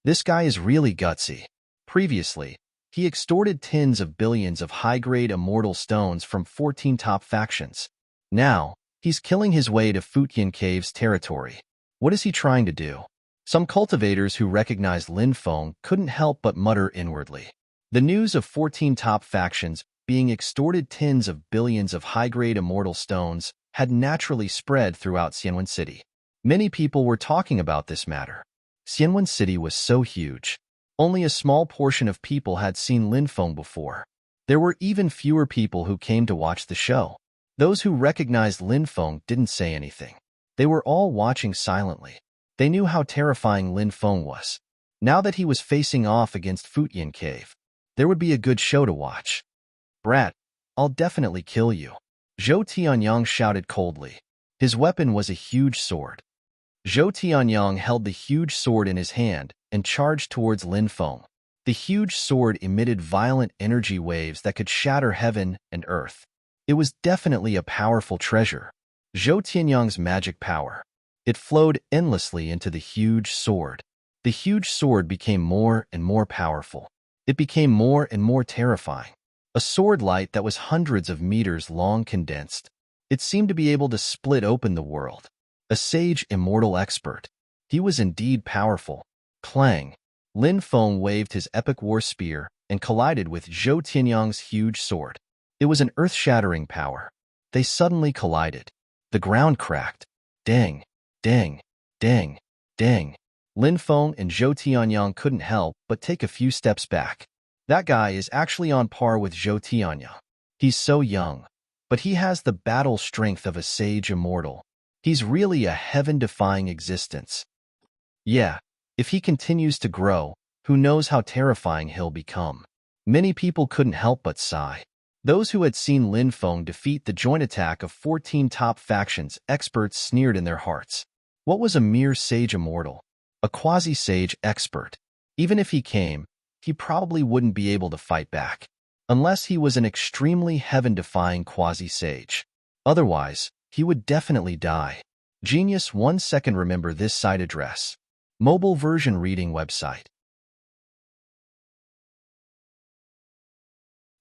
A: This guy is really gutsy. Previously, he extorted tens of billions of high-grade immortal stones from 14 top factions. Now, he's killing his way to Futyin Cave's territory. What is he trying to do? Some cultivators who recognized Lin Feng couldn't help but mutter inwardly. The news of 14 top factions being extorted tens of billions of high-grade immortal stones had naturally spread throughout Xianwen City. Many people were talking about this matter. Xianwen City was so huge. Only a small portion of people had seen Lin Feng before. There were even fewer people who came to watch the show. Those who recognized Lin Feng didn't say anything. They were all watching silently. They knew how terrifying Lin Feng was. Now that he was facing off against Futyin Cave, there would be a good show to watch. Brat, I'll definitely kill you, Zhou Tianyang shouted coldly. His weapon was a huge sword. Zhou Tianyang held the huge sword in his hand and charged towards Lin Feng. The huge sword emitted violent energy waves that could shatter heaven and earth. It was definitely a powerful treasure. Zhou Tianyang's magic power. It flowed endlessly into the huge sword. The huge sword became more and more powerful. It became more and more terrifying. A sword light that was hundreds of meters long condensed. It seemed to be able to split open the world. A sage immortal expert. He was indeed powerful. Clang. Lin Feng waved his epic war spear and collided with Zhou Tianyang's huge sword. It was an earth-shattering power. They suddenly collided. The ground cracked. Dang, dang, dang, dang. Lin Feng and Zhou Tianyang couldn't help but take a few steps back. That guy is actually on par with Zhou Tianyang. He's so young, but he has the battle strength of a sage immortal. He's really a heaven-defying existence. Yeah, if he continues to grow, who knows how terrifying he'll become. Many people couldn't help but sigh. Those who had seen Lin Feng defeat the joint attack of 14 top factions experts sneered in their hearts. What was a mere sage immortal? A quasi-sage expert. Even if he came, he probably wouldn't be able to fight back. Unless he was an extremely heaven-defying quasi-sage. Otherwise, he would definitely die. Genius 1 second. Remember this site address. Mobile version reading website.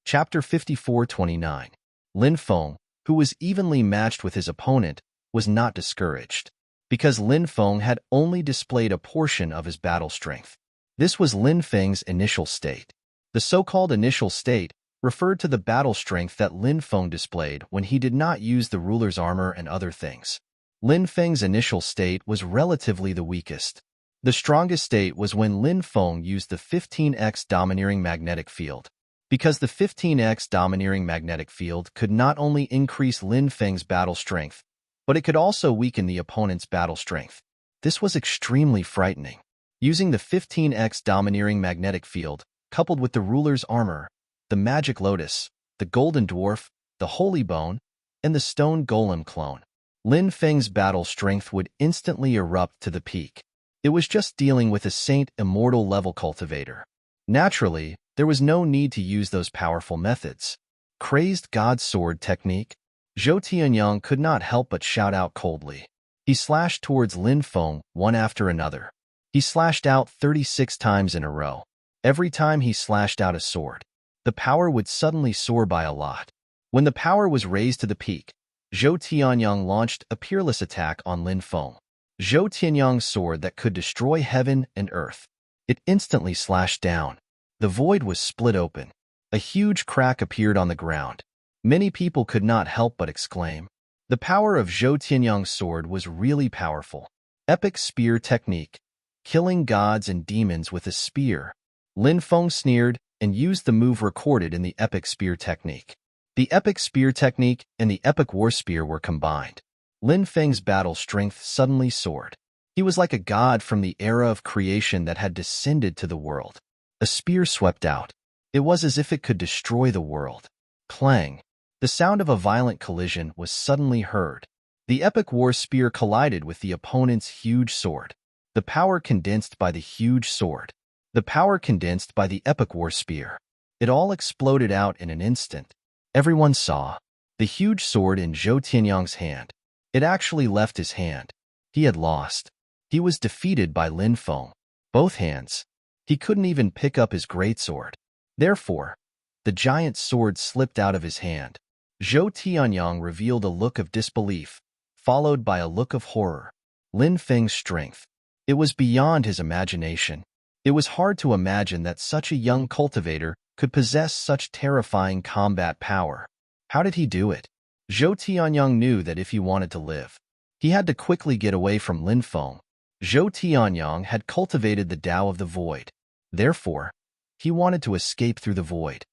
A: Chapter 54:29. Lin Feng, who was evenly matched with his opponent, was not discouraged. Because Lin Feng had only displayed a portion of his battle strength. This was Lin Feng's initial state. The so-called initial state referred to the battle strength that Lin Feng displayed when he did not use the ruler's armor and other things. Lin Feng's initial state was relatively the weakest. The strongest state was when Lin Feng used the 15x domineering magnetic field. Because the 15x domineering magnetic field could not only increase Lin Feng's battle strength, but it could also weaken the opponent's battle strength. This was extremely frightening. Using the 15x domineering magnetic field, coupled with the ruler's armor, the magic lotus, the golden dwarf, the holy bone, and the stone golem clone, Lin Feng's battle strength would instantly erupt to the peak. It was just dealing with a saint immortal level cultivator. Naturally, there was no need to use those powerful methods. Crazed God Sword technique? Zhou Tianyang could not help but shout out coldly. He slashed towards Lin Feng one after another. He slashed out 36 times in a row. Every time he slashed out a sword, the power would suddenly soar by a lot. When the power was raised to the peak, Zhou Tianyang launched a peerless attack on Lin Feng. Zhou Tianyang's sword that could destroy heaven and earth. It instantly slashed down. The void was split open. A huge crack appeared on the ground. Many people could not help but exclaim. The power of Zhou Tianyang's sword was really powerful. Epic spear technique. Killing gods and demons with a spear. Lin Feng sneered and used the move recorded in the epic spear technique. The epic spear technique and the epic war spear were combined. Lin Feng's battle strength suddenly soared. He was like a god from the era of creation that had descended to the world. A spear swept out. It was as if it could destroy the world. Clang. The sound of a violent collision was suddenly heard. The epic war spear collided with the opponent's huge sword. The power condensed by the huge sword. The power condensed by the epic war spear. It all exploded out in an instant. Everyone saw the huge sword in Zhou Tianyang's hand. It actually left his hand. He had lost. He was defeated by Lin Feng. Both hands. He couldn't even pick up his greatsword. Therefore, the giant sword slipped out of his hand. Zhou Tianyang revealed a look of disbelief, followed by a look of horror. Lin Feng's strength. It was beyond his imagination. It was hard to imagine that such a young cultivator could possess such terrifying combat power. How did he do it? Zhou Tianyang knew that if he wanted to live, he had to quickly get away from Lin Feng. Zhou Tianyang had cultivated the Tao of the Void. Therefore, he wanted to escape through the void.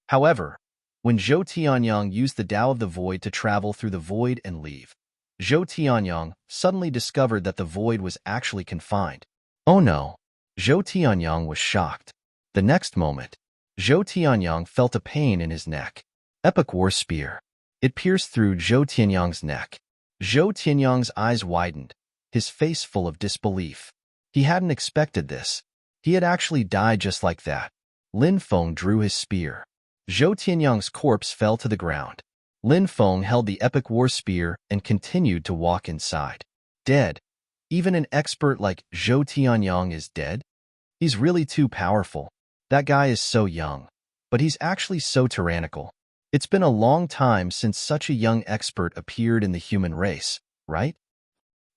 A: However, when Zhou Tianyang used the Tao of the Void to travel through the void and leave, Zhou Tianyang suddenly discovered that the void was actually confined. Oh no! Zhou Tianyang was shocked. The next moment, Zhou Tianyang felt a pain in his neck. Epic War Spear. It pierced through Zhou Tianyang's neck. Zhou Tianyang's eyes widened, his face full of disbelief. He hadn't expected this. He had actually died just like that. Lin Feng drew his spear. Zhou Tianyang's corpse fell to the ground. Lin Feng held the epic war spear and continued to walk inside. Dead. Even an expert like Zhou Tianyang is dead? He's really too powerful. That guy is so young. But he's actually so tyrannical. It's been a long time since such a young expert appeared in the human race, right?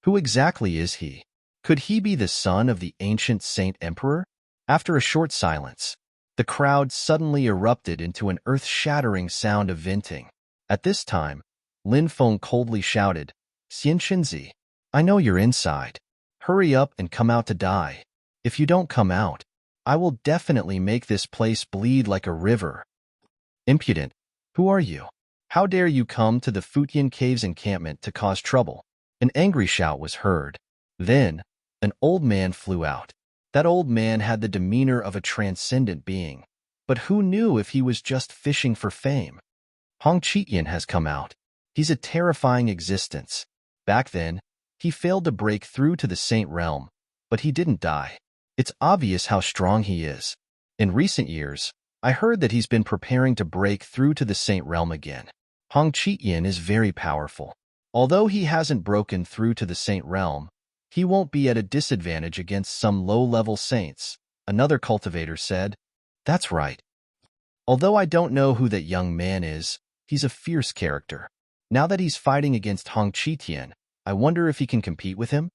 A: Who exactly is he? Could he be the son of the ancient Saint Emperor? After a short silence, the crowd suddenly erupted into an earth-shattering sound of venting. At this time, Lin Feng coldly shouted, "Xian Xinzi, I know you're inside. Hurry up and come out to die. If you don't come out, I will definitely make this place bleed like a river." Impudent, who are you? How dare you come to the Futian Caves encampment to cause trouble? An angry shout was heard. Then, an old man flew out. That old man had the demeanor of a transcendent being. But who knew if he was just fishing for fame? Hong Chitian has come out. He's a terrifying existence. Back then, he failed to break through to the Saint Realm, but he didn't die. It's obvious how strong he is. In recent years, I heard that he's been preparing to break through to the Saint Realm again. Hong Chitian is very powerful. Although he hasn't broken through to the Saint Realm, he won't be at a disadvantage against some low-level saints, another cultivator said. That's right. Although I don't know who that young man is, he's a fierce character. Now that he's fighting against Hong Chitian, I wonder if he can compete with him?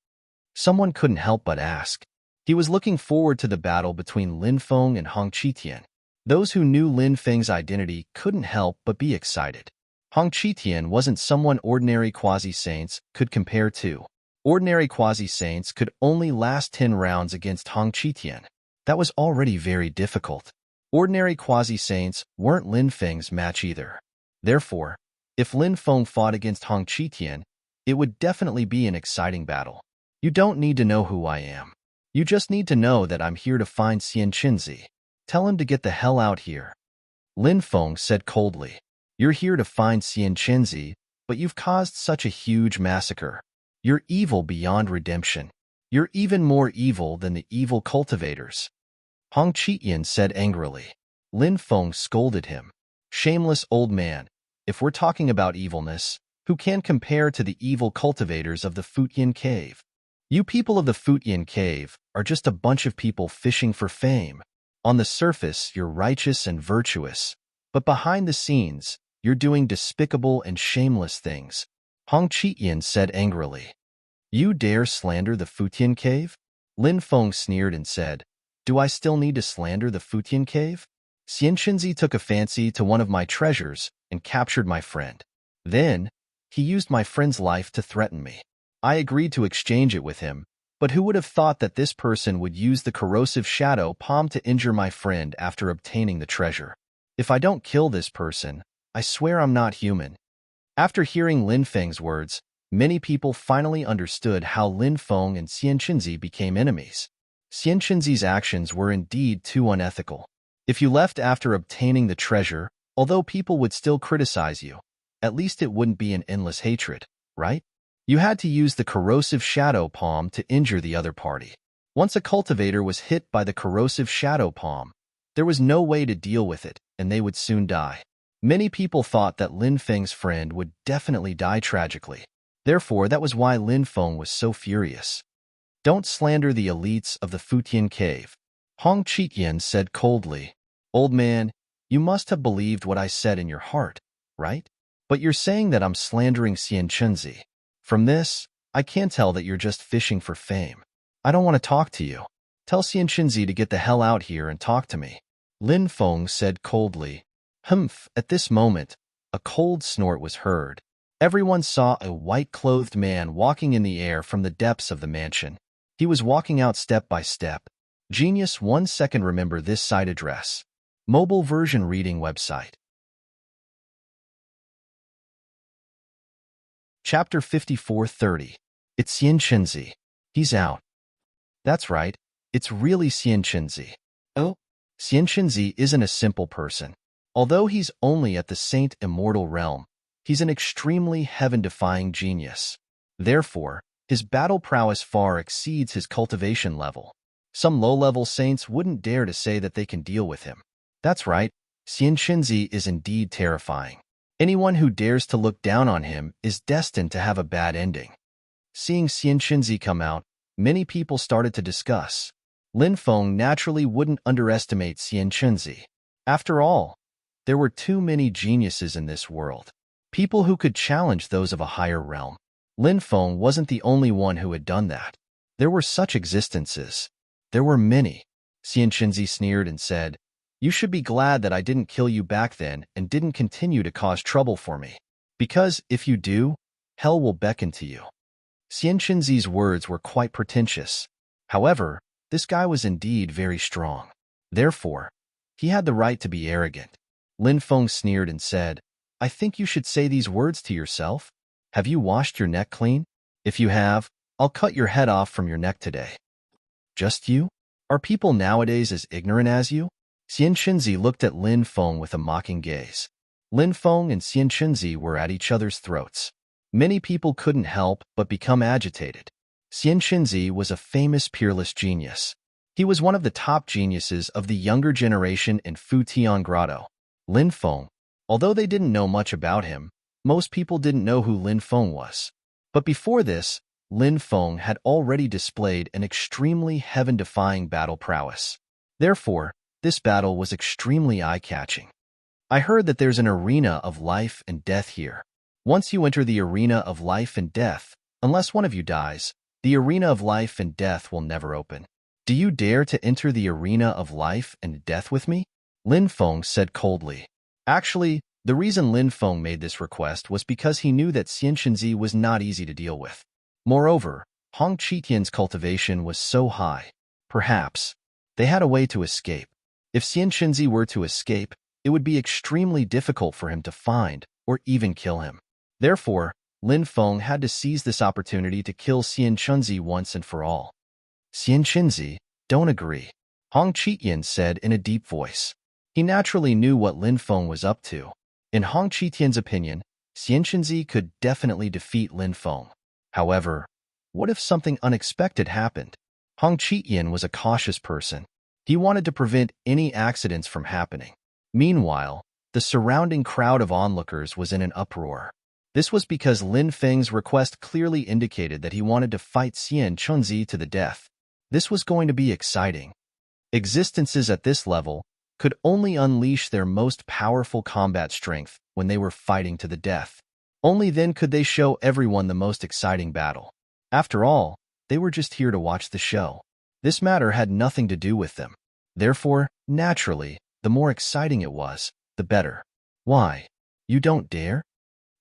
A: Someone couldn't help but ask. He was looking forward to the battle between Lin Feng and Hong Chitian. Those who knew Lin Feng's identity couldn't help but be excited. Hong Chitian wasn't someone ordinary quasi-saints could compare to. Ordinary quasi-saints could only last 10 rounds against Hong Chitian. That was already very difficult. Ordinary quasi-saints weren't Lin Feng's match either. Therefore, if Lin Feng fought against Hong Chitian, it would definitely be an exciting battle. You don't need to know who I am. You just need to know that I'm here to find Xian Qinzi. Tell him to get the hell out here. Lin Feng said coldly. You're here to find Xian Qinzi, but you've caused such a huge massacre. You're evil beyond redemption. You're even more evil than the evil cultivators. Hong Chitian said angrily. Lin Feng scolded him. Shameless old man, if we're talking about evilness, who can compare to the evil cultivators of the Futian Cave? You people of the Futian Cave are just a bunch of people fishing for fame. On the surface, you're righteous and virtuous, but behind the scenes, you're doing despicable and shameless things. Hong Chitian said angrily. You dare slander the Futian Cave? Lin Feng sneered and said, Do I still need to slander the Futian Cave? Xian Qinzi took a fancy to one of my treasures and captured my friend. Then, he used my friend's life to threaten me. I agreed to exchange it with him, but who would have thought that this person would use the corrosive shadow palm to injure my friend after obtaining the treasure? If I don't kill this person, I swear I'm not human. After hearing Lin Feng's words, many people finally understood how Lin Feng and Xian Qinzi became enemies. Xian Qinzi's actions were indeed too unethical. If you left after obtaining the treasure, although people would still criticize you, at least it wouldn't be an endless hatred, right? You had to use the corrosive shadow palm to injure the other party. Once a cultivator was hit by the corrosive shadow palm, there was no way to deal with it, and they would soon die. Many people thought that Lin Feng's friend would definitely die tragically. Therefore, that was why Lin Feng was so furious. Don't slander the elites of the Futian Cave. Hong Chitian said coldly. Old man, you must have believed what I said in your heart, right? But you're saying that I'm slandering Xian Chunzi. From this, I can tell that you're just fishing for fame. I don't want to talk to you. Tell Xian Chunzi to get the hell out here and talk to me. Lin Feng said coldly. Humph, at this moment, a cold snort was heard. Everyone saw a white-clothed man walking in the air from the depths of the mansion. He was walking out step by step. Genius 1 second. Remember this site address. Mobile version reading website. Chapter 54:30. It's Xian Chunzi. He's out. That's right. It's really Xian Chunzi. Oh? Xian Chunzi isn't a simple person. Although he's only at the Saint Immortal realm, he's an extremely heaven-defying genius. Therefore, his battle prowess far exceeds his cultivation level. Some low-level saints wouldn't dare to say that they can deal with him. That's right, Xian Chunzi is indeed terrifying. Anyone who dares to look down on him is destined to have a bad ending. Seeing Xian Chunzi come out, many people started to discuss. Lin Feng naturally wouldn't underestimate Xian Chunzi. After all, there were too many geniuses in this world. People who could challenge those of a higher realm. Lin Feng wasn't the only one who had done that. There were such existences. There were many. Xian Chunzi sneered and said, You should be glad that I didn't kill you back then and didn't continue to cause trouble for me. Because, if you do, hell will beckon to you. Xian Chunzi's words were quite pretentious. However, this guy was indeed very strong. Therefore, he had the right to be arrogant. Lin Feng sneered and said, I think you should say these words to yourself. Have you washed your neck clean? If you have, I'll cut your head off from your neck today. Just you? Are people nowadays as ignorant as you? Xian Chunzi looked at Lin Feng with a mocking gaze. Lin Feng and Xian Chunzi were at each other's throats. Many people couldn't help but become agitated. Xian Chunzi was a famous peerless genius. He was one of the top geniuses of the younger generation in Futian Grotto. Lin Feng, although they didn't know much about him, most people didn't know who Lin Feng was. But before this, Lin Feng had already displayed an extremely heaven-defying battle prowess. Therefore, this battle was extremely eye-catching. I heard that there's an arena of life and death here. Once you enter the arena of life and death, unless one of you dies, the arena of life and death will never open. Do you dare to enter the arena of life and death with me? Lin Feng said coldly. Actually, the reason Lin Feng made this request was because he knew that Xian Chunzi was not easy to deal with. Moreover, Hong Chitian's cultivation was so high. Perhaps they had a way to escape. If Xian Chunzi were to escape, it would be extremely difficult for him to find or even kill him. Therefore, Lin Feng had to seize this opportunity to kill Xian Chunzi once and for all. Xian Chunzi, don't agree, Hong Chitian said in a deep voice. He naturally knew what Lin Feng was up to. In Hong Chitian's opinion, Xian Chunzi could definitely defeat Lin Feng. However, what if something unexpected happened? Hong Chitian was a cautious person. He wanted to prevent any accidents from happening. Meanwhile, the surrounding crowd of onlookers was in an uproar. This was because Lin Feng's request clearly indicated that he wanted to fight Xian Chunzi to the death. This was going to be exciting. Existences at this level could only unleash their most powerful combat strength when they were fighting to the death. Only then could they show everyone the most exciting battle. After all, they were just here to watch the show. This matter had nothing to do with them. Therefore, naturally, the more exciting it was, the better. Why? You don't dare?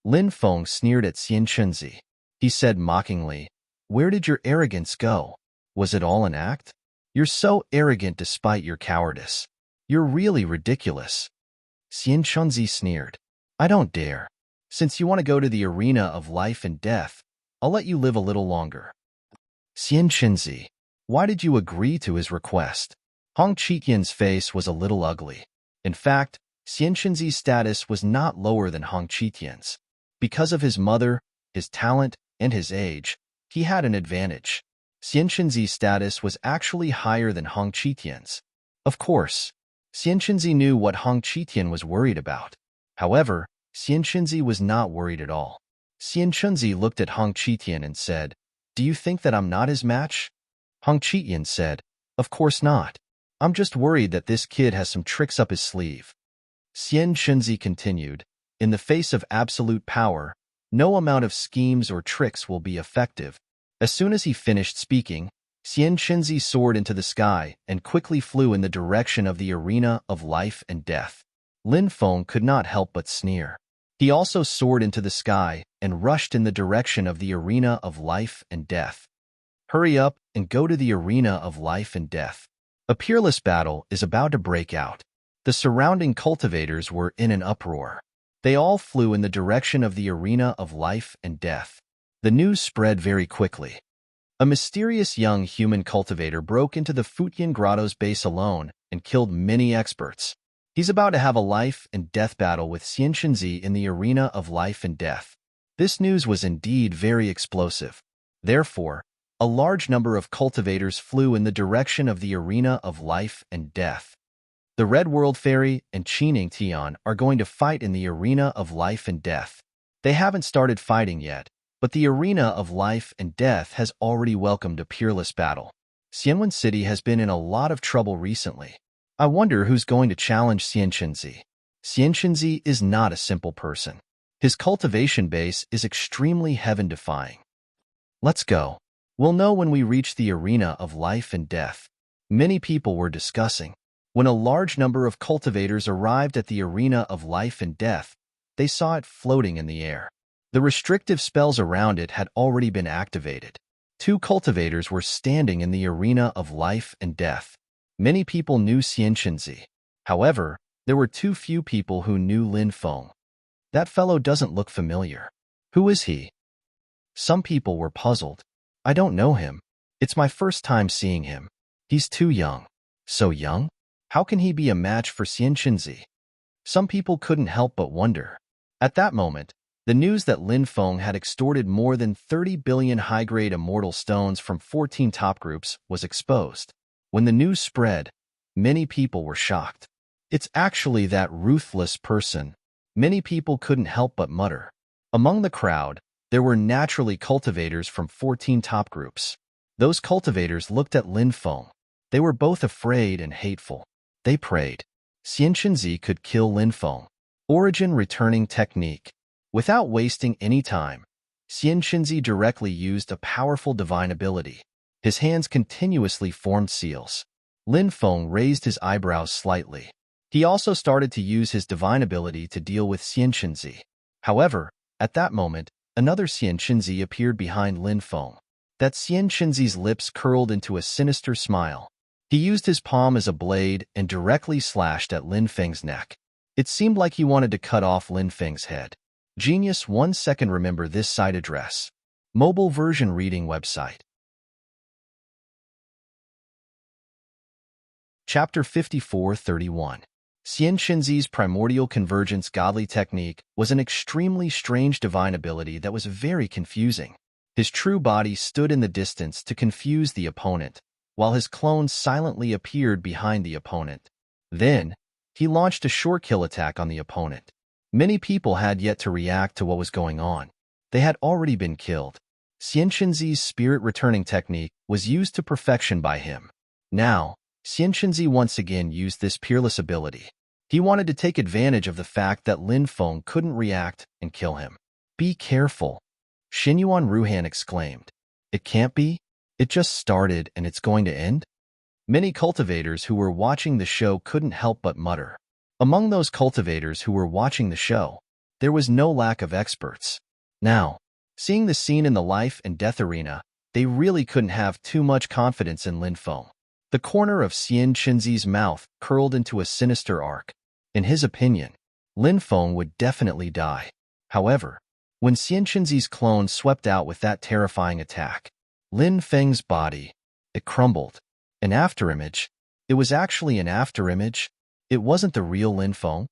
A: Lin Feng sneered at Xian Chunzi. He said mockingly, Where did your arrogance go? Was it all an act? You're so arrogant despite your cowardice. You're really ridiculous. Xian Chunzi sneered. I don't dare. Since you want to go to the arena of life and death, I'll let you live a little longer. Xian Chunzi, why did you agree to his request? Hong Chitian's face was a little ugly. In fact, Xian Chunzi's status was not lower than Hong Chitian's. Because of his mother, his talent, and his age, he had an advantage. Xian Chunzi's status was actually higher than Hong Chitian's. Of course, Xian Chunzi knew what Hong Chitian was worried about. However, Xian Chunzi was not worried at all. Xian Chunzi looked at Hong Chitian and said, Do you think that I'm not his match? Hong Chitian said, Of course not. I'm just worried that this kid has some tricks up his sleeve. Xian Shunzi continued, in the face of absolute power, no amount of schemes or tricks will be effective. As soon as he finished speaking, Xian Shunzi soared into the sky and quickly flew in the direction of the arena of life and death. Lin Feng could not help but sneer. He also soared into the sky and rushed in the direction of the arena of life and death. Hurry up and go to the arena of life and death. A peerless battle is about to break out. The surrounding cultivators were in an uproar. They all flew in the direction of the arena of life and death. The news spread very quickly. A mysterious young human cultivator broke into the Futian Grotto's base alone and killed many experts. He's about to have a life and death battle with Xian Shunzi in the arena of life and death. This news was indeed very explosive. Therefore, a large number of cultivators flew in the direction of the arena of life and death. The Red World Fairy and Qining Tian are going to fight in the arena of life and death. They haven't started fighting yet, but the arena of life and death has already welcomed a peerless battle. Xianwen City has been in a lot of trouble recently. I wonder who's going to challenge Xian Shunzi. Xian Shunzi is not a simple person. His cultivation base is extremely heaven-defying. Let's go. We'll know when we reach the arena of life and death. Many people were discussing. When a large number of cultivators arrived at the arena of life and death, they saw it floating in the air. The restrictive spells around it had already been activated. 2 cultivators were standing in the arena of life and death. Many people knew Xian Shunzi. However, there were too few people who knew Lin Feng. That fellow doesn't look familiar. Who is he? Some people were puzzled. I don't know him. It's my first time seeing him. He's too young. So young? How can he be a match for Xian Shunzi? Some people couldn't help but wonder. At that moment, the news that Lin Feng had extorted more than 30 billion high-grade immortal stones from 14 top groups was exposed. When the news spread, many people were shocked. It's actually that ruthless person. Many people couldn't help but mutter. Among the crowd, there were naturally cultivators from 14 top groups. Those cultivators looked at Lin Feng. They were both afraid and hateful. They prayed. Xian Shunzi could kill Lin Feng. Origin returning technique. Without wasting any time, Xian Shunzi directly used a powerful divine ability. His hands continuously formed seals. Lin Feng raised his eyebrows slightly. He also started to use his divine ability to deal with Xian Shunzi. However, at that moment, another Xian Shunzi appeared behind Lin Feng. That Xian Shunzi's lips curled into a sinister smile. He used his palm as a blade and directly slashed at Lin Feng's neck. It seemed like he wanted to cut off Lin Feng's head. Genius 1 second. Remember this site address. Mobile version reading website. Chapter 54:31. Xian Shunzi's primordial convergence godly technique was an extremely strange divine ability that was very confusing. His true body stood in the distance to confuse the opponent, while his clone silently appeared behind the opponent. Then, he launched a short kill attack on the opponent. Many people had yet to react to what was going on. They had already been killed. Xian Shunzi's spirit returning technique was used to perfection by him. Now, Xian Shunzi once again used this peerless ability. He wanted to take advantage of the fact that Lin Feng couldn't react and kill him. Be careful, Xinyuan Ruhan exclaimed. It can't be? It just started and it's going to end? Many cultivators who were watching the show couldn't help but mutter. Among those cultivators who were watching the show, there was no lack of experts. Now, seeing the scene in the life and death arena, they really couldn't have too much confidence in Lin Feng. The corner of Xian Shunzi's mouth curled into a sinister arc. In his opinion, Lin Feng would definitely die. However, when Xian Shunzi's clone swept out with that terrifying attack, Lin Feng's body, it crumbled. An afterimage? It was actually an afterimage? It wasn't the real Lin Feng?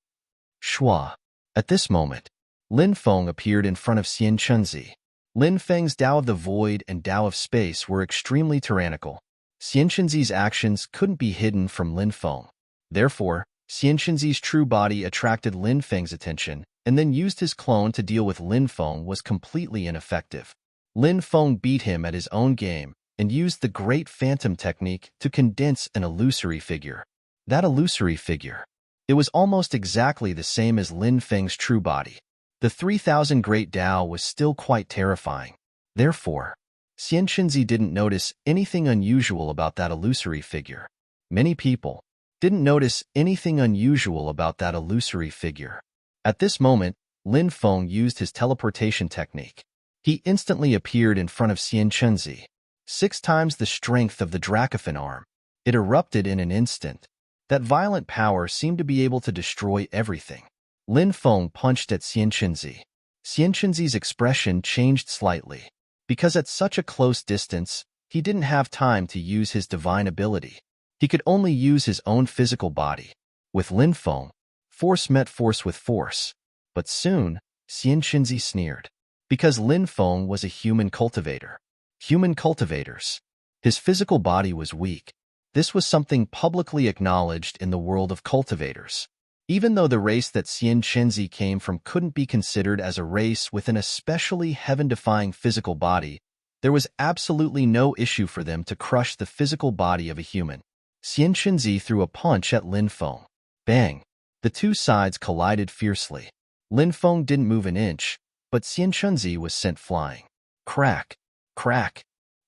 A: Shua. At this moment, Lin Feng appeared in front of Xian Shunzi. Lin Feng's Tao of the Void and Tao of Space were extremely tyrannical. Xian Shunzi's actions couldn't be hidden from Lin Feng. Therefore, Xian Shunzi's true body attracted Lin Feng's attention, and then used his clone to deal with Lin Feng was completely ineffective. Lin Feng beat him at his own game, and used the great phantom technique to condense an illusory figure. That illusory figure. It was almost exactly the same as Lin Feng's true body. The 3,000 Great Tao was still quite terrifying. Therefore, Xian Xinzi didn't notice anything unusual about that illusory figure. Many people didn't notice anything unusual about that illusory figure. At this moment, Lin Feng used his teleportation technique. He instantly appeared in front of Xian Xinzi. 6 times the strength of the Dracophon arm. It erupted in an instant. That violent power seemed to be able to destroy everything. Lin Feng punched at Xian Xinzi. Xian Xinzi's expression changed slightly. Because at such a close distance, he didn't have time to use his divine ability. He could only use his own physical body. With Lin Feng, force met force with force. But soon, Xian Xinzi sneered. Because Lin Feng was a human cultivator. Human cultivators. His physical body was weak. This was something publicly acknowledged in the world of cultivators. Even though the race that Xian Xinzi came from couldn't be considered as a race with an especially heaven-defying physical body, there was absolutely no issue for them to crush the physical body of a human. Xian Xinzi threw a punch at Lin Feng. Bang! The two sides collided fiercely. Lin Feng didn't move an inch, but Xian Xinzi was sent flying. Crack! Crack!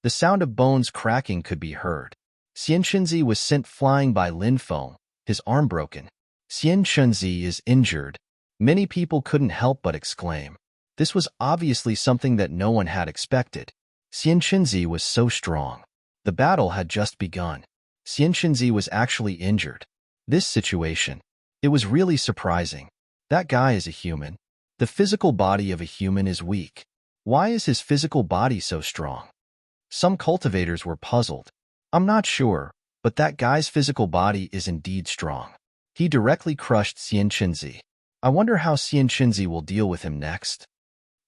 A: The sound of bones cracking could be heard. Xian Xinzi was sent flying by Lin Feng, his arm broken. Xian Xinzi is injured. Many people couldn't help but exclaim. This was obviously something that no one had expected. Xian Xinzi was so strong. The battle had just begun. Xian Xinzi was actually injured. This situation. It was really surprising. That guy is a human. The physical body of a human is weak. Why is his physical body so strong? Some cultivators were puzzled. I'm not sure, but that guy's physical body is indeed strong. He directly crushed Xian Xinzi. I wonder how Xian Xinzi will deal with him next.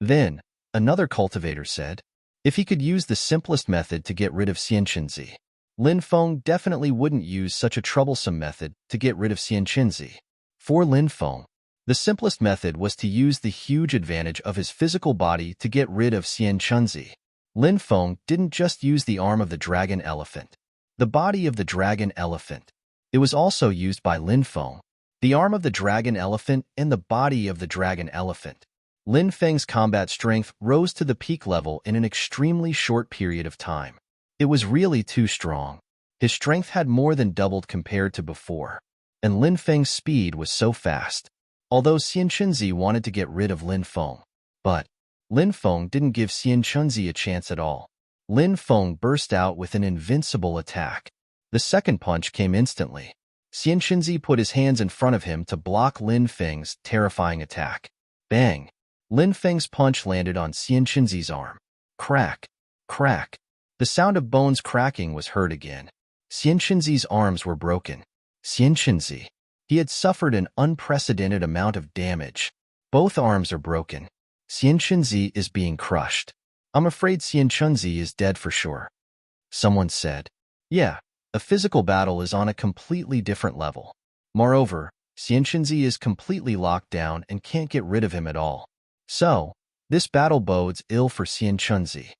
A: Then, another cultivator said, if he could use the simplest method to get rid of Xian Xinzi. Lin Feng definitely wouldn't use such a troublesome method to get rid of Xian Xinzi. For Lin Feng, the simplest method was to use the huge advantage of his physical body to get rid of Xian Xinzi. Lin Feng didn't just use the arm of the dragon elephant. The body of the dragon elephant. It was also used by Lin Feng. The arm of the dragon elephant and the body of the dragon elephant. Lin Feng's combat strength rose to the peak level in an extremely short period of time. It was really too strong. His strength had more than doubled compared to before. And Lin Feng's speed was so fast. Although Xian Xinzi wanted to get rid of Lin Feng. But Lin Feng didn't give Xian Xinzi a chance at all. Lin Feng burst out with an invincible attack. The second punch came instantly. Xian Xinzi put his hands in front of him to block Lin Feng's terrifying attack. Bang! Lin Feng's punch landed on Xian Xinzi's arm. Crack! Crack! The sound of bones cracking was heard again. Xian Xinzi's arms were broken. Xian Xinzi. He had suffered an unprecedented amount of damage. Both arms are broken. Xian Xinzi is being crushed. I'm afraid Xian Xinzi is dead for sure. Someone said. Yeah. A physical battle is on a completely different level. Moreover, Xian Xinzi is completely locked down and can't get rid of him at all. So, this battle bodes ill for Xian Xinzi.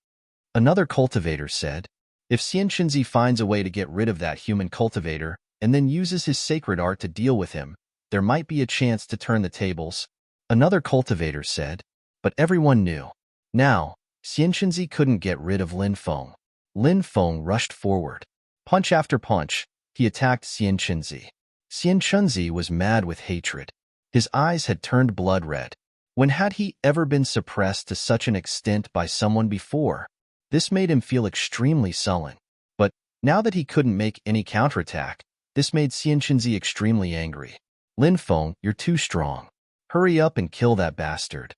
A: Another cultivator said, if Xian Xinzi finds a way to get rid of that human cultivator and then uses his sacred art to deal with him, there might be a chance to turn the tables. Another cultivator said, but everyone knew. Now, Xian Xinzi couldn't get rid of Lin Feng. Lin Feng rushed forward. Punch after punch, he attacked Xian Xinzi. Xian Xinzi was mad with hatred. His eyes had turned blood red. When had he ever been suppressed to such an extent by someone before? This made him feel extremely sullen. But now that he couldn't make any counterattack, this made Xian Xinzi extremely angry. Lin Feng, you're too strong. Hurry up and kill that bastard.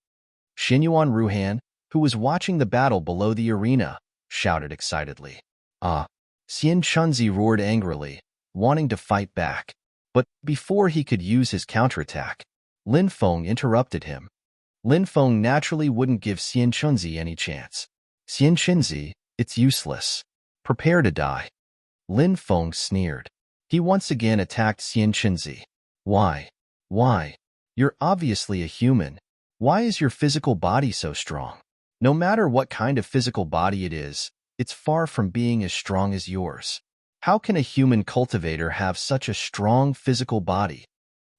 A: Xinyuan Ruhan, who was watching the battle below the arena, shouted excitedly. Xian Xinzi roared angrily, wanting to fight back. But before he could use his counterattack, Lin Feng interrupted him. Lin Feng naturally wouldn't give Xian Xinzi any chance. Xian Xinzi, it's useless. Prepare to die. Lin Feng sneered. He once again attacked Xian Xinzi. Why? Why? You're obviously a human. Why is your physical body so strong? No matter what kind of physical body it is, It's far from being as strong as yours. How can a human cultivator have such a strong physical body?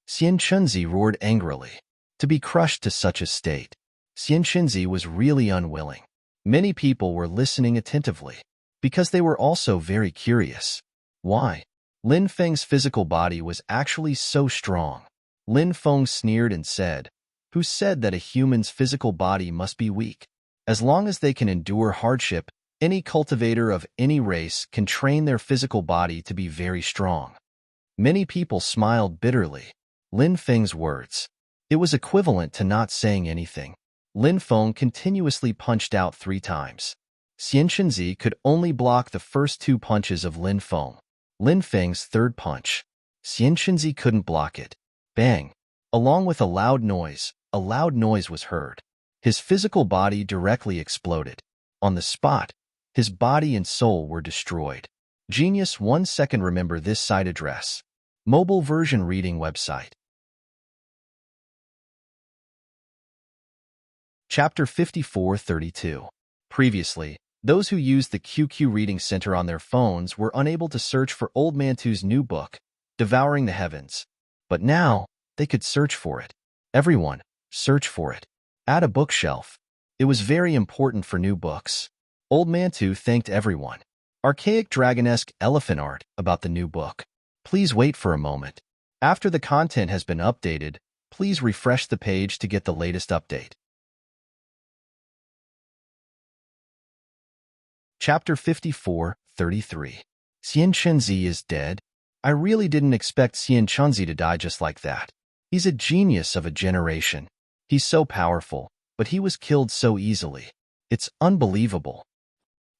A: Xian Chunzi roared angrily. To be crushed to such a state. Xian Chunzi was really unwilling. Many people were listening attentively, because they were also very curious. Why? Lin Feng's physical body was actually so strong. Lin Feng sneered and said, "Who said that a human's physical body must be weak? As long as they can endure hardship, any cultivator of any race can train their physical body to be very strong." Many people smiled bitterly. Lin Feng's words. It was equivalent to not saying anything. Lin Feng continuously punched out 3 times. Xian Chunzi could only block the first 2 punches of Lin Feng. Lin Feng's third punch. Xian Chunzi couldn't block it. Bang! Along with a loud noise was heard. His physical body directly exploded. On the spot, his body and soul were destroyed. Genius 1 second. Remember this site address. Mobile version reading website. Chapter 5432. Previously, those who used the QQ Reading Center on their phones were unable to search for Old Mantu's new book, Devouring the Heavens. But now, they could search for it. Everyone, search for it. Add a bookshelf. It was very important for new books. Old Mantu thanked everyone. Archaic dragonesque elephant art about the new book. Please wait for a moment. After the content has been updated, please refresh the page to get the latest update. Chapter 5433. Xian Chunzi is dead? I really didn't expect Xian Chunzi to die just like that. He's a genius of a generation. He's so powerful, but he was killed so easily. It's unbelievable.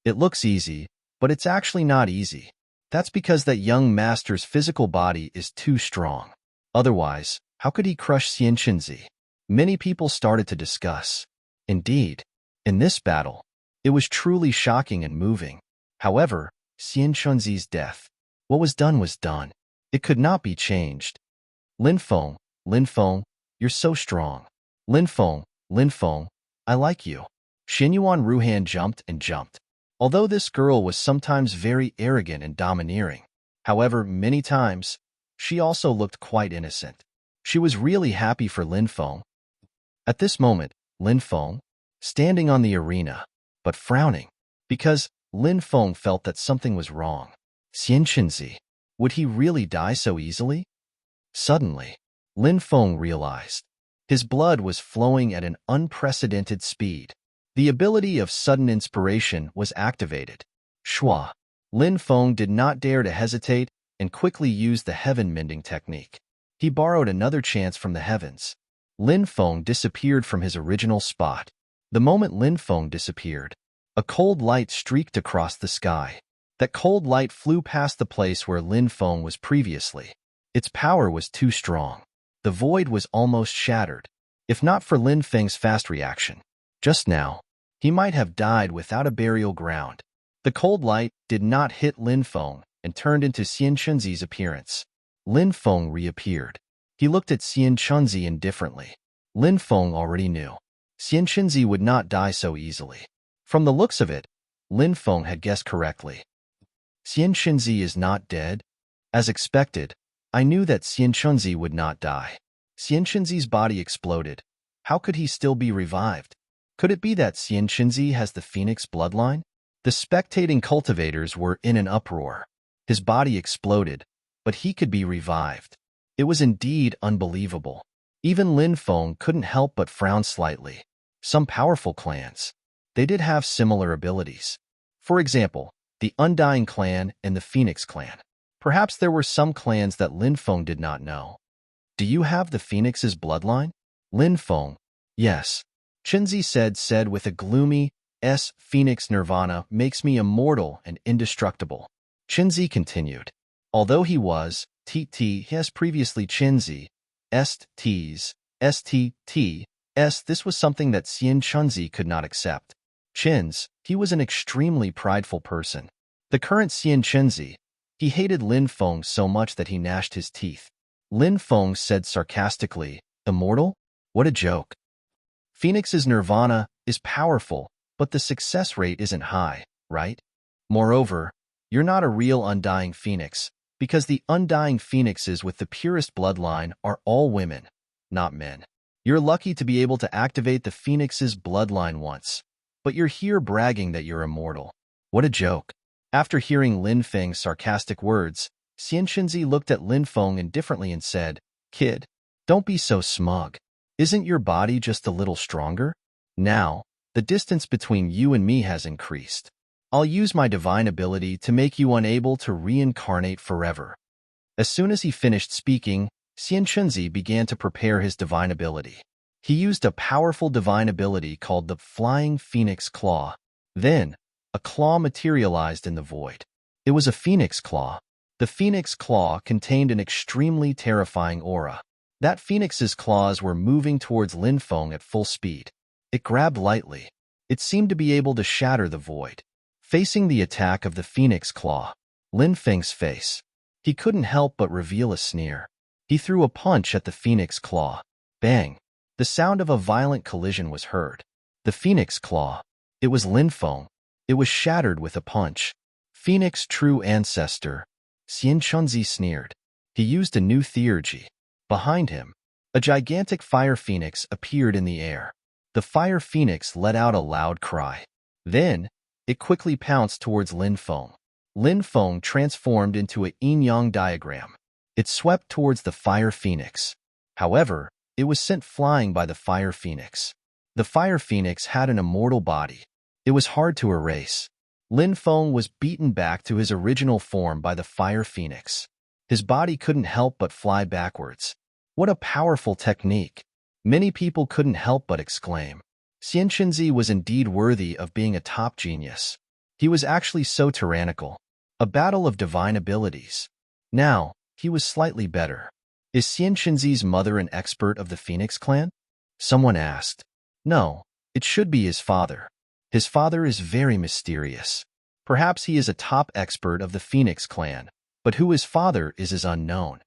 A: It looks easy, but it's actually not easy. That's because that young master's physical body is too strong. Otherwise, how could he crush Xian Chunzi? Many people started to discuss. Indeed, in this battle, it was truly shocking and moving. However, Xian Chunzi's death. What was done. It could not be changed. Lin Feng, you're so strong. Lin Feng, I like you. Xinyuan Ruhan jumped and jumped. Although this girl was sometimes very arrogant and domineering, however, many times, she also looked quite innocent. She was really happy for Lin Feng. At this moment, Lin Feng, standing on the arena, but frowning, because Lin Feng felt that something was wrong. Xian Chunzi, would he really die so easily? Suddenly, Lin Feng realized. His blood was flowing at an unprecedented speed. The ability of sudden inspiration was activated. Shua. Lin Feng did not dare to hesitate and quickly used the heaven mending technique. He borrowed another chance from the heavens. Lin Feng disappeared from his original spot. The moment Lin Feng disappeared, a cold light streaked across the sky. That cold light flew past the place where Lin Feng was previously. Its power was too strong. The void was almost shattered. If not for Lin Feng's fast reaction, just now, he might have died without a burial ground. The cold light did not hit Lin Feng and turned into Xian Chunzi's appearance. Lin Feng reappeared. He looked at Xian Chunzi indifferently. Lin Feng already knew. Xian Chunzi would not die so easily. From the looks of it, Lin Feng had guessed correctly. Xian Chunzi is not dead? As expected, I knew that Xian Chunzi would not die. Xian Chunzi's body exploded. How could he still be revived? Could it be that Xian Chunzi has the phoenix bloodline? The spectating cultivators were in an uproar. His body exploded, but he could be revived. It was indeed unbelievable. Even Lin Feng couldn't help but frown slightly. Some powerful clans. They did have similar abilities. For example, the Undying clan and the Phoenix clan. Perhaps there were some clans that Lin Feng did not know. Do you have the Phoenix's bloodline? Lin Feng. Yes. Chunzi said with a gloomy Phoenix Nirvana makes me immortal and indestructible. Chunzi continued. Although he was, has previously Chunzi, this was something that Xian Chunzi could not accept. He was an extremely prideful person. The current Xian Chunzi, he hated Lin Feng so much that he gnashed his teeth. Lin Feng said sarcastically, immortal? What a joke. Phoenix's Nirvana is powerful, but the success rate isn't high, right? Moreover, you're not a real undying phoenix, because the undying phoenixes with the purest bloodline are all women, not men. You're lucky to be able to activate the phoenix's bloodline once, but you're here bragging that you're immortal. What a joke. After hearing Lin Feng's sarcastic words, Xianxunzi looked at Lin Feng indifferently and said, "Kid, don't be so smug. Isn't your body just a little stronger? Now, the distance between you and me has increased. I'll use my divine ability to make you unable to reincarnate forever." As soon as he finished speaking, Xianxunzi began to prepare his divine ability. He used a powerful divine ability called the Flying Phoenix Claw. Then, a claw materialized in the void. It was a phoenix claw. The phoenix claw contained an extremely terrifying aura. That phoenix's claws were moving towards Lin Feng at full speed. It grabbed lightly. It seemed to be able to shatter the void. Facing the attack of the phoenix claw, Lin Feng's face. He couldn't help but reveal a sneer. He threw a punch at the phoenix claw. Bang! The sound of a violent collision was heard. The phoenix claw. It was Lin Feng. It was shattered with a punch. Phoenix true ancestor. Xianxunzi sneered. He used a new theurgy. Behind him, a gigantic fire phoenix appeared in the air. The fire phoenix let out a loud cry. Then, it quickly pounced towards Lin Feng. Lin Feng transformed into a yin-yang diagram. It swept towards the fire phoenix. However, it was sent flying by the fire phoenix. The fire phoenix had an immortal body. It was hard to erase. Lin Feng was beaten back to his original form by the fire phoenix. His body couldn't help but fly backwards. What a powerful technique! Many people couldn't help but exclaim. Xianxunzi was indeed worthy of being a top genius. He was actually so tyrannical. A battle of divine abilities. Now, he was slightly better. Is Xianxunzi's mother an expert of the Phoenix clan? Someone asked. No, it should be his father. His father is very mysterious. Perhaps he is a top expert of the Phoenix clan, but who his father is unknown.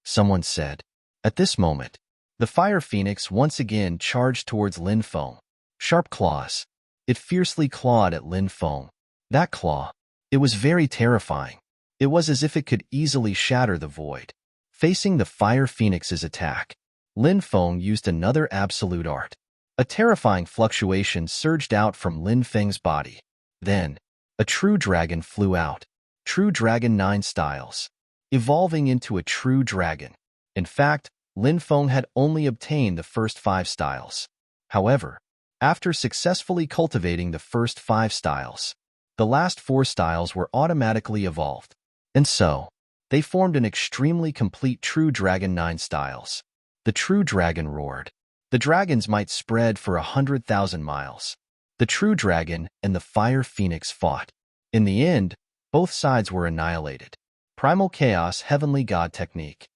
A: Someone said. At this moment, the fire phoenix once again charged towards Lin Feng. Sharp claws. It fiercely clawed at Lin Feng. That claw. It was very terrifying. It was as if it could easily shatter the void. Facing the fire phoenix's attack, Lin Feng used another absolute art. A terrifying fluctuation surged out from Lin Feng's body. Then, a true dragon flew out. True Dragon 9 styles. Evolving into a true dragon. In fact, Lin Feng had only obtained the first 5 styles. However, after successfully cultivating the first 5 styles, the last 4 styles were automatically evolved. And so, they formed an extremely complete True Dragon 9 styles. The True Dragon roared. The dragon's might spread for 100,000 miles. The True Dragon and the Fire Phoenix fought. In the end, both sides were annihilated. Primal Chaos Heavenly God Technique.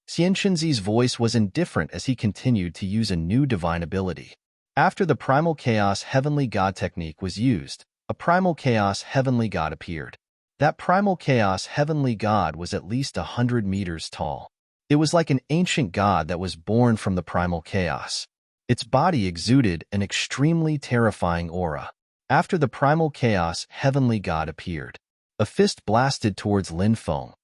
A: Xianxunzi's voice was indifferent as he continued to use a new divine ability. After the Primal Chaos Heavenly God Technique was used, a Primal Chaos Heavenly God appeared. That Primal Chaos Heavenly God was at least 100 meters tall. It was like an ancient god that was born from the Primal Chaos. Its body exuded an extremely terrifying aura. After the Primal Chaos Heavenly God appeared, a fist blasted towards Lin Feng.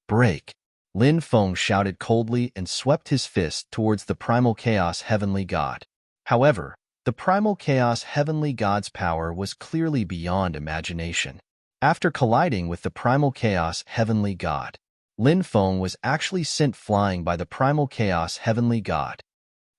A: Break! Lin Feng shouted coldly and swept his fist towards the Primal Chaos Heavenly God. However, the Primal Chaos Heavenly God's power was clearly beyond imagination. After colliding with the Primal Chaos Heavenly God, Lin Feng was actually sent flying by the Primal Chaos Heavenly God.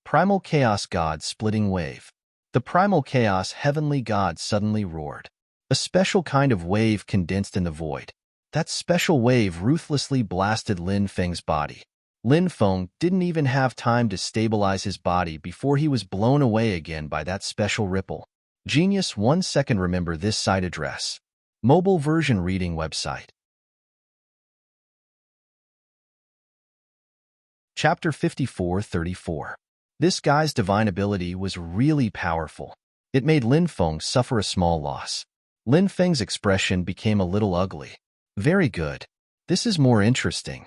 A: Primal Chaos God Splitting Wave. The Primal Chaos Heavenly God suddenly roared. A special kind of wave condensed in the void. That special wave ruthlessly blasted Lin Feng's body. Lin Feng didn't even have time to stabilize his body before he was blown away again by that special ripple. Genius 1 second. Remember this site address. Mobile version reading website. Chapter 54-34. This guy's divine ability was really powerful. It made Lin Feng suffer a small loss. Lin Feng's expression became a little ugly. Very good. This is more interesting,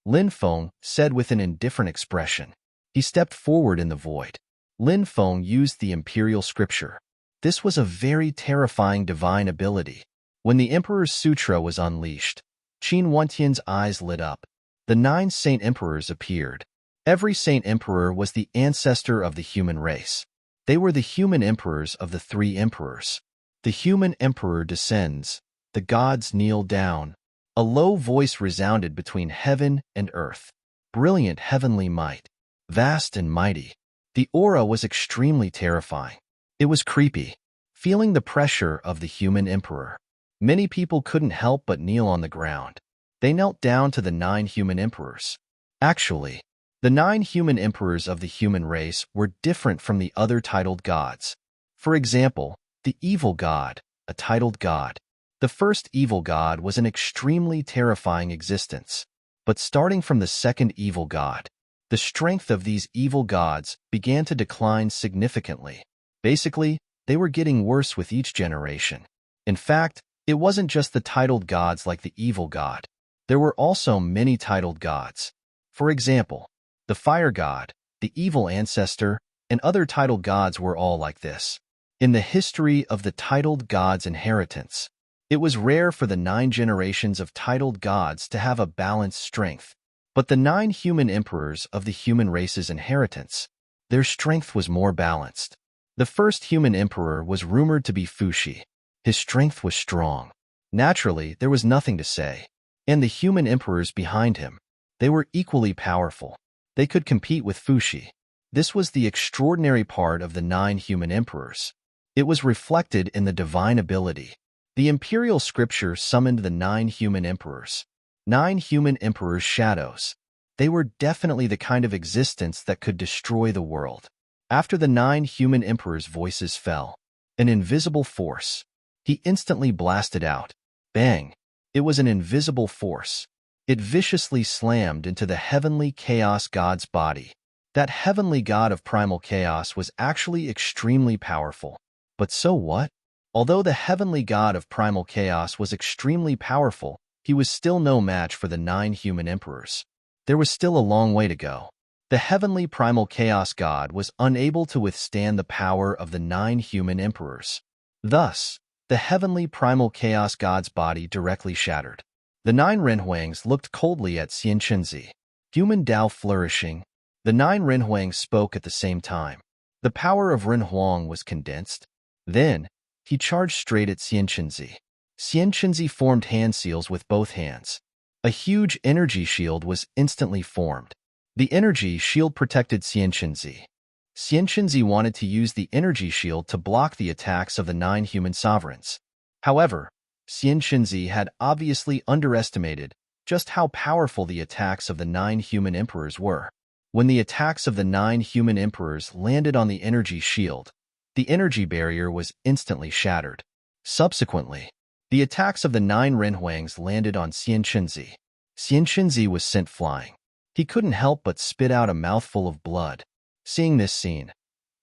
A: Lin Feng said with an indifferent expression. He stepped forward in the void. Lin Feng used the imperial scripture. This was a very terrifying divine ability. When the Emperor's Sutra was unleashed, Qin Wentian's eyes lit up. The 9 Saint Emperors appeared. Every Saint Emperor was the ancestor of the human race. They were the human emperors of the 3 emperors. The human emperor descends. The gods kneel down. A low voice resounded between heaven and earth. Brilliant heavenly might. Vast and mighty. The aura was extremely terrifying. It was creepy. Feeling the pressure of the human emperor, many people couldn't help but kneel on the ground. They knelt down to the 9 human emperors. Actually, the 9 human emperors of the human race were different from the other titled gods. For example, the evil god, a titled god. The first evil god was an extremely terrifying existence. But starting from the second evil god, the strength of these evil gods began to decline significantly. Basically, they were getting worse with each generation. In fact, it wasn't just the titled gods like the evil god. There were also many titled gods. For example, the fire god, the evil ancestor, and other titled gods were all like this. In the history of the titled gods' inheritance, it was rare for the 9 generations of titled gods to have a balanced strength. But the 9 human emperors of the human race's inheritance, their strength was more balanced. The first human emperor was rumored to be Fuxi. His strength was strong. Naturally, there was nothing to say. And the human emperors behind him, they were equally powerful. They could compete with Fuxi. This was the extraordinary part of the 9 human emperors. It was reflected in the divine ability. The imperial scripture summoned the 9 human emperors. 9 human emperors' shadows. They were definitely the kind of existence that could destroy the world. After the 9 human emperors' voices fell, an invisible force. He instantly blasted out. Bang! It was an invisible force. It viciously slammed into the heavenly chaos god's body. That heavenly god of primal chaos was actually extremely powerful. But so what? Although the heavenly god of primal chaos was extremely powerful, he was still no match for the 9 human emperors. There was still a long way to go. The heavenly primal chaos god was unable to withstand the power of the 9 human emperors. Thus, the heavenly primal chaos god's body directly shattered. The 9 Renhuangs looked coldly at Xianchunzi. Human Tao flourishing. The 9 Renhuangs spoke at the same time. The power of Renhuang was condensed. Then, he charged straight at Xianchunzi. Xianchunzi formed hand seals with both hands. A huge energy shield was instantly formed. The energy shield protected Xianchunzi. Xianchunzi wanted to use the energy shield to block the attacks of the 9 human sovereigns. However, Xianchunzi had obviously underestimated just how powerful the attacks of the 9 human emperors were. When the attacks of the 9 human emperors landed on the energy shield, the energy barrier was instantly shattered. Subsequently, the attacks of the 9 Renhuangs landed on Xianchunzi. Xianchunzi was sent flying. He couldn't help but spit out a mouthful of blood. Seeing this scene,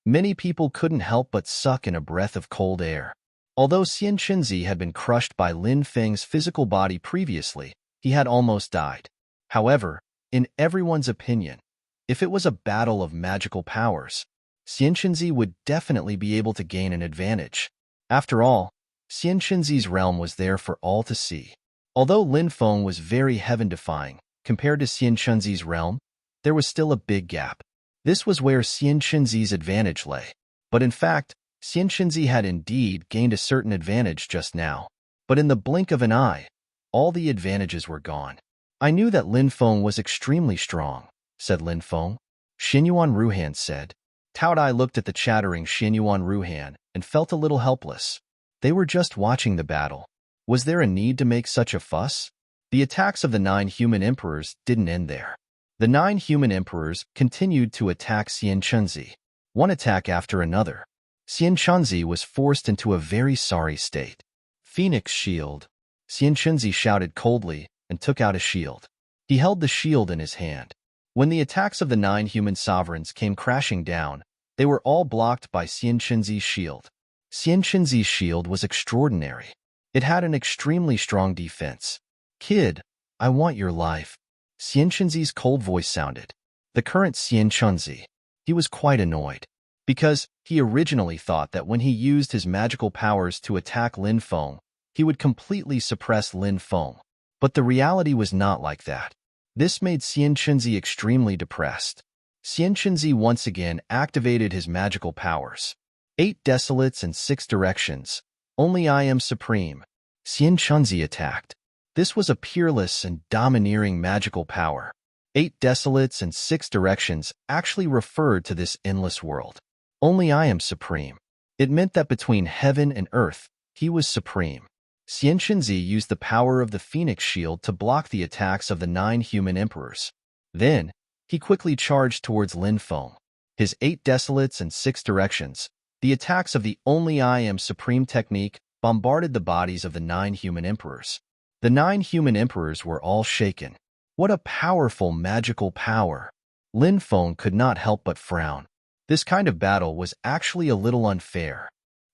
A: many people couldn't help but suck in a breath of cold air. Although Xianchunzi had been crushed by Lin Feng's physical body previously, he had almost died. However, in everyone's opinion, if it was a battle of magical powers, Xianchunzi would definitely be able to gain an advantage. After all, Xianchunzi's realm was there for all to see. Although Lin Feng was very heaven-defying, compared to Xianchunzi's realm, there was still a big gap. This was where Xianchunzi's advantage lay. But in fact, Xianchunzi had indeed gained a certain advantage just now. But in the blink of an eye, all the advantages were gone. I knew that Lin Feng was extremely strong, said Lin Feng. Xinyuan Ruhan said. Tao Dai looked at the chattering Xinyuan Ruhan and felt a little helpless. They were just watching the battle. Was there a need to make such a fuss? The attacks of the 9 human emperors didn't end there. The 9 human emperors continued to attack Xianchunzi, one attack after another. Xianchunzi was forced into a very sorry state. Phoenix shield. Xianchunzi shouted coldly and took out a shield. He held the shield in his hand. When the attacks of the 9 human sovereigns came crashing down, they were all blocked by Xianchunzi's shield. Xianchunzi's shield was extraordinary. It had an extremely strong defense. Kid, I want your life. Xianchunzi's cold voice sounded. The current Xianchunzi. He was quite annoyed. Because he originally thought that when he used his magical powers to attack Lin Feng, he would completely suppress Lin Feng. But the reality was not like that. This made Xian Chenzi extremely depressed. Xian Chenzi once again activated his magical powers. 8 desolates and 6 directions. Only I am supreme. Xian Chenzi attacked. This was a peerless and domineering magical power. 8 desolates and 6 directions actually referred to this endless world. Only I am supreme. It meant that between heaven and earth, he was supreme. Xian Chenzi used the power of the Phoenix Shield to block the attacks of the 9 human emperors. Then, he quickly charged towards Lin Feng. His 8 desolates and 6 directions, the attacks of the Only I Am Supreme technique, bombarded the bodies of the 9 human emperors. The 9 human emperors were all shaken. What a powerful magical power! Lin Feng could not help but frown. This kind of battle was actually a little unfair,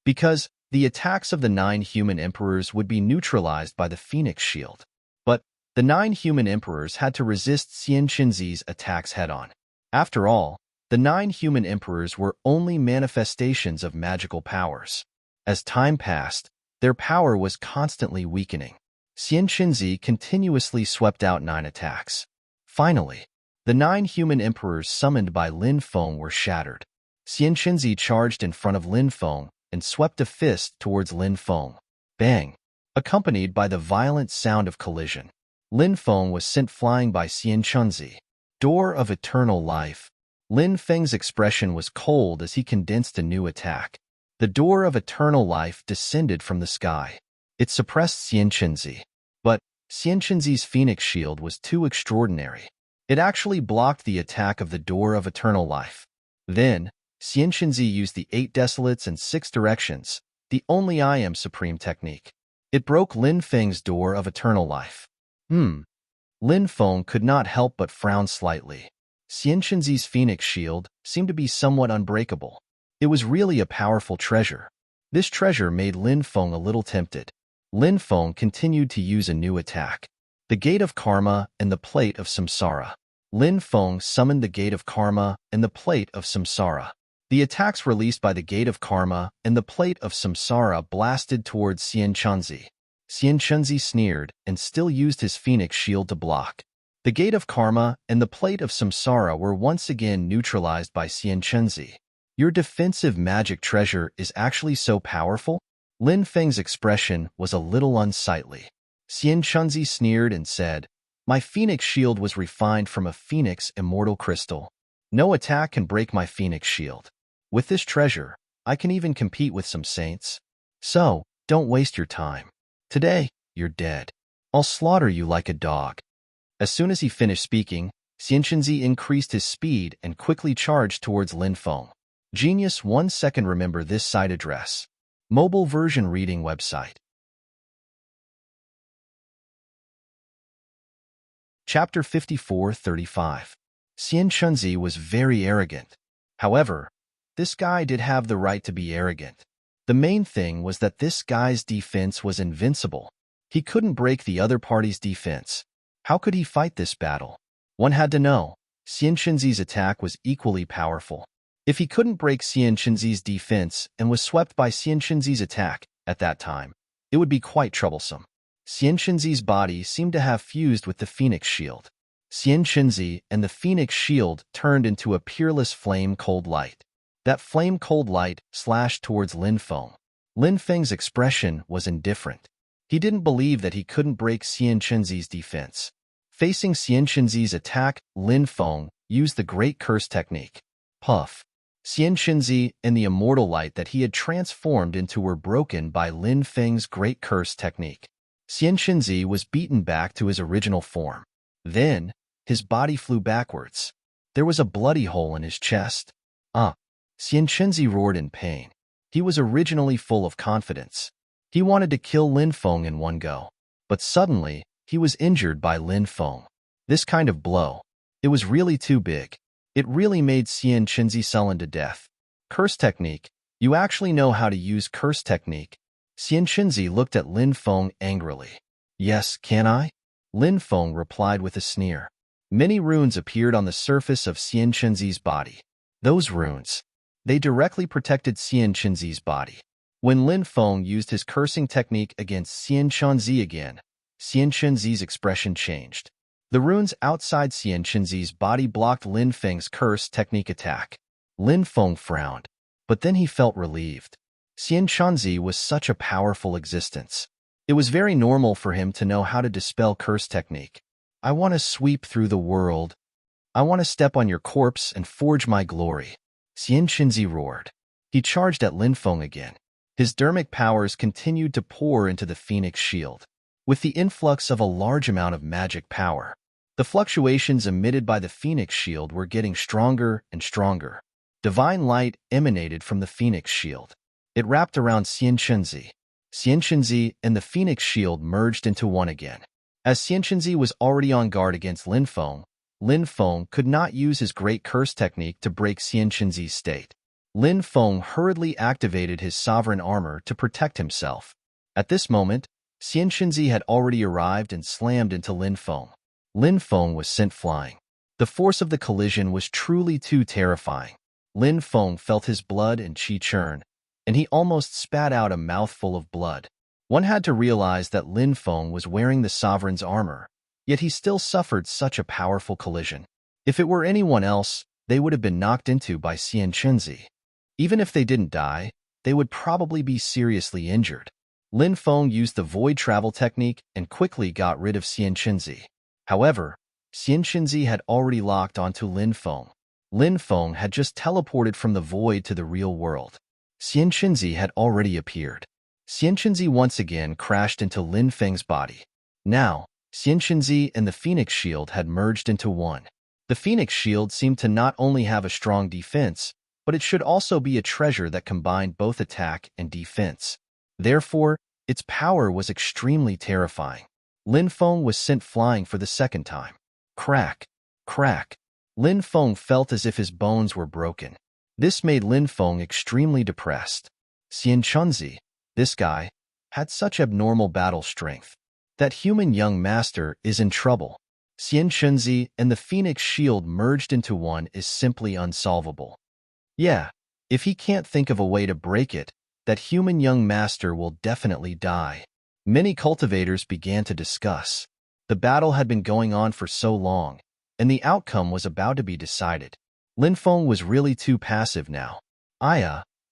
A: because the attacks of the 9 human emperors would be neutralized by the Phoenix Shield. But the 9 human emperors had to resist Xian Chenzi's attacks head-on. After all, the 9 human emperors were only manifestations of magical powers. As time passed, their power was constantly weakening. Xian Chenzi continuously swept out 9 attacks. Finally, the 9 human emperors summoned by Lin Feng were shattered. Xian Chenzi charged in front of Lin Feng and swept a fist towards Lin Feng. Bang! Accompanied by the violent sound of collision, Lin Feng was sent flying by Xian Chenzi. Door of Eternal Life. Lin Feng's expression was cold as he condensed a new attack. The Door of Eternal Life descended from the sky. It suppressed Xian Chenzi. But Xian Chenzi's Phoenix Shield was too extraordinary. It actually blocked the attack of the Door of Eternal Life. Then, Xian Chenzi used the 8 desolates and 6 directions, the Only I Am Supreme technique. It broke Lin Feng's Door of Eternal Life. Lin Feng could not help but frown slightly. Xian Chenzi's Phoenix Shield seemed to be somewhat unbreakable. It was really a powerful treasure. This treasure made Lin Feng a little tempted. Lin Feng continued to use a new attack. The Gate of Karma and the Plate of Samsara. Lin Feng summoned the Gate of Karma and the Plate of Samsara. The attacks released by the Gate of Karma and the Plate of Samsara blasted towards Xian Chenzi. Xian Chenzi sneered and still used his Phoenix Shield to block. The Gate of Karma and the Plate of Samsara were once again neutralized by Xian Chenzi. Your defensive magic treasure is actually so powerful? Lin Feng's expression was a little unsightly. Xian Chenzi sneered and said, "My Phoenix Shield was refined from a Phoenix Immortal Crystal. No attack can break my Phoenix Shield. With this treasure, I can even compete with some saints. So, don't waste your time. Today, you're dead. I'll slaughter you like a dog." As soon as he finished speaking, Xian Chenzi increased his speed and quickly charged towards Lin Feng. Genius 1 second. Remember this site address. Mobile version reading website. Chapter 54-35. Xian Chenzi was very arrogant. However, this guy did have the right to be arrogant. The main thing was that this guy's defense was invincible. He couldn't break the other party's defense. How could he fight this battle? One had to know. Xian Chenzi's attack was equally powerful. If he couldn't break Xian Chenzi's defense and was swept by Xian Chenzi's attack at that time, it would be quite troublesome. Xian Chenzi's body seemed to have fused with the Phoenix Shield. Xian Chenzi and the Phoenix Shield turned into a peerless flame-cold light. That flame-cold light slashed towards Lin Feng. Lin Feng's expression was indifferent. He didn't believe that he couldn't break Xian Chenzi's defense. Facing Xian Chenzi's attack, Lin Feng used the Great Curse technique. Puff. Xian Chenzi and the immortal light that he had transformed into were broken by Lin Feng's Great Curse technique. Xian Chenzi was beaten back to his original form. Then, his body flew backwards. There was a bloody hole in his chest. Xian Chenzi roared in pain. He was originally full of confidence. He wanted to kill Lin Feng in one go. But suddenly, he was injured by Lin Feng. This kind of blow, it was really too big. It really made Xian Chenzi sullen to death. Curse technique. You actually know how to use curse technique. Xian Chenzi looked at Lin Feng angrily. Yes, can I? Lin Feng replied with a sneer. Many runes appeared on the surface of Xian Chenzi's body. Those runes, they directly protected Xian Chenzi's body. When Lin Feng used his cursing technique against Xian Chunzi again, Xian Chunzi's expression changed. The runes outside Xian Chunzi's body blocked Lin Feng's curse technique attack. Lin Feng frowned, but then he felt relieved. Xian Chunzi was such a powerful existence. It was very normal for him to know how to dispel curse technique. I want to sweep through the world. I want to step on your corpse and forge my glory. Xian Chunzi roared. He charged at Lin Feng again. His dermic powers continued to pour into the Phoenix Shield. With the influx of a large amount of magic power, the fluctuations emitted by the Phoenix Shield were getting stronger and stronger. Divine light emanated from the Phoenix Shield. It wrapped around Xian Chunzi. Xian Chunzi and the Phoenix Shield merged into one again. As Xian Chunzi was already on guard against Lin Feng could not use his great curse technique to break Xian Chunzi's state. Lin Feng hurriedly activated his sovereign armor to protect himself. At this moment, Xian Chunzi had already arrived and slammed into Lin Feng. Lin Feng was sent flying. The force of the collision was truly too terrifying. Lin Feng felt his blood and qi churn, and he almost spat out a mouthful of blood. One had to realize that Lin Feng was wearing the sovereign's armor, yet he still suffered such a powerful collision. If it were anyone else, they would have been knocked into by Xian Chunzi. Even if they didn't die, they would probably be seriously injured. Lin Feng used the void travel technique and quickly got rid of Xian Chunzi. However, Xian Chunzi had already locked onto Lin Feng. Lin Feng had just teleported from the void to the real world. Xian Chunzi had already appeared. Xian Chunzi once again crashed into Lin Feng's body. Now, Xian Chunzi and the Phoenix Shield had merged into one. The Phoenix Shield seemed to not only have a strong defense, but it should also be a treasure that combined both attack and defense. Therefore, its power was extremely terrifying. Lin Feng was sent flying for the second time. Crack, crack. Lin Feng felt as if his bones were broken. This made Lin Feng extremely depressed. Xian Chunzi, this guy, had such abnormal battle strength. That human young master is in trouble. Xian Chunzi and the Phoenix Shield merged into one is simply unsolvable. Yeah, if he can't think of a way to break it, that human young master will definitely die. Many cultivators began to discuss. The battle had been going on for so long, and the outcome was about to be decided. Lin Feng was really too passive now.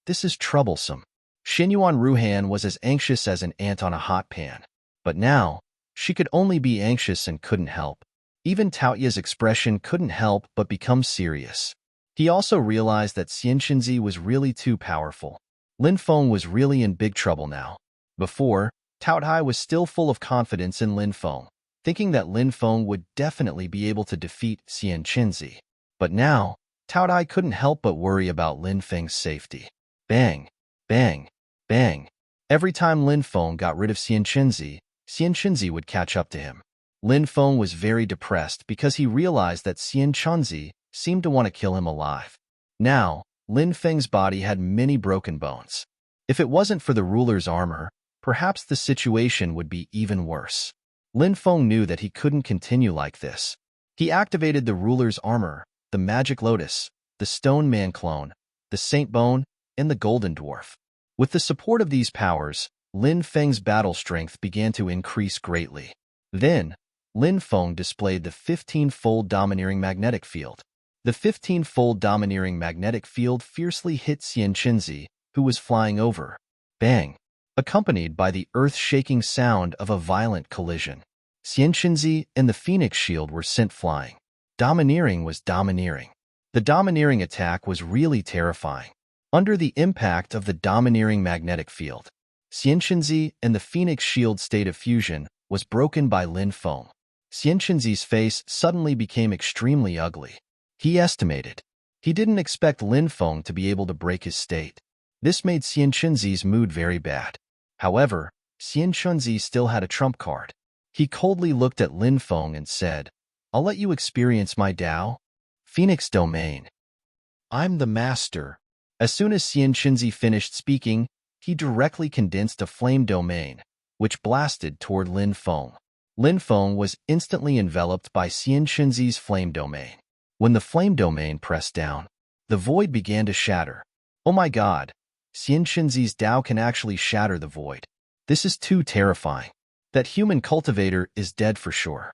A: This is troublesome. Xinyuan Ruhan was as anxious as an ant on a hot pan. But now, she could only be anxious and couldn't help. Even Taoya's expression couldn't help but become serious. He also realized that Xian Chunzi was really too powerful. Lin Feng was really in big trouble now. Before, Taotai was still full of confidence in Lin Feng, thinking that Lin Feng would definitely be able to defeat Xian Chunzi. But now, Taotai couldn't help but worry about Lin Feng's safety. Bang, bang, bang. Every time Lin Feng got rid of Xian Chunzi would catch up to him. Lin Feng was very depressed because he realized that Xian Chunzi seemed to want to kill him alive. Now, Lin Feng's body had many broken bones. If it wasn't for the ruler's armor, perhaps the situation would be even worse. Lin Feng knew that he couldn't continue like this. He activated the ruler's armor, the magic lotus, the stone man clone, the saint bone, and the golden dwarf. With the support of these powers, Lin Feng's battle strength began to increase greatly. Then, Lin Feng displayed the 15-fold domineering magnetic field. The 15-fold domineering magnetic field fiercely hit Xian Chunzi, who was flying over. Bang! Accompanied by the earth-shaking sound of a violent collision. Xian Chunzi and the Phoenix Shield were sent flying. Domineering was domineering. The domineering attack was really terrifying. Under the impact of the domineering magnetic field, Xian Chunzi and the Phoenix Shield state of fusion was broken by Lin Feng. Xian Chunzi's face suddenly became extremely ugly. He estimated. He didn't expect Lin Feng to be able to break his state. This made Xian Chunzi's mood very bad. However, Xian Chunzi still had a trump card. He coldly looked at Lin Feng and said, "I'll let you experience my Tao, Phoenix Domain. I'm the master." As soon as Xian Chunzi finished speaking, he directly condensed a flame domain, which blasted toward Lin Feng. Lin Feng was instantly enveloped by Xian Chunzi's flame domain. When the flame domain pressed down, the void began to shatter. Oh my God! Xian Xinzi's Tao can actually shatter the void. This is too terrifying. That human cultivator is dead for sure.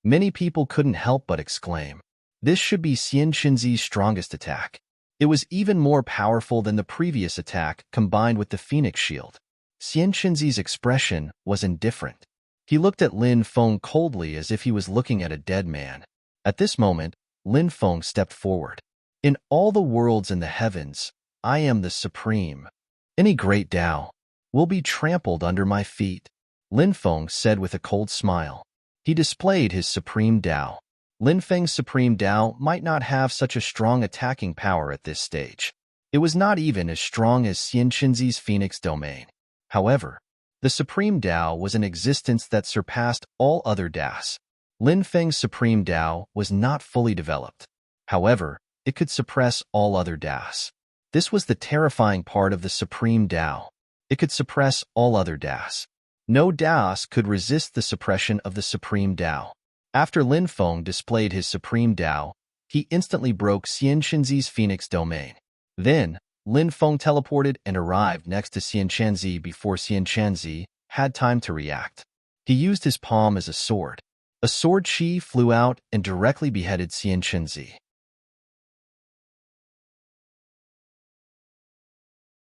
A: Many people couldn't help but exclaim. This should be Xian Xinzi's strongest attack. It was even more powerful than the previous attack combined with the Phoenix Shield. Xian Xinzi's expression was indifferent. He looked at Lin Feng coldly as if he was looking at a dead man. At this moment, Lin Feng stepped forward. In all the worlds in the heavens, I am the supreme. Any great Tao will be trampled under my feet, Lin Feng said with a cold smile. He displayed his supreme Tao. Lin Feng's supreme Tao might not have such a strong attacking power at this stage. It was not even as strong as Xian Xinzi's Phoenix domain. However, the supreme Tao was an existence that surpassed all other Taos. Lin Feng's supreme Tao was not fully developed. However, it could suppress all other Taos. This was the terrifying part of the supreme Tao. It could suppress all other Taos. No Taos could resist the suppression of the supreme Tao. After Lin Feng displayed his supreme Tao, he instantly broke Xian Xinzi's Phoenix domain. Then, Lin Feng teleported and arrived next to Xian Xinzi before Xian Xinzi had time to react. He used his palm as a sword. A sword chi flew out and directly beheaded Xian Xinzi.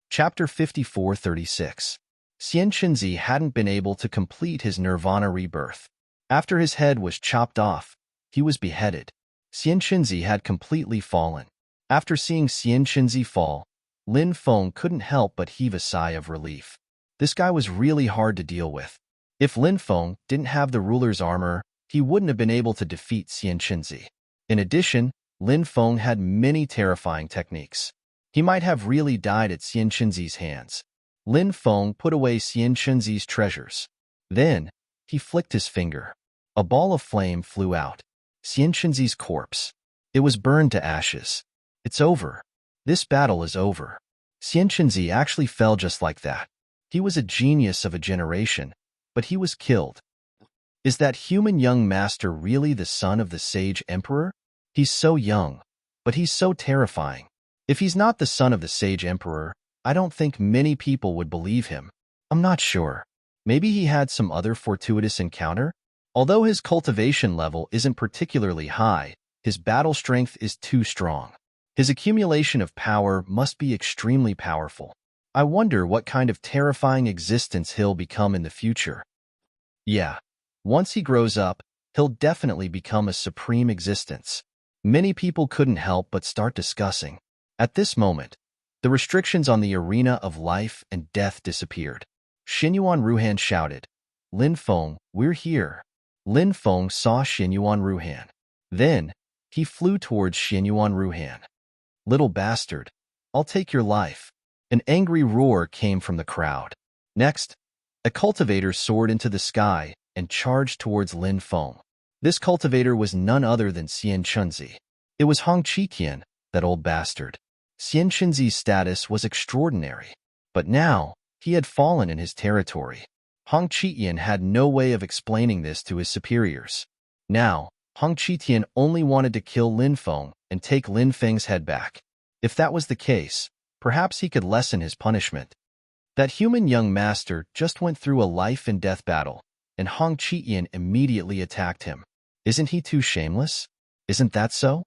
A: Chapter 54:36. Xian Xinzi hadn't been able to complete his nirvana rebirth. After his head was chopped off, he was beheaded. Xian Xinzi had completely fallen. After seeing Xian Xinzi fall, Lin Feng couldn't help but heave a sigh of relief. This guy was really hard to deal with. If Lin Feng didn't have the ruler's armor, he wouldn't have been able to defeat Xian Xinzi. In addition, Lin Feng had many terrifying techniques. He might have really died at Xian Xinzi's hands. Lin Feng put away Xian Xinzi's treasures. Then, he flicked his finger. A ball of flame flew out. Xian Xinzi's corpse. It was burned to ashes. It's over. This battle is over. Xian Xinzi actually fell just like that. He was a genius of a generation, but he was killed. Is that human young master really the son of the sage emperor? He's so young, but he's so terrifying. If he's not the son of the sage emperor, I don't think many people would believe him. I'm not sure. Maybe he had some other fortuitous encounter? Although his cultivation level isn't particularly high, his battle strength is too strong. His accumulation of power must be extremely powerful. I wonder what kind of terrifying existence he'll become in the future. Yeah, once he grows up, he'll definitely become a supreme existence. Many people couldn't help but start discussing. At this moment, the restrictions on the arena of life and death disappeared. Xinyuan Ruhan shouted, Lin Feng, we're here. Lin Feng saw Xinyuan Ruhan. Then, he flew towards Xinyuan Ruhan. Little bastard, I'll take your life. An angry roar came from the crowd. Next, a cultivator soared into the sky and charged towards Lin Feng. This cultivator was none other than Xian Xinzi. It was Hong Qitian, that old bastard. Xian Xinzi's status was extraordinary, but now he had fallen in his territory. Hong Qitian had no way of explaining this to his superiors. Now, Hong Qitian only wanted to kill Lin Feng and take Lin Feng's head back. If that was the case, perhaps he could lessen his punishment. That human young master just went through a life-and-death battle, and Hong Qitian immediately attacked him. Isn't he too shameless? Isn't that so?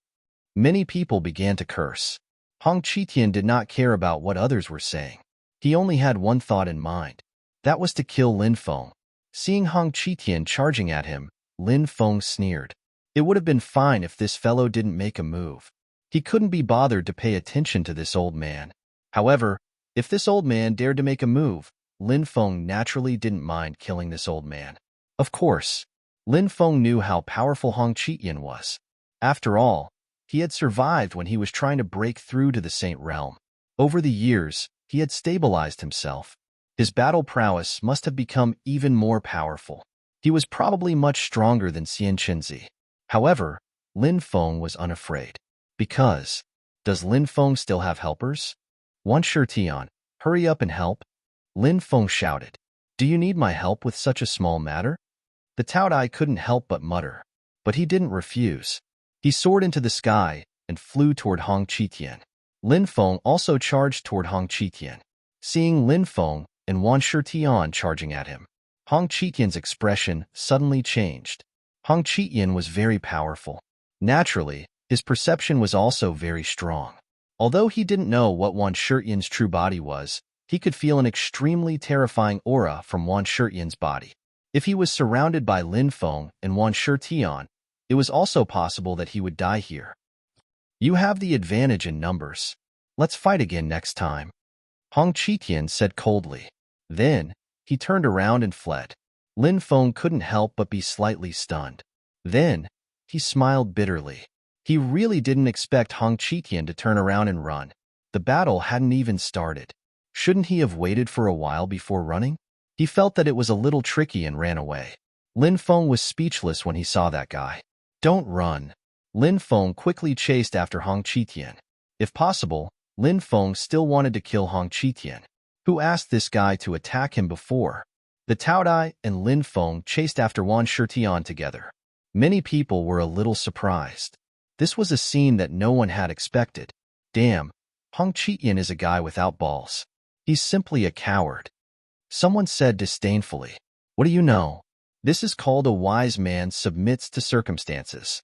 A: Many people began to curse. Hong Qitian did not care about what others were saying. He only had one thought in mind. That was to kill Lin Feng. Seeing Hong Qitian charging at him, Lin Feng sneered. It would have been fine if this fellow didn't make a move. He couldn't be bothered to pay attention to this old man. However, if this old man dared to make a move, Lin Feng naturally didn't mind killing this old man. Of course, Lin Feng knew how powerful Hong Qitian was. After all, he had survived when he was trying to break through to the Saint Realm. Over the years, he had stabilized himself. His battle prowess must have become even more powerful. He was probably much stronger than Xian Xinzi. However, Lin Feng was unafraid. Because, does Lin Feng still have helpers? Wan Shitian, hurry up and help. Lin Feng shouted. Do you need my help with such a small matter? The Taodai couldn't help but mutter. But he didn't refuse. He soared into the sky and flew toward Hong Qitian. Lin Feng also charged toward Hong Qitian. seeing Lin Feng and Wan Shitian charging at him. Hong Qitian's expression suddenly changed. Hong Qitian was very powerful. Naturally, his perception was also very strong. Although he didn't know what Wan Shitian's true body was, he could feel an extremely terrifying aura from Wan Shitian's body. If he was surrounded by Lin Feng and Wan Shitian, it was also possible that he would die here. You have the advantage in numbers. Let's fight again next time, Hong Qitian said coldly. Then, he turned around and fled. Lin Feng couldn't help but be slightly stunned. Then, he smiled bitterly. He really didn't expect Hong Qitian to turn around and run. The battle hadn't even started. Shouldn't he have waited for a while before running? He felt that it was a little tricky and ran away. Lin Feng was speechless when he saw that guy. Don't run. Lin Feng quickly chased after Hong Qitian. If possible, Lin Feng still wanted to kill Hong Qitian. Who asked this guy to attack him before? The Taodai and Lin Feng chased after Wan Shitian together. Many people were a little surprised. This was a scene that no one had expected. Damn, Hong Qitian is a guy without balls. He's simply a coward. Someone said disdainfully. What do you know? This is called a wise man submits to circumstances.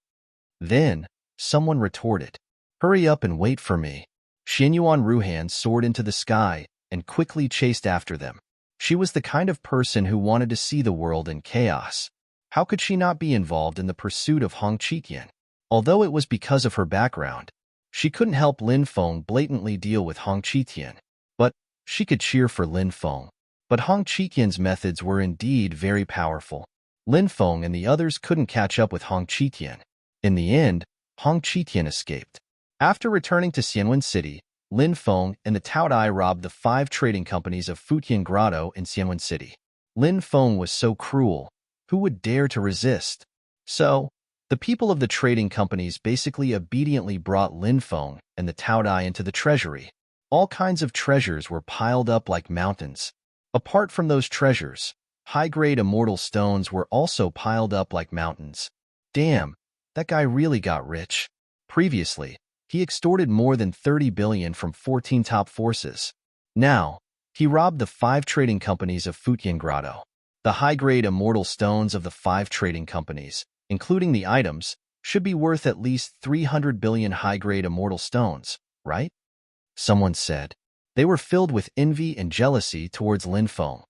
A: Then, someone retorted. Hurry up and wait for me. Xianyuan Ruhan soared into the sky and quickly chased after them. She was the kind of person who wanted to see the world in chaos. How could she not be involved in the pursuit of Hong Qitian? Although it was because of her background, she couldn't help Lin Feng blatantly deal with Hong Qitian. But she could cheer for Lin Feng. But Hong Qitian's methods were indeed very powerful. Lin Feng and the others couldn't catch up with Hong Qitian. In the end, Hong Qitian escaped. After returning to Xianwen City, Lin Feng and the Taodai robbed the 5 trading companies of Futian Grotto in Xianwen City. Lin Feng was so cruel. Who would dare to resist? So, the people of the trading companies basically obediently brought Lin Feng and the Taodai into the treasury. All kinds of treasures were piled up like mountains. Apart from those treasures, high-grade immortal stones were also piled up like mountains. Damn, that guy really got rich. Previously, he extorted more than 30 billion from 14 top forces. Now, he robbed the 5 trading companies of Futian Grotto. The high-grade immortal stones of the 5 trading companies, including the items, should be worth at least 300 billion high-grade immortal stones, right? Someone said. They were filled with envy and jealousy towards Lin Feng.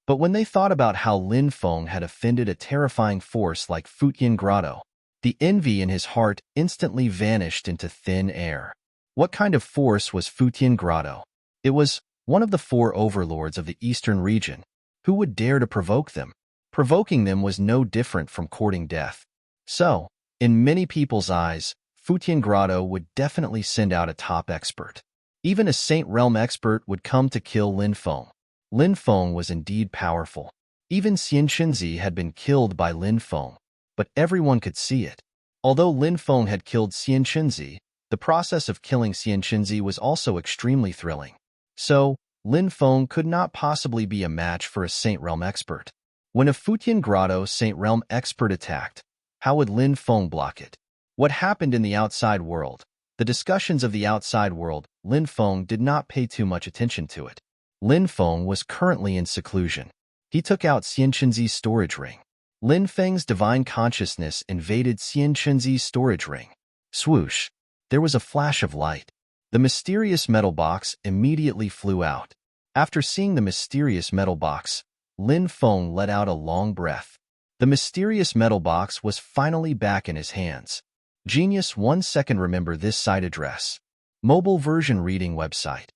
A: But when they thought about how Lin Feng had offended a terrifying force like Futian Grotto, the envy in his heart instantly vanished into thin air. What kind of force was Futian Grotto? It was one of the 4 overlords of the eastern region. Who would dare to provoke them? Provoking them was no different from courting death. So, in many people's eyes, Futian Grotto would definitely send out a top expert. Even a Saint Realm expert would come to kill Lin Feng. Lin Feng was indeed powerful. Even Xian Qinzi had been killed by Lin Feng, but everyone could see it. Although Lin Feng had killed Xian Qinzi, the process of killing Xian Qinzi was also extremely thrilling. So, Lin Feng could not possibly be a match for a Saint Realm expert. When a Futian Grotto Saint Realm expert attacked, how would Lin Feng block it? What happened in the outside world? The discussions of the outside world, Lin Feng did not pay too much attention to it. Lin Feng was currently in seclusion. He took out Xian Qinzi's storage ring. Lin Feng's divine consciousness invaded Xian Qinzi's storage ring. Swoosh! There was a flash of light. The mysterious metal box immediately flew out. After seeing the mysterious metal box, Lin Feng let out a long breath. The mysterious metal box was finally back in his hands. Genius 1 second. Remember this site address. Mobile version reading website.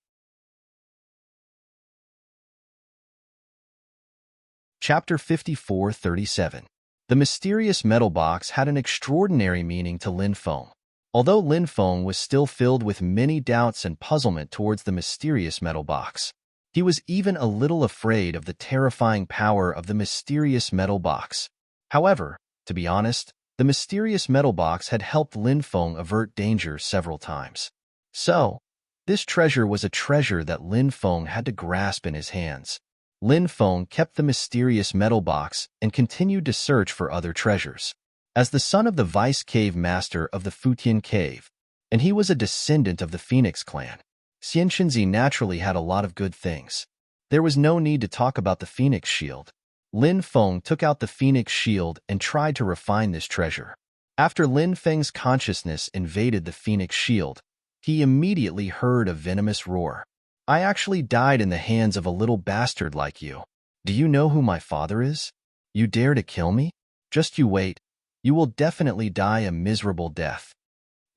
A: Chapter 54:37. The mysterious metal box had an extraordinary meaning to Lin Feng. Although Lin Feng was still filled with many doubts and puzzlement towards the mysterious metal box, he was even a little afraid of the terrifying power of the mysterious metal box. However, to be honest, the mysterious metal box had helped Lin Feng avert danger several times. So, this treasure was a treasure that Lin Feng had to grasp in his hands. Lin Feng kept the mysterious metal box and continued to search for other treasures. As the son of the vice cave master of the Futian Cave, and he was a descendant of the Phoenix clan, Xianxinzi naturally had a lot of good things. There was no need to talk about the Phoenix Shield. Lin Feng took out the Phoenix Shield and tried to refine this treasure. After Lin Feng's consciousness invaded the Phoenix Shield, he immediately heard a venomous roar. I actually died in the hands of a little bastard like you. Do you know who my father is? You dare to kill me? Just you wait. You will definitely die a miserable death.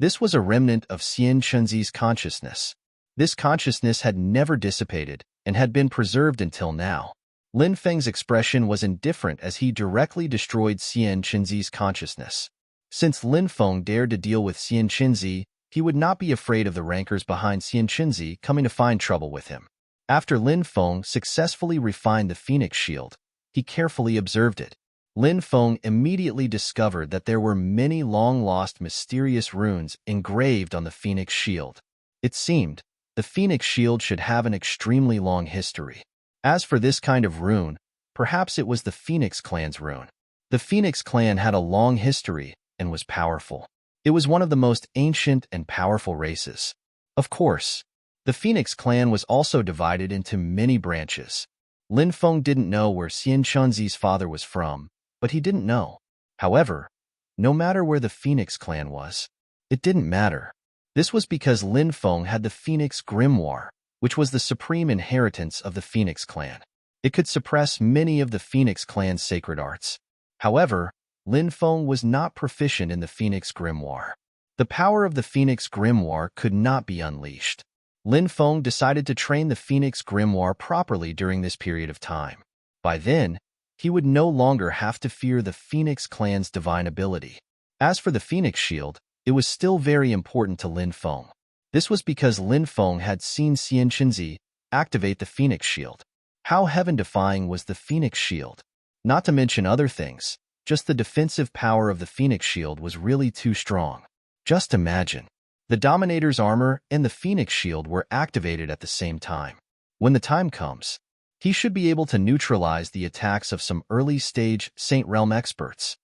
A: This was a remnant of Xianxinzi's consciousness. This consciousness had never dissipated and had been preserved until now. Lin Feng's expression was indifferent as he directly destroyed Xianxinzi's consciousness. Since Lin Feng dared to deal with Xianxinzi, he would not be afraid of the rankers behind Xianxinzi coming to find trouble with him. After Lin Feng successfully refined the Phoenix Shield, he carefully observed it. Lin Feng immediately discovered that there were many long-lost mysterious runes engraved on the Phoenix Shield. It seemed the Phoenix Shield should have an extremely long history. As for this kind of rune, perhaps it was the Phoenix clan's rune. The Phoenix clan had a long history and was powerful. It was one of the most ancient and powerful races. Of course, the Phoenix clan was also divided into many branches. Lin Feng didn't know where Xianxinzi's father was from, but he didn't know. However, no matter where the Phoenix clan was, it didn't matter. This was because Lin Feng had the Phoenix Grimoire, which was the supreme inheritance of the Phoenix clan. It could suppress many of the Phoenix clan's sacred arts. However, Lin Feng was not proficient in the Phoenix Grimoire. The power of the Phoenix Grimoire could not be unleashed. Lin Feng decided to train the Phoenix Grimoire properly during this period of time. By then, he would no longer have to fear the Phoenix clan's divine ability. As for the Phoenix Shield, it was still very important to Lin Feng. This was because Lin Feng had seen Xianxinzi activate the Phoenix Shield. How heaven-defying was the Phoenix Shield? Not to mention other things, just the defensive power of the Phoenix Shield was really too strong. Just imagine. The Dominator's armor and the Phoenix Shield were activated at the same time. When the time comes, he should be able to neutralize the attacks of some early-stage Saint Realm experts.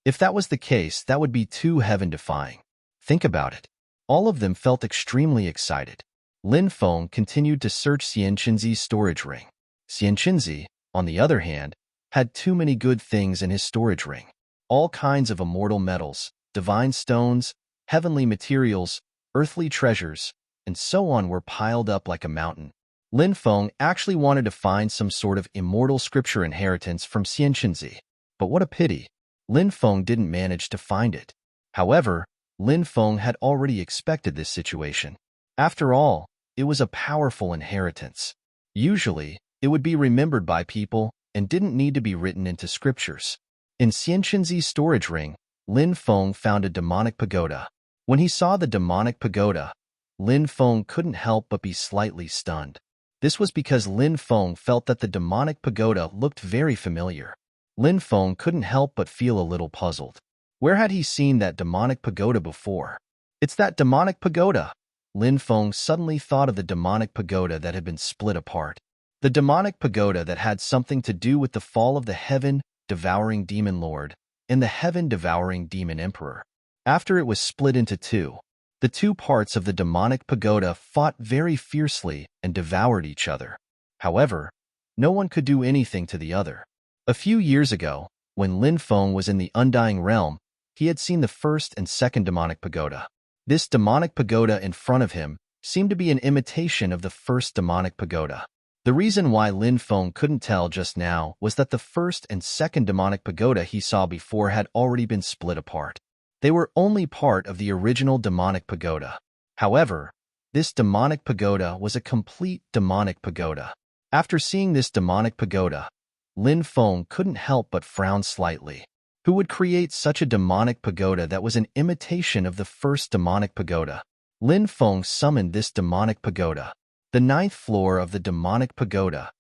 A: If that was the case, that would be too heaven-defying. Think about it. All of them felt extremely excited. Lin Feng continued to search Xianxinzi's storage ring. Xianxinzi, on the other hand, had too many good things in his storage ring. All kinds of immortal metals, divine stones, heavenly materials, earthly treasures, and so on were piled up like a mountain. Lin Feng actually wanted to find some sort of immortal scripture inheritance from Xianxinzi. But what a pity. Lin Feng didn't manage to find it. However, Lin Feng had already expected this situation. After all, it was a powerful inheritance. Usually, it would be remembered by people and didn't need to be written into scriptures. In Xianxinzi's storage ring, Lin Feng found a demonic pagoda. When he saw the demonic pagoda, Lin Feng couldn't help but be slightly stunned. This was because Lin Feng felt that the demonic pagoda looked very familiar. Lin Feng couldn't help but feel a little puzzled. Where had he seen that demonic pagoda before? It's that demonic pagoda! Lin Feng suddenly thought of the demonic pagoda that had been split apart. The demonic pagoda that had something to do with the fall of the heaven-devouring demon lord and the heaven-devouring demon emperor. After it was split into two, the two parts of the demonic pagoda fought very fiercely and devoured each other. However, no one could do anything to the other. A few years ago, when Lin Feng was in the Undying Realm, he had seen the first and second demonic pagoda. This demonic pagoda in front of him seemed to be an imitation of the first demonic pagoda. The reason why Lin Feng couldn't tell just now was that the first and second demonic pagoda he saw before had already been split apart. They were only part of the original demonic pagoda. However, this demonic pagoda was a complete demonic pagoda. After seeing this demonic pagoda, Lin Feng couldn't help but frown slightly. Who would create such a demonic pagoda that was an imitation of the first demonic pagoda? Lin Feng summoned this demonic pagoda. The 9th floor of the demonic pagoda.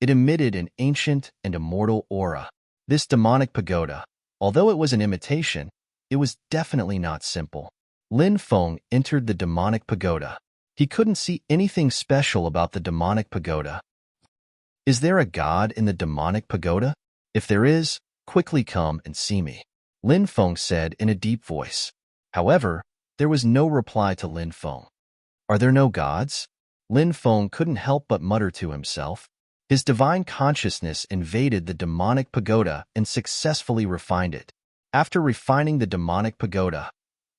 A: It emitted an ancient and immortal aura. This demonic pagoda, although it was an imitation, it was definitely not simple. Lin Feng entered the demonic pagoda. He couldn't see anything special about the demonic pagoda. Is there a god in the demonic pagoda? If there is, quickly come and see me, Lin Feng said in a deep voice. However, there was no reply to Lin Feng. Are there no gods? Lin Feng couldn't help but mutter to himself. His divine consciousness invaded the demonic pagoda and successfully refined it. After refining the demonic pagoda,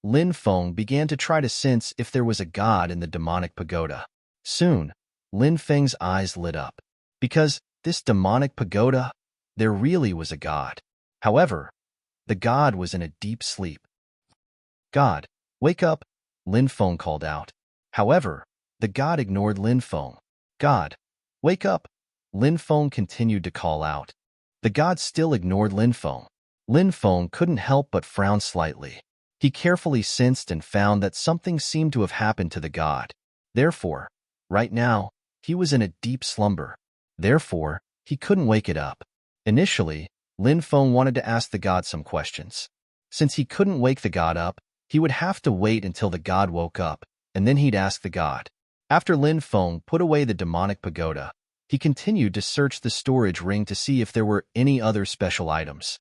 A: Lin Feng began to try to sense if there was a god in the demonic pagoda. Soon, Lin Feng's eyes lit up. Because this demonic pagoda, there really was a god. However, the god was in a deep sleep. "God, wake up," Lin Feng called out. However, the god ignored Lin Feng. "God, wake up," Lin Feng continued to call out. The god still ignored Lin Feng. Lin Feng couldn't help but frown slightly. He carefully sensed and found that something seemed to have happened to the god. Therefore, right now, he was in a deep slumber. Therefore, he couldn't wake it up. Initially, Lin Feng wanted to ask the god some questions. Since he couldn't wake the god up, he would have to wait until the god woke up, and then he'd ask the god. After Lin Feng put away the demonic pagoda, he continued to search the storage ring to see if there were any other special items.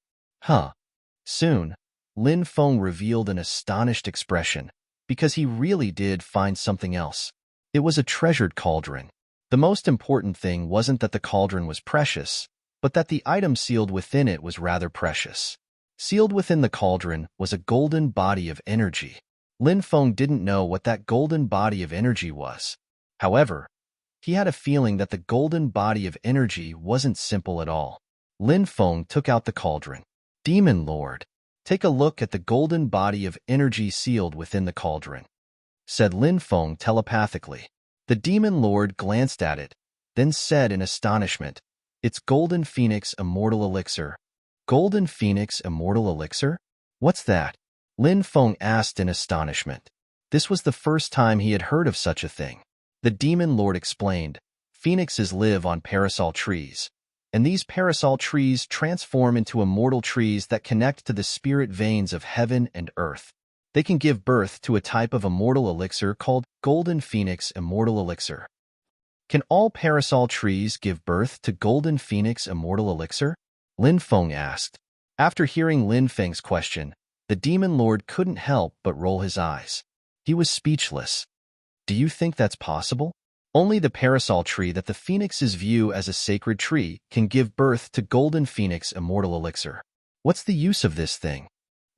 A: Soon, Lin Feng revealed an astonished expression, because he really did find something else. It was a treasured cauldron. The most important thing wasn't that the cauldron was precious, but that the item sealed within it was rather precious. Sealed within the cauldron was a golden body of energy. Lin Feng didn't know what that golden body of energy was. However, he had a feeling that the golden body of energy wasn't simple at all. Lin Feng took out the cauldron. "Demon Lord, take a look at the golden body of energy sealed within the cauldron," said Lin Feng telepathically. The Demon Lord glanced at it, then said in astonishment, "It's Golden Phoenix Immortal Elixir." "Golden Phoenix Immortal Elixir? What's that?" Lin Feng asked in astonishment. This was the first time he had heard of such a thing. The Demon Lord explained, "Phoenixes live on parasol trees, and these parasol trees transform into immortal trees that connect to the spirit veins of heaven and earth. They can give birth to a type of immortal elixir called Golden Phoenix Immortal Elixir." "Can all parasol trees give birth to Golden Phoenix Immortal Elixir?" Lin Feng asked. After hearing Lin Feng's question, the Demon Lord couldn't help but roll his eyes. He was speechless. "Do you think that's possible? Only the parasol tree that the phoenixes view as a sacred tree can give birth to Golden Phoenix Immortal Elixir. What's the use of this thing?"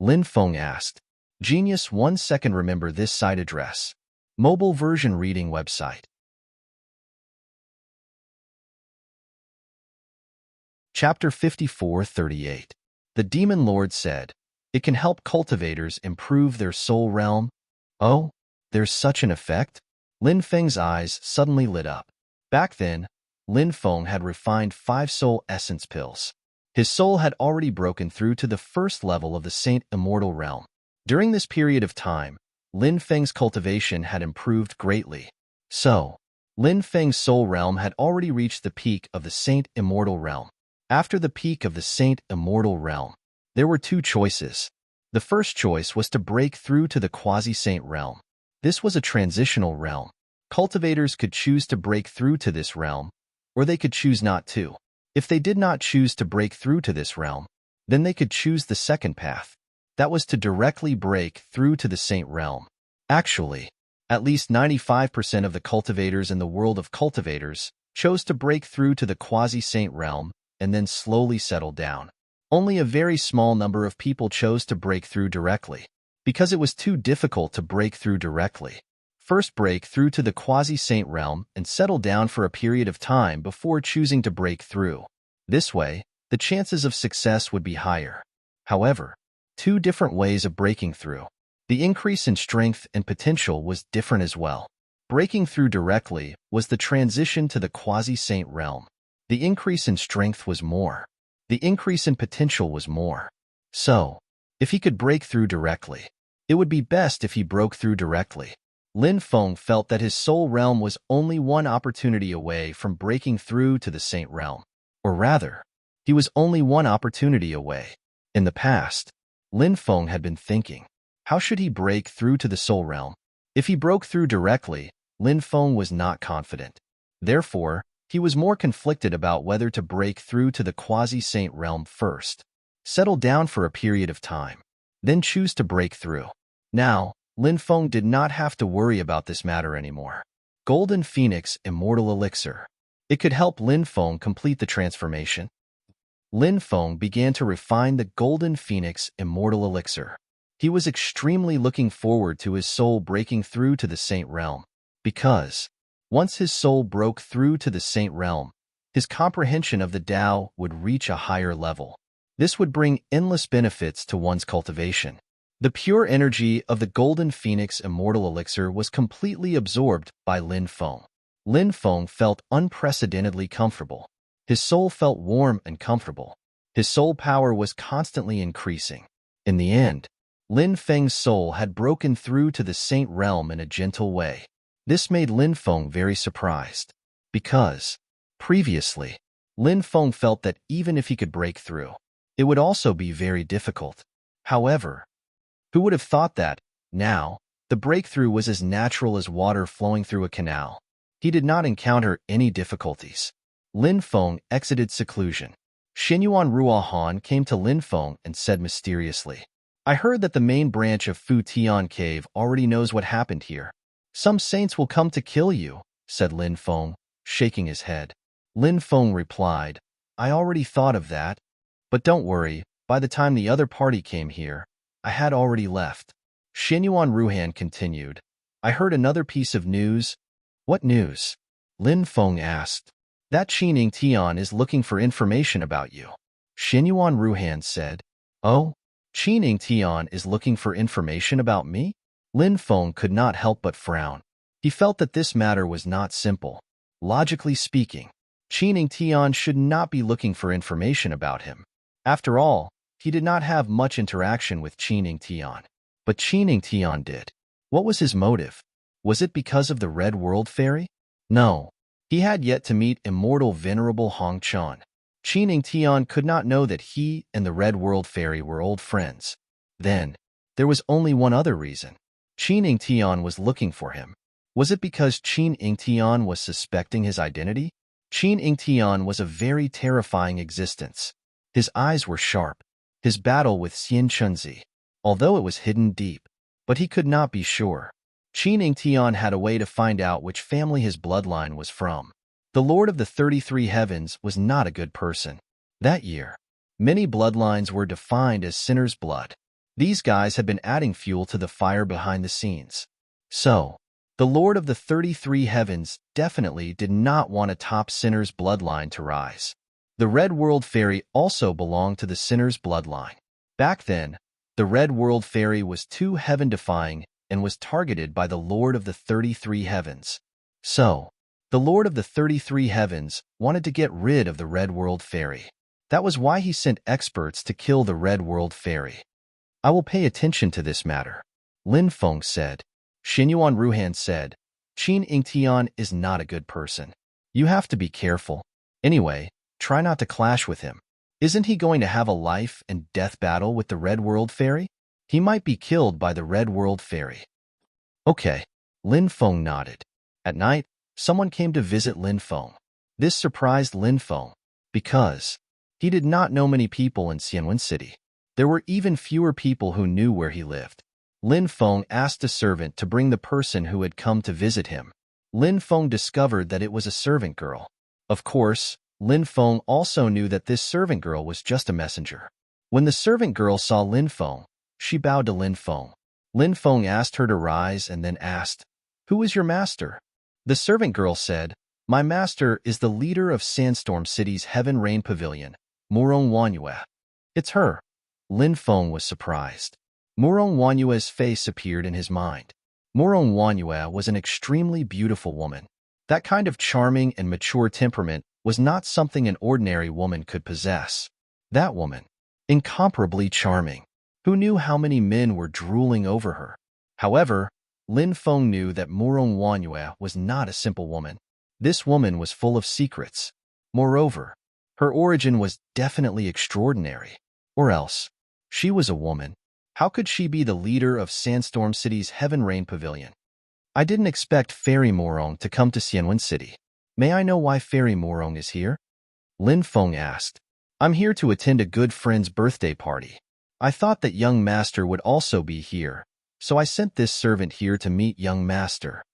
A: Lin Feng asked. Genius 1 second. Remember this site address. Mobile version reading website. Chapter 54:38. The Demon Lord said, "It can help cultivators improve their soul realm." "Oh, there's such an effect?" Lin Feng's eyes suddenly lit up. Back then, Lin Feng had refined 5 soul essence pills. His soul had already broken through to the first level of the Saint Immortal realm. During this period of time, Lin Feng's cultivation had improved greatly. So, Lin Feng's soul realm had already reached the peak of the Saint Immortal realm. After the peak of the Saint Immortal realm, there were 2 choices. The first choice was to break through to the quasi-saint realm. This was a transitional realm. Cultivators could choose to break through to this realm, or they could choose not to. If they did not choose to break through to this realm, then they could choose the second path. That was to directly break through to the saint realm. Actually, at least 95% of the cultivators in the world of cultivators chose to break through to the quasi-saint realm and then slowly settle down. Only a very small number of people chose to break through directly, because it was too difficult to break through directly. First break through to the quasi-saint realm and settle down for a period of time before choosing to break through. This way, the chances of success would be higher. However, 2 different ways of breaking through. The increase in strength and potential was different as well. Breaking through directly was the transition to the quasi-saint realm. The increase in strength was more. The increase in potential was more. So, if he could break through directly, it would be best if he broke through directly. Lin Feng felt that his soul realm was only one opportunity away from breaking through to the saint realm. Or rather, he was only one opportunity away. In the past, Lin Feng had been thinking, how should he break through to the soul realm? If he broke through directly, Lin Feng was not confident. Therefore, he was more conflicted about whether to break through to the quasi-saint realm first, settle down for a period of time, then choose to break through. Now, Lin Feng did not have to worry about this matter anymore. Golden Phoenix Immortal Elixir. It could help Lin Feng complete the transformation. Lin Feng began to refine the Golden Phoenix Immortal Elixir. He was extremely looking forward to his soul breaking through to the Saint Realm, because once his soul broke through to the Saint Realm, his comprehension of the Tao would reach a higher level. This would bring endless benefits to one's cultivation. The pure energy of the Golden Phoenix Immortal Elixir was completely absorbed by Lin Feng. Lin Feng felt unprecedentedly comfortable. His soul felt warm and comfortable. His soul power was constantly increasing. In the end, Lin Feng's soul had broken through to the Saint Realm in a gentle way. This made Lin Feng very surprised, because previously, Lin Feng felt that even if he could break through, it would also be very difficult. However, who would have thought that, now, the breakthrough was as natural as water flowing through a canal? He did not encounter any difficulties. Lin Feng exited seclusion. Xinyuan Ruohan came to Lin Feng and said mysteriously, I heard that the main branch of Fu Tian Cave already knows what happened here. Some saints will come to kill you, said Lin Feng, shaking his head. Lin Feng replied, I already thought of that. But don't worry, by the time the other party came here, I had already left. Xinyuan Ruhan continued, I heard another piece of news. What news? Lin Feng asked. That Qining Tian is looking for information about you. Xinyuan Ruhan said, Oh? Qining Tian is looking for information about me? Lin Feng could not help but frown. He felt that this matter was not simple. Logically speaking, Qining Tian should not be looking for information about him. After all, he did not have much interaction with Qining Tian. But Qining Tian did. What was his motive? Was it because of the Red World Fairy? No. He had yet to meet immortal Venerable Hong Chan. Qining Tian could not know that he and the Red World Fairy were old friends. Then, there was only one other reason. Qining Tian was looking for him. Was it because Qining Tian was suspecting his identity? Qining Tian was a very terrifying existence. His eyes were sharp. His battle with Xian Chunzi, although it was hidden deep, but he could not be sure. Qining Tian had a way to find out which family his bloodline was from. The Lord of the 33 Heavens was not a good person. That year, many bloodlines were defined as sinners' blood. These guys had been adding fuel to the fire behind the scenes. So, the Lord of the 33 Heavens definitely did not want a top sinner's bloodline to rise. The Red World Fairy also belonged to the sinner's bloodline. Back then, the Red World Fairy was too heaven-defying and was targeted by the Lord of the 33 Heavens. So, the Lord of the 33 Heavens wanted to get rid of the Red World Fairy. That was why he sent experts to kill the Red World Fairy. I will pay attention to this matter, Lin Feng said. Xinyuan Ruhan said, Qining Tian is not a good person. You have to be careful. Anyway, try not to clash with him. Isn't he going to have a life and death battle with the Red World Fairy? He might be killed by the Red World Fairy. Okay, Lin Feng nodded. At night, someone came to visit Lin Feng. This surprised Lin Feng, because he did not know many people in Xianwen City. There were even fewer people who knew where he lived. Lin Feng asked a servant to bring the person who had come to visit him. Lin Feng discovered that it was a servant girl. Of course, Lin Feng also knew that this servant girl was just a messenger. When the servant girl saw Lin Feng, she bowed to Lin Feng. Lin Feng asked her to rise and then asked, Who is your master? The servant girl said, My master is the leader of Sandstorm City's Heaven Rain Pavilion, Murong Wanyue. It's her. Lin Feng was surprised. Murong Wanyue's face appeared in his mind. Murong Wanyue was an extremely beautiful woman. That kind of charming and mature temperament was not something an ordinary woman could possess. That woman, incomparably charming. Who knew how many men were drooling over her? However, Lin Feng knew that Murong Wanyue was not a simple woman. This woman was full of secrets. Moreover, her origin was definitely extraordinary. Or else, she was a woman. How could she be the leader of Sandstorm City's Heaven Rain Pavilion? I didn't expect Fairy Murong to come to Xianwen City. May I know why Fairy Murong is here? Lin Feng asked. I'm here to attend a good friend's birthday party. I thought that young master would also be here, so I sent this servant here to meet young master.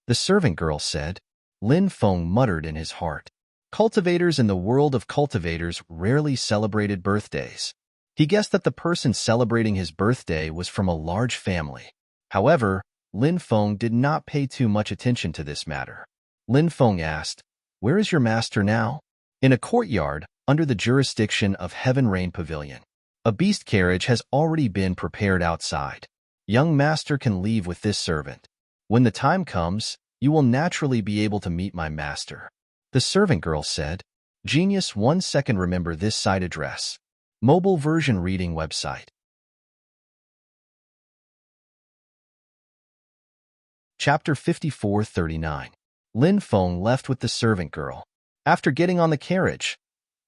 A: The servant girl said. Lin Feng muttered in his heart. Cultivators in the world of cultivators rarely celebrated birthdays. He guessed that the person celebrating his birthday was from a large family. However, Lin Feng did not pay too much attention to this matter. Lin Feng asked, "Where is your master now?" "In a courtyard, under the jurisdiction of Heaven Rain Pavilion. A beast carriage has already been prepared outside. Young master can leave with this servant. When the time comes, you will naturally be able to meet my master." The servant girl said. Genius 1 second. Remember this site address. Mobile version reading website. Chapter 54:39. Lin Feng left with the servant girl. After getting on the carriage,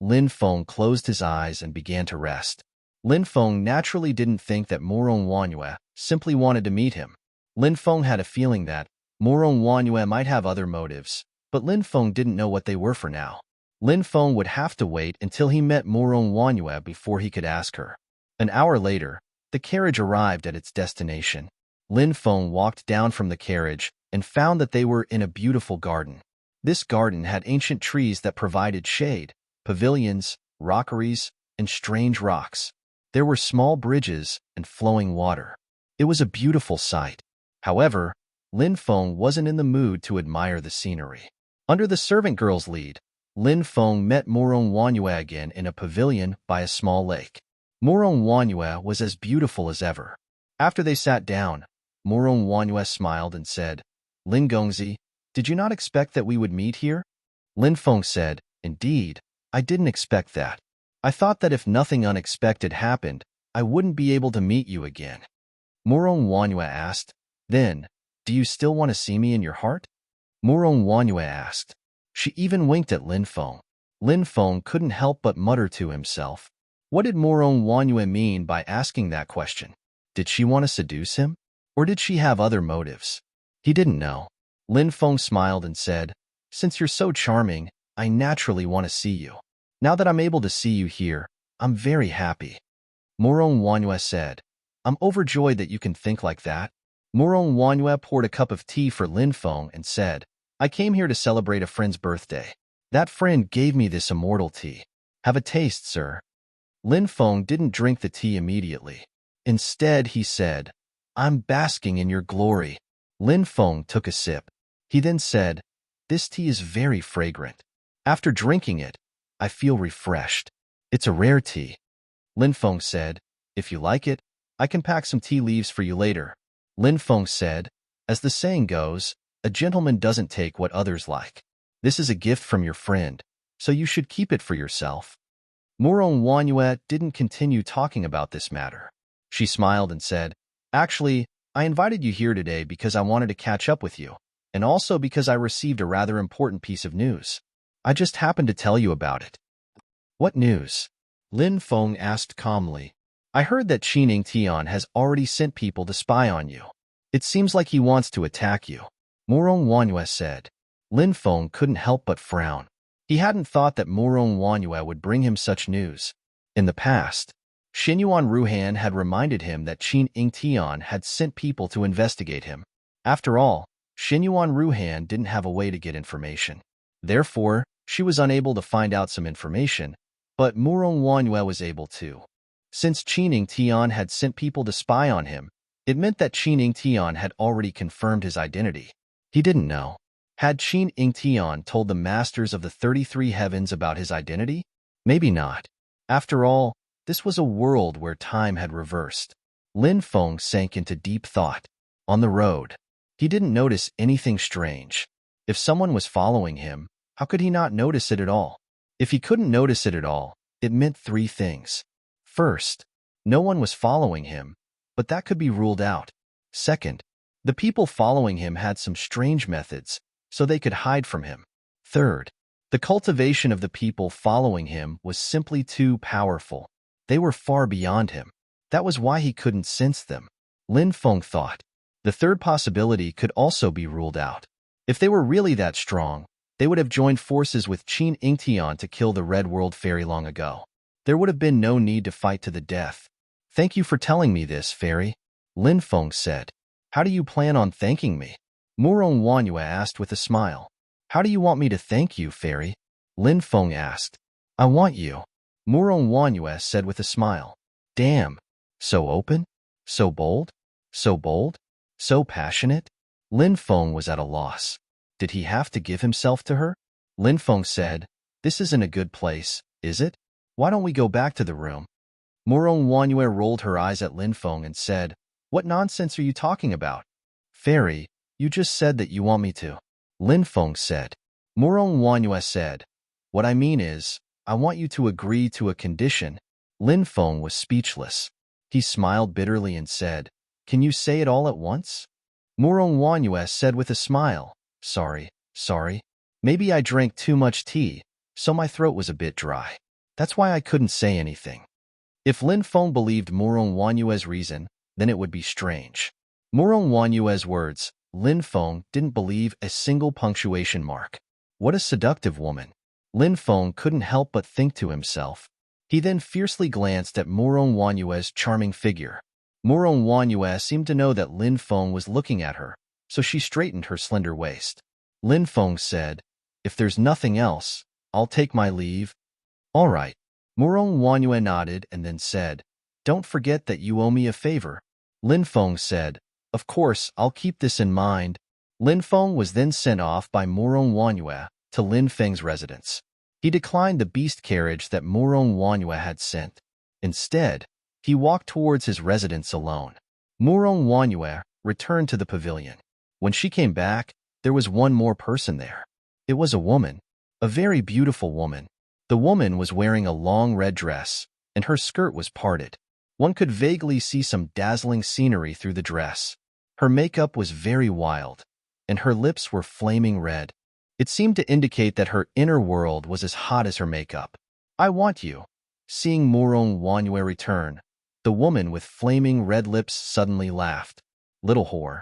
A: Lin Feng closed his eyes and began to rest. Lin Feng naturally didn't think that Morong Wanyue simply wanted to meet him. Lin Feng had a feeling that Morong Wanyue might have other motives, but Lin Feng didn't know what they were for now. Lin Feng would have to wait until he met Morong Wanyue before he could ask her. An hour later, the carriage arrived at its destination. Lin Feng walked down from the carriage and found that they were in a beautiful garden. This garden had ancient trees that provided shade, pavilions, rockeries, and strange rocks. There were small bridges and flowing water. It was a beautiful sight. However, Lin Feng wasn't in the mood to admire the scenery. Under the servant girl's lead, Lin Feng met Morong Wanyue again in a pavilion by a small lake. Morong Wanyue was as beautiful as ever. After they sat down, Morong Wanyue smiled and said, "Lin Gongzi, did you not expect that we would meet here?" Lin Feng said, "Indeed, I didn't expect that. I thought that if nothing unexpected happened, I wouldn't be able to meet you again." Morong Wanyue asked, "Then, do you still want to see me in your heart?" Morong Wanyue asked. She even winked at Lin Feng. Lin Feng couldn't help but mutter to himself. What did Morong Wanyue mean by asking that question? Did she want to seduce him? Or did she have other motives? He didn't know. Lin Feng smiled and said, "Since you're so charming, I naturally want to see you. Now that I'm able to see you here, I'm very happy." Morong Wanyue said, "I'm overjoyed that you can think like that." Morong Wanyue poured a cup of tea for Lin Feng and said, "I came here to celebrate a friend's birthday. That friend gave me this immortal tea. Have a taste, sir." Lin Feng didn't drink the tea immediately. Instead, he said, "I'm basking in your glory." Lin Feng took a sip. He then said, "This tea is very fragrant. After drinking it, I feel refreshed. It's a rare tea." Lin Feng said, "If you like it, I can pack some tea leaves for you later." Lin Feng said, "As the saying goes, a gentleman doesn't take what others like. This is a gift from your friend, so you should keep it for yourself." Morong Wanyue didn't continue talking about this matter. She smiled and said, "Actually, I invited you here today because I wanted to catch up with you, and also because I received a rather important piece of news. I just happened to tell you about it." "What news?" Lin Feng asked calmly. "I heard that Qining Tian has already sent people to spy on you. It seems like he wants to attack you," Morong Wanyue said. Lin Feng couldn't help but frown. He hadn't thought that Morong Wanyue would bring him such news. In the past, Xinyuan Ruhan had reminded him that Qining Tian had sent people to investigate him. After all, Xinyuan Ruhan didn't have a way to get information. Therefore, she was unable to find out some information, but Morong Wanyue was able to. Since Qining Tian had sent people to spy on him, it meant that Qining Tian had already confirmed his identity. He didn't know. Had Qining Tian told the masters of the 33 heavens about his identity? Maybe not. After all, this was a world where time had reversed. Lin Feng sank into deep thought. On the road, he didn't notice anything strange. If someone was following him, how could he not notice it at all? If he couldn't notice it at all, it meant three things. First, no one was following him, but that could be ruled out. Second, the people following him had some strange methods, so they could hide from him. Third, the cultivation of the people following him was simply too powerful. They were far beyond him. That was why he couldn't sense them. Lin Feng thought. The third possibility could also be ruled out. If they were really that strong, they would have joined forces with Qining Tian to kill the Red World Fairy long ago. There would have been no need to fight to the death. "Thank you for telling me this, Fairy," Lin Feng said. "How do you plan on thanking me?" Murong Wanyue asked with a smile. How do you want me to thank you, fairy? Lin Feng asked. I want you. Murong Wanyue said with a smile. Damn. So open? So bold? So bold? So passionate? Lin Feng was at a loss. Did he have to give himself to her? Lin Feng said, This isn't a good place, is it? Why don't we go back to the room? Murong Wanyue rolled her eyes at Lin Feng and said, What nonsense are you talking about? Fairy, you just said that you want me to. Lin Feng said. Murong Wanyue said, What I mean is, I want you to agree to a condition. Lin Feng was speechless. He smiled bitterly and said, Can you say it all at once? Murong Wanyue said with a smile, Sorry. Maybe I drank too much tea, so my throat was a bit dry. That's why I couldn't say anything. If Lin Feng believed Murong Wanyue's reason, then it would be strange. Murong Wanyue's words, Lin Feng didn't believe a single punctuation mark. What a seductive woman. Lin Feng couldn't help but think to himself. He then fiercely glanced at Murong Wanyue's charming figure. Murong Wanyue seemed to know that Lin Feng was looking at her, so she straightened her slender waist. Lin Feng said, If there's nothing else, I'll take my leave. All right. Murong Wanyue nodded and then said, Don't forget that you owe me a favor. Lin Feng said, Of course, I'll keep this in mind. Lin Feng was then sent off by Murong Wanyue to Lin Feng's residence. He declined the beast carriage that Murong Wanyue had sent. Instead, he walked towards his residence alone. Murong Wanyue returned to the pavilion. When she came back, there was one more person there. It was a woman, a very beautiful woman. The woman was wearing a long red dress, and her skirt was parted. One could vaguely see some dazzling scenery through the dress. Her makeup was very wild, and her lips were flaming red. It seemed to indicate that her inner world was as hot as her makeup. I want you. Seeing Murong Wanyue return, the woman with flaming red lips suddenly laughed. Little whore,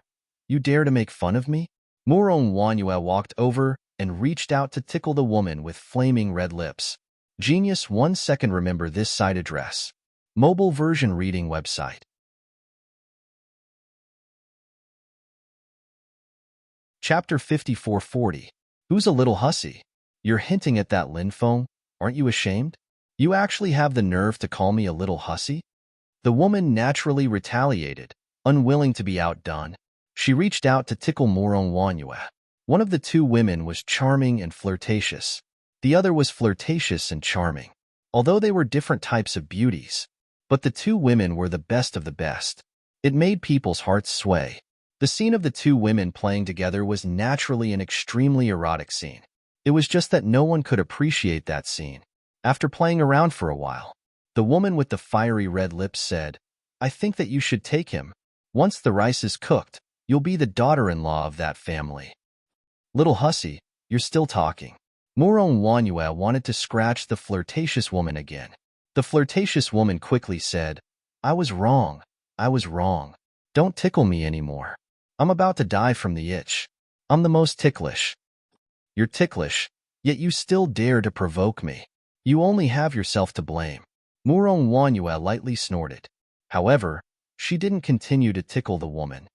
A: you dare to make fun of me? Murong Wanyue walked over and reached out to tickle the woman with flaming red lips. Genius 1 second. Remember this site address. Mobile version reading website. Chapter 5440. Who's a little hussy? You're hinting at that, Lin Feng? Aren't you ashamed? You actually have the nerve to call me a little hussy? The woman naturally retaliated, unwilling to be outdone. She reached out to tickle Murong Wanyue. One of the two women was charming and flirtatious. The other was flirtatious and charming, although they were different types of beauties. But the two women were the best of the best. It made people's hearts sway. The scene of the two women playing together was naturally an extremely erotic scene. It was just that no one could appreciate that scene. After playing around for a while, the woman with the fiery red lips said, I think that you should take him. Once the rice is cooked, you'll be the daughter-in-law of that family. Little hussy, you're still talking. Murong Wanyue wanted to scratch the flirtatious woman again. The flirtatious woman quickly said, I was wrong. Don't tickle me anymore. I'm about to die from the itch. I'm the most ticklish. You're ticklish, yet you still dare to provoke me. You only have yourself to blame. Murong Wanyue lightly snorted. However, she didn't continue to tickle the woman.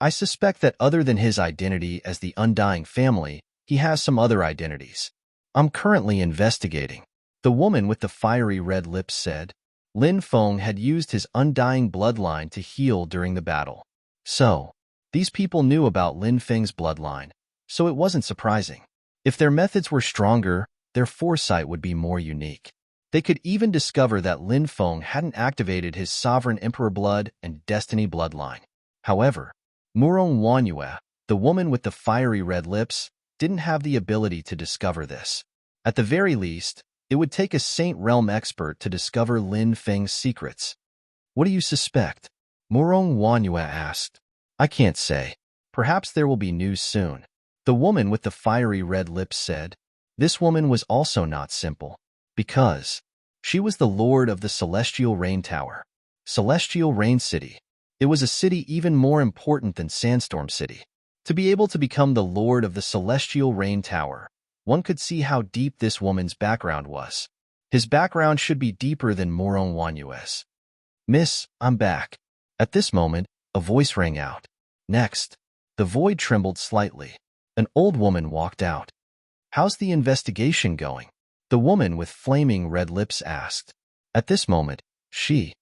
A: I suspect that other than his identity as the Undying Family, he has some other identities. I'm currently investigating. The woman with the fiery red lips said. Lin Feng had used his undying bloodline to heal during the battle. So, these people knew about Lin Feng's bloodline, so it wasn't surprising. If their methods were stronger, their foresight would be more unique. They could even discover that Lin Feng hadn't activated his Sovereign Emperor blood and Destiny bloodline. However, Murong Wanyue, the woman with the fiery red lips, didn't have the ability to discover this. At the very least, it would take a Saint Realm expert to discover Lin Feng's secrets. What do you suspect? Murong Wanyue asked. I can't say. Perhaps there will be news soon. The woman with the fiery red lips said. This woman was also not simple, because she was the lord of the Celestial Rain Tower. Celestial Rain City. It was a city even more important than Sandstorm City. To be able to become the lord of the Celestial Rain Tower, one could see how deep this woman's background was. His background should be deeper than Murong Wanyue's. Miss, I'm back. At this moment, a voice rang out. Next. The void trembled slightly. An old woman walked out. "How's the investigation going?" the woman with flaming red lips asked. At this moment, she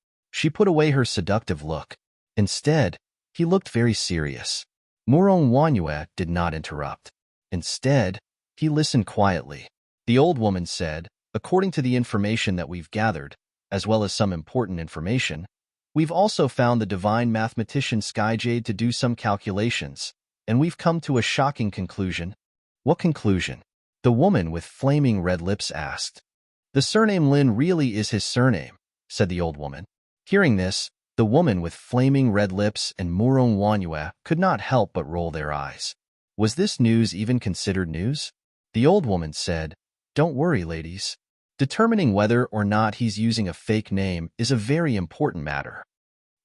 A: put away her seductive look. Instead, he looked very serious. Murong Wanyue did not interrupt. Instead, he listened quietly. The old woman said, "According to the information that we've gathered, as well as some important information, we've also found the divine mathematician Skyjade to do some calculations, and we've come to a shocking conclusion." "What conclusion?" the woman with flaming red lips asked. "The surname Lin really is his surname," said the old woman. Hearing this, the woman with flaming red lips and Murong Wanyue could not help but roll their eyes. Was this news even considered news? The old woman said, "Don't worry, ladies. Determining whether or not he's using a fake name is a very important matter."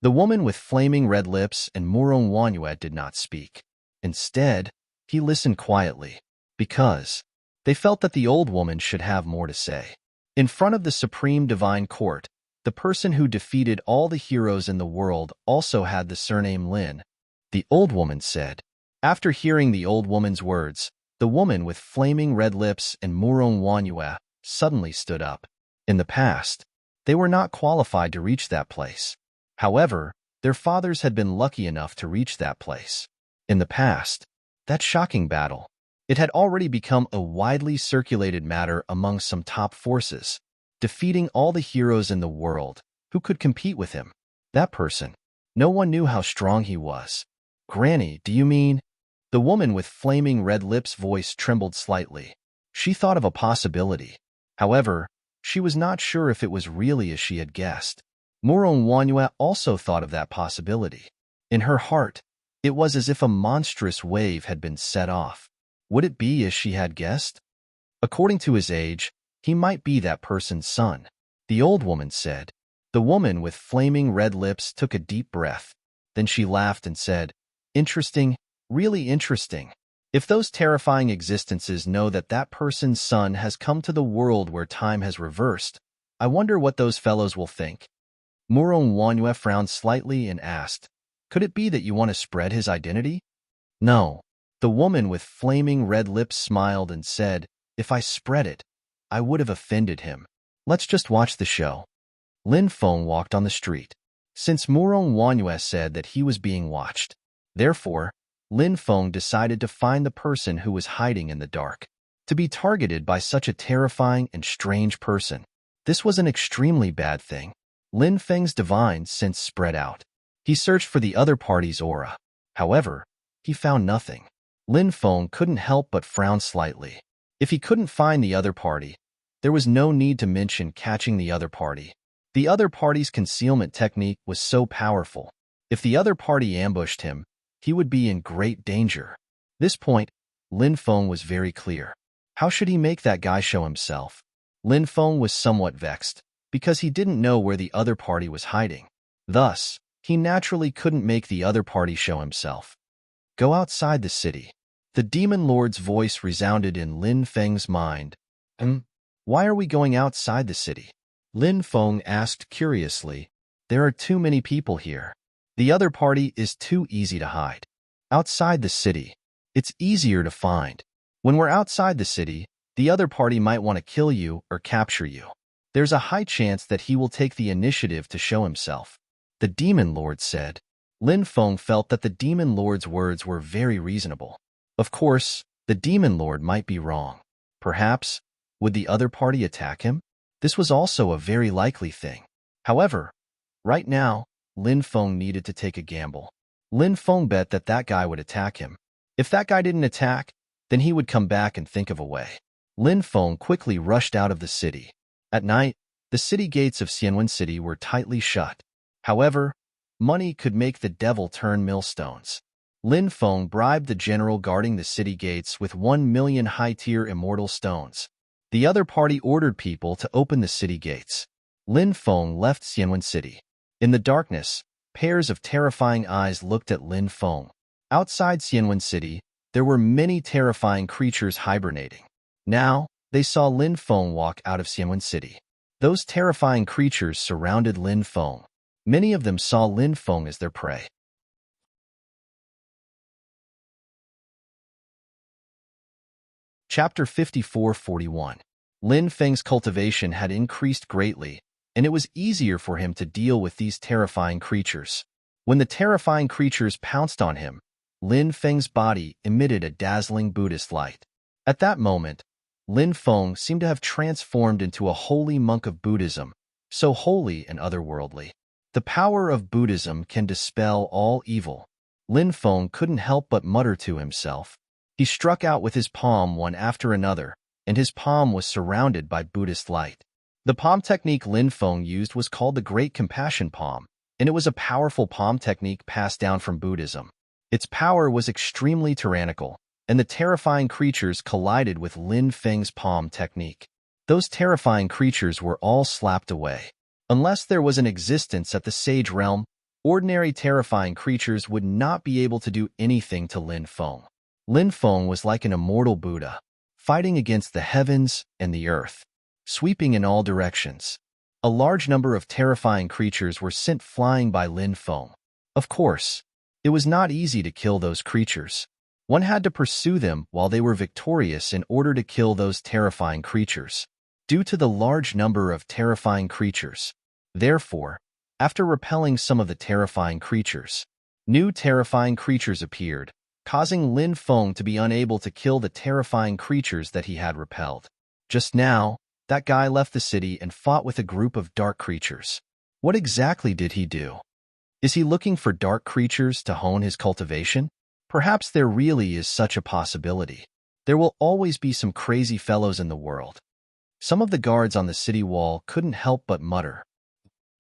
A: The woman with flaming red lips and Murong Wanyue did not speak. Instead, he listened quietly, because they felt that the old woman should have more to say. In front of the Supreme Divine Court, the person who defeated all the heroes in the world also had the surname Lin, the old woman said. After hearing the old woman's words, the woman with flaming red lips and Murong Wanyue suddenly stood up. In the past, they were not qualified to reach that place. However, their fathers had been lucky enough to reach that place. In the past, that shocking battle, it had already become a widely circulated matter among some top forces, defeating all the heroes in the world who could compete with him. That person, no one knew how strong he was. "Granny, do you mean?" The woman with flaming red lips' voice trembled slightly. She thought of a possibility. However, she was not sure if it was really as she had guessed. Murong Wanyue also thought of that possibility. In her heart, it was as if a monstrous wave had been set off. Would it be as she had guessed? According to his age, he might be that person's son, the old woman said. The woman with flaming red lips took a deep breath. Then she laughed and said, "Interesting, really interesting. If those terrifying existences know that that person's son has come to the world where time has reversed, I wonder what those fellows will think." Murong Wanyue frowned slightly and asked, "Could it be that you want to spread his identity?" "No." The woman with flaming red lips smiled and said, "If I spread it, I would have offended him. Let's just watch the show." Lin Feng walked on the street. Since Murong Wanyue said that he was being watched, therefore, Lin Feng decided to find the person who was hiding in the dark. To be targeted by such a terrifying and strange person, this was an extremely bad thing. Lin Feng's divine sense spread out. He searched for the other party's aura. However, he found nothing. Lin Feng couldn't help but frown slightly. If he couldn't find the other party, there was no need to mention catching the other party. The other party's concealment technique was so powerful. If the other party ambushed him, he would be in great danger. This point, Lin Feng was very clear. How should he make that guy show himself? Lin Feng was somewhat vexed, because he didn't know where the other party was hiding. Thus, he naturally couldn't make the other party show himself. "Go outside the city." The demon lord's voice resounded in Lin Feng's mind. Why are we going outside the city?" Lin Feng asked curiously. "There are too many people here. The other party is too easy to hide. Outside the city, it's easier to find. When we're outside the city, the other party might want to kill you or capture you. There's a high chance that he will take the initiative to show himself," the demon lord said. Lin Feng felt that the demon lord's words were very reasonable. Of course, the demon lord might be wrong. Perhaps, would the other party attack him? This was also a very likely thing. However, right now, Lin Feng needed to take a gamble. Lin Feng bet that that guy would attack him. If that guy didn't attack, then he would come back and think of a way. Lin Feng quickly rushed out of the city. At night, the city gates of Xianwen City were tightly shut. However, money could make the devil turn millstones. Lin Feng bribed the general guarding the city gates with 1 million high-tier immortal stones. The other party ordered people to open the city gates. Lin Feng left Xianwen City. In the darkness, pairs of terrifying eyes looked at Lin Feng. Outside Xianwen City, there were many terrifying creatures hibernating. Now, they saw Lin Feng walk out of Xianwen City. Those terrifying creatures surrounded Lin Feng. Many of them saw Lin Feng as their prey. Chapter 54:41. Lin Feng's cultivation had increased greatly, and it was easier for him to deal with these terrifying creatures. When the terrifying creatures pounced on him, Lin Feng's body emitted a dazzling Buddhist light. At that moment, Lin Feng seemed to have transformed into a holy monk of Buddhism, so holy and otherworldly. The power of Buddhism can dispel all evil. Lin Feng couldn't help but mutter to himself. He struck out with his palm one after another, and his palm was surrounded by Buddhist light. The palm technique Lin Feng used was called the Great Compassion Palm, and it was a powerful palm technique passed down from Buddhism. Its power was extremely tyrannical, and the terrifying creatures collided with Lin Feng's palm technique. Those terrifying creatures were all slapped away. Unless there was an existence at the Sage Realm, ordinary terrifying creatures would not be able to do anything to Lin Feng. Lin Feng was like an immortal Buddha, fighting against the heavens and the earth, sweeping in all directions. A large number of terrifying creatures were sent flying by Lin Feng. Of course, it was not easy to kill those creatures. One had to pursue them while they were victorious in order to kill those terrifying creatures. Due to the large number of terrifying creatures, therefore, after repelling some of the terrifying creatures, new terrifying creatures appeared, causing Lin Feng to be unable to kill the terrifying creatures that he had repelled. Just now, that guy left the city and fought with a group of dark creatures. What exactly did he do? Is he looking for dark creatures to hone his cultivation? Perhaps there really is such a possibility. There will always be some crazy fellows in the world. Some of the guards on the city wall couldn't help but mutter.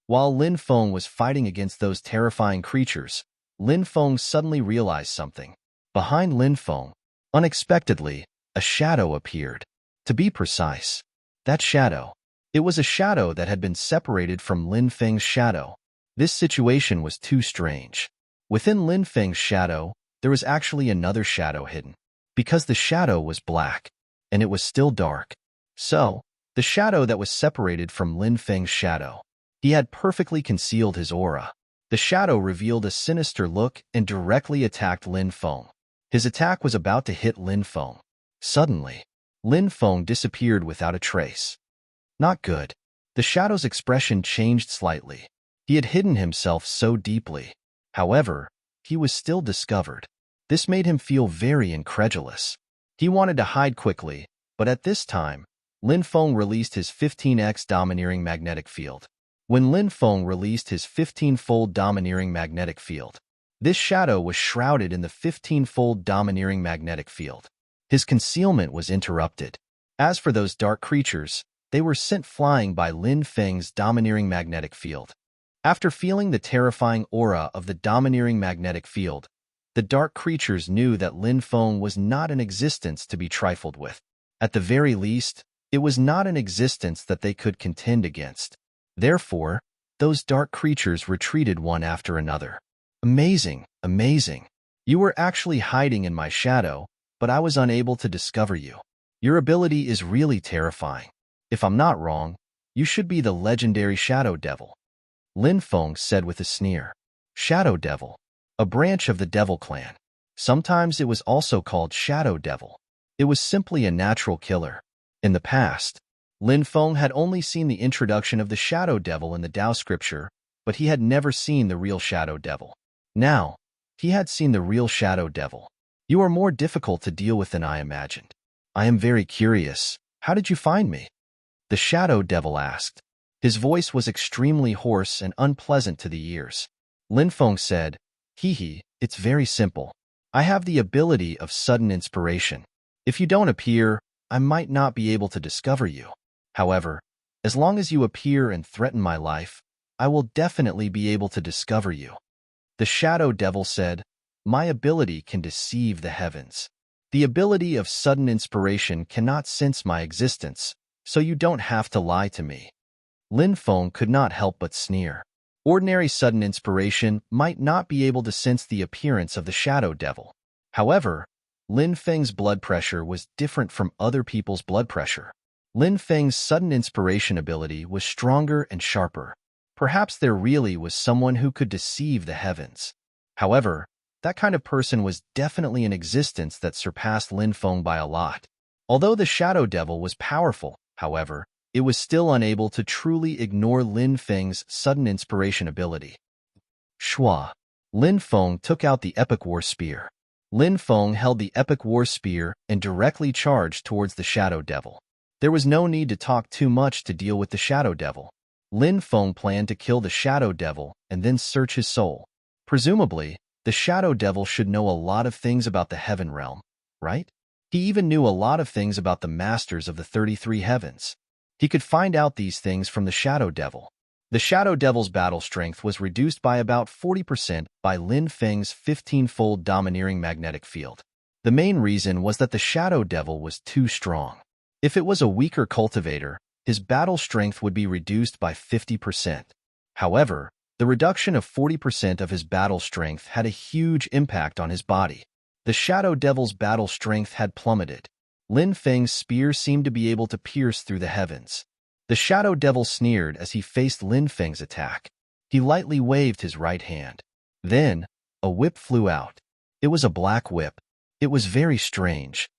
A: While Lin Feng was fighting against those terrifying creatures, Lin Feng suddenly realized something. Behind Lin Feng, unexpectedly, a shadow appeared. To be precise, that shadow. It was a shadow that had been separated from Lin Feng's shadow. This situation was too strange. Within Lin Feng's shadow, there was actually another shadow hidden. Because the shadow was black, and it was still dark. So, the shadow that was separated from Lin Feng's shadow. He had perfectly concealed his aura. The shadow revealed a sinister look and directly attacked Lin Feng. His attack was about to hit Lin Feng. Suddenly, Lin Feng disappeared without a trace. Not good. The shadow's expression changed slightly. He had hidden himself so deeply. However, he was still discovered. This made him feel very incredulous. He wanted to hide quickly, but at this time, Lin Feng released his 15x domineering magnetic field. When Lin Feng released his 15-fold domineering magnetic field, this shadow was shrouded in the 15-fold domineering magnetic field. His concealment was interrupted. As for those dark creatures, they were sent flying by Lin Feng's domineering magnetic field. After feeling the terrifying aura of the domineering magnetic field, the dark creatures knew that Lin Feng was not an existence to be trifled with. At the very least, it was not an existence that they could contend against. Therefore, those dark creatures retreated one after another. Amazing, amazing. You were actually hiding in my shadow, but I was unable to discover you. Your ability is really terrifying. If I'm not wrong, you should be the legendary Shadow Devil. Lin Feng said with a sneer. Shadow Devil, a branch of the Devil clan. Sometimes it was also called Shadow Devil. It was simply a natural killer. In the past, Lin Feng had only seen the introduction of the Shadow Devil in the Tao scripture, but he had never seen the real Shadow Devil. Now, he had seen the real Shadow Devil. You are more difficult to deal with than I imagined. I am very curious. How did you find me? The Shadow Devil asked. His voice was extremely hoarse and unpleasant to the ears. Lin Feng said, Hee, it's very simple. I have the ability of sudden inspiration. If you don't appear, I might not be able to discover you. However, as long as you appear and threaten my life, I will definitely be able to discover you. The Shadow Devil said, My ability can deceive the heavens. The ability of sudden inspiration cannot sense my existence, so you don't have to lie to me. Lin Feng could not help but sneer. Ordinary sudden inspiration might not be able to sense the appearance of the Shadow Devil. However, Lin Feng's blood pressure was different from other people's blood pressure. Lin Feng's sudden inspiration ability was stronger and sharper. Perhaps there really was someone who could deceive the heavens. However, that kind of person was definitely an existence that surpassed Lin Feng by a lot. Although the Shadow Devil was powerful, however, it was still unable to truly ignore Lin Feng's sudden inspiration ability. Shua. Lin Feng took out the Epic War Spear. Lin Feng held the Epic War Spear and directly charged towards the Shadow Devil. There was no need to talk too much to deal with the Shadow Devil. Lin Feng planned to kill the Shadow Devil and then search his soul. Presumably, the Shadow Devil should know a lot of things about the Heaven Realm, right? He even knew a lot of things about the Masters of the 33 Heavens. He could find out these things from the Shadow Devil. The Shadow Devil's battle strength was reduced by about 40% by Lin Feng's 15-fold domineering magnetic field. The main reason was that the Shadow Devil was too strong. If it was a weaker cultivator, his battle strength would be reduced by 50%. However, the reduction of 40% of his battle strength had a huge impact on his body. The Shadow Devil's battle strength had plummeted. Lin Feng's spear seemed to be able to pierce through the heavens. The Shadow Devil sneered as he faced Lin Feng's attack. He lightly waved his right hand. Then, a whip flew out. It was a black whip. It was very strange.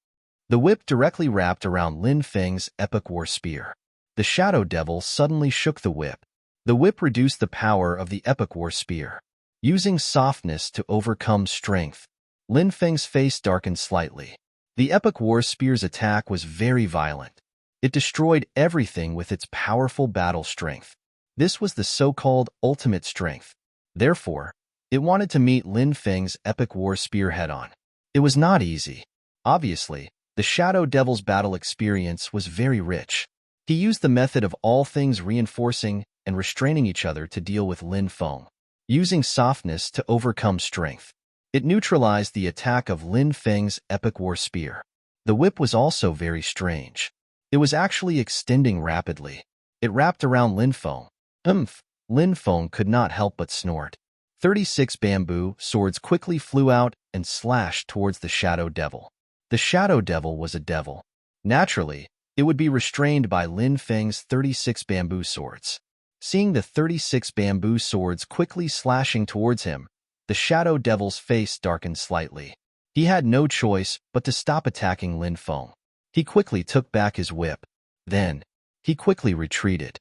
A: The whip directly wrapped around Lin Feng's Epic War Spear. The Shadow Devil suddenly shook the whip. The whip reduced the power of the Epic War Spear. Using softness to overcome strength, Lin Feng's face darkened slightly. The Epic War Spear's attack was very violent. It destroyed everything with its powerful battle strength. This was the so-called ultimate strength. Therefore, it wanted to meet Lin Feng's Epic War Spear head-on. It was not easy. Obviously, the Shadow Devil's battle experience was very rich. He used the method of all things reinforcing and restraining each other to deal with Lin Feng, using softness to overcome strength. It neutralized the attack of Lin Feng's Epic War Spear. The whip was also very strange. It was actually extending rapidly. It wrapped around Lin Feng. Lin Feng could not help but snort. 36 bamboo swords quickly flew out and slashed towards the Shadow Devil. The Shadow Devil was a devil. Naturally, it would be restrained by Lin Feng's 36 bamboo swords. Seeing the 36 bamboo swords quickly slashing towards him, the Shadow Devil's face darkened slightly. He had no choice but to stop attacking Lin Feng. He quickly took back his whip. Then, he quickly retreated.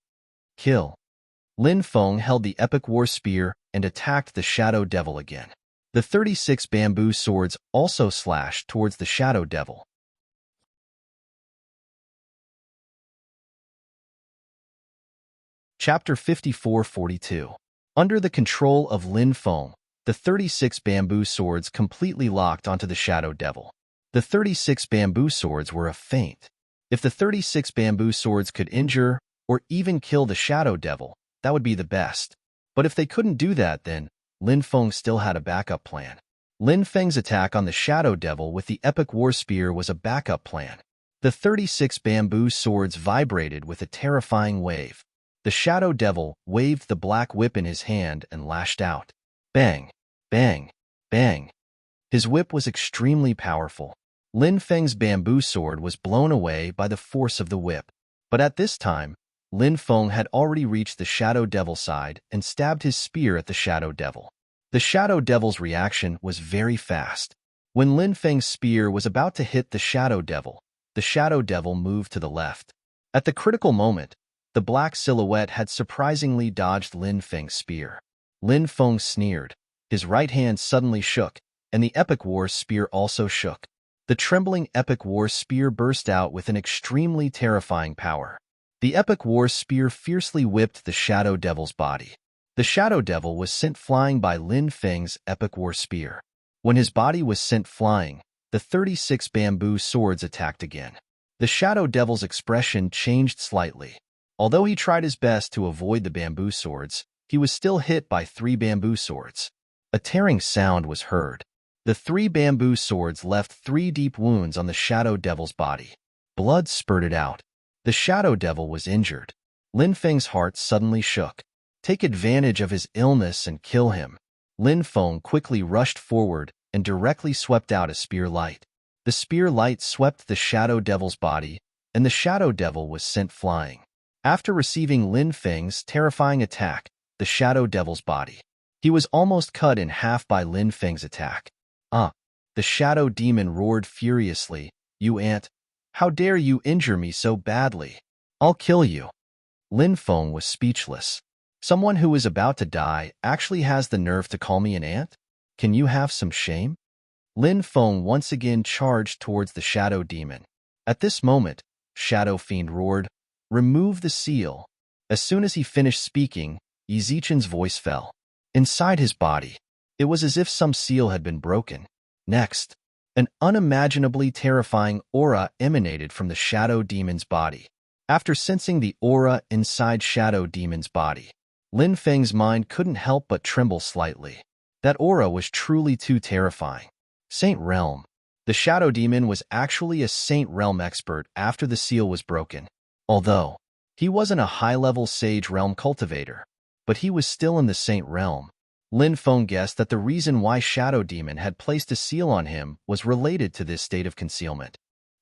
A: Kill. Lin Feng held the Epic War Spear and attacked the Shadow Devil again. The 36 bamboo swords also slashed towards the Shadow Devil. Chapter 54-42. Under the control of Lin Feng, the 36 bamboo swords completely locked onto the Shadow Devil. The 36 bamboo swords were a feint. If the 36 bamboo swords could injure or even kill the Shadow Devil, that would be the best. But if they couldn't do that, then Lin Feng still had a backup plan. Lin Feng's attack on the Shadow Devil with the Epic War Spear was a backup plan. The 36 bamboo swords vibrated with a terrifying wave. The Shadow Devil waved the black whip in his hand and lashed out. Bang! Bang! Bang! His whip was extremely powerful. Lin Feng's bamboo sword was blown away by the force of the whip. But at this time, Lin Feng had already reached the Shadow Devil's side and stabbed his spear at the Shadow Devil. The Shadow Devil's reaction was very fast. When Lin Feng's spear was about to hit the Shadow Devil moved to the left. At the critical moment, the black silhouette had surprisingly dodged Lin Feng's spear. Lin Feng sneered. His right hand suddenly shook, and the Epic War Spear also shook. The trembling Epic War Spear burst out with an extremely terrifying power. The Epic War Spear fiercely whipped the Shadow Devil's body. The Shadow Devil was sent flying by Lin Feng's Epic War Spear. When his body was sent flying, the 36 bamboo swords attacked again. The Shadow Devil's expression changed slightly. Although he tried his best to avoid the bamboo swords, he was still hit by 3 bamboo swords. A tearing sound was heard. The 3 bamboo swords left 3 deep wounds on the Shadow Devil's body. Blood spurted out. The Shadow Devil was injured. Lin Feng's heart suddenly shook. Take advantage of his illness and kill him. Lin Feng quickly rushed forward and directly swept out a spear light. The spear light swept the Shadow Devil's body, and the Shadow Devil was sent flying. After receiving Lin Feng's terrifying attack, the Shadow Devil's body, he was almost cut in half by Lin Feng's attack. The Shadow Demon roared furiously. You ant! How dare you injure me so badly? I'll kill you. Lin Feng was speechless. Someone who is about to die actually has the nerve to call me an ant? Can you have some shame? Lin Feng once again charged towards the shadow demon. At this moment, Shadow Fiend roared, "Remove the seal." As soon as he finished speaking, Yi Zichen's voice fell. Inside his body, it was as if some seal had been broken. Next, an unimaginably terrifying aura emanated from the shadow demon's body. After sensing the aura inside Shadow Demon's body, Lin Feng's mind couldn't help but tremble slightly. That aura was truly too terrifying. Saint Realm. The Shadow Demon was actually a Saint Realm expert after the seal was broken. Although he wasn't a high-level Sage Realm cultivator, but he was still in the Saint Realm. Lin Feng guessed that the reason why Shadow Demon had placed a seal on him was related to this state of concealment.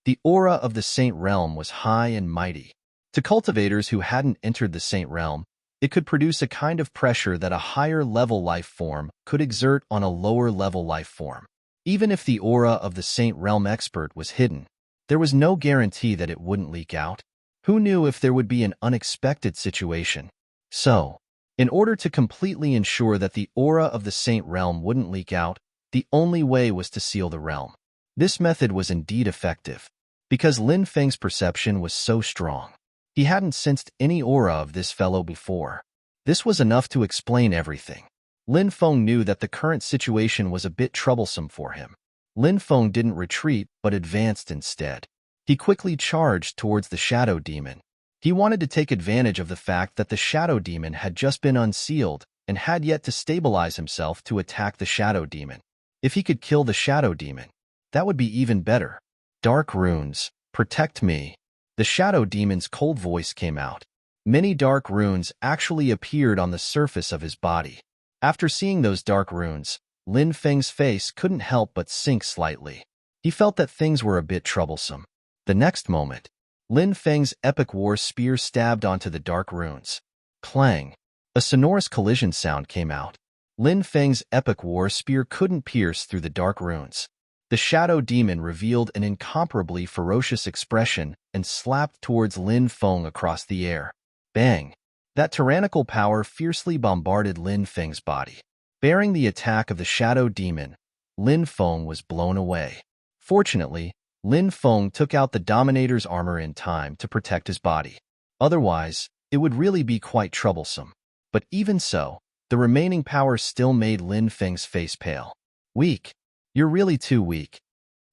A: The aura of the Saint Realm was high and mighty. To cultivators who hadn't entered the Saint Realm, it could produce a kind of pressure that a higher-level life form could exert on a lower-level life form. Even if the aura of the Saint Realm expert was hidden, there was no guarantee that it wouldn't leak out. Who knew if there would be an unexpected situation? So, in order to completely ensure that the aura of the Saint Realm wouldn't leak out, the only way was to seal the realm. This method was indeed effective, because Lin Feng's perception was so strong. He hadn't sensed any aura of this fellow before. This was enough to explain everything. Lin Feng knew that the current situation was a bit troublesome for him. Lin Feng didn't retreat, but advanced instead. He quickly charged towards the Shadow Demon. He wanted to take advantage of the fact that the Shadow Demon had just been unsealed and had yet to stabilize himself to attack the Shadow Demon. If he could kill the Shadow Demon, that would be even better. Dark runes, protect me. The Shadow Demon's cold voice came out. Many dark runes actually appeared on the surface of his body. After seeing those dark runes, Lin Feng's face couldn't help but sink slightly. He felt that things were a bit troublesome. The next moment, Lin Feng's epic war spear stabbed onto the dark runes. Clang! A sonorous collision sound came out. Lin Feng's epic war spear couldn't pierce through the dark runes. The Shadow Demon revealed an incomparably ferocious expression and slapped towards Lin Feng across the air. Bang! That tyrannical power fiercely bombarded Lin Feng's body. Bearing the attack of the Shadow Demon, Lin Feng was blown away. Fortunately, Lin Feng took out the Dominator's armor in time to protect his body. Otherwise, it would really be quite troublesome. But even so, the remaining power still made Lin Feng's face pale. Weak. You're really too weak.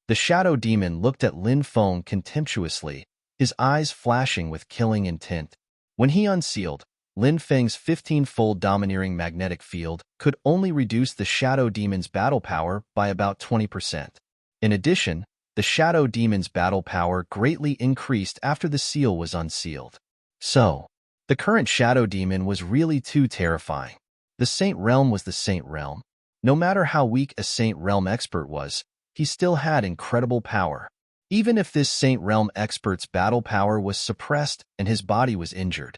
A: The Shadow Demon looked at Lin Feng contemptuously, his eyes flashing with killing intent. When he unsealed, Lin Feng's 15-fold domineering magnetic field could only reduce the Shadow Demon's battle power by about 20%. In addition, the Shadow Demon's battle power greatly increased after the seal was unsealed. So, the current Shadow Demon was really too terrifying. The Saint Realm was the Saint Realm. No matter how weak a Saint Realm expert was, he still had incredible power. Even if this Saint Realm expert's battle power was suppressed and his body was injured.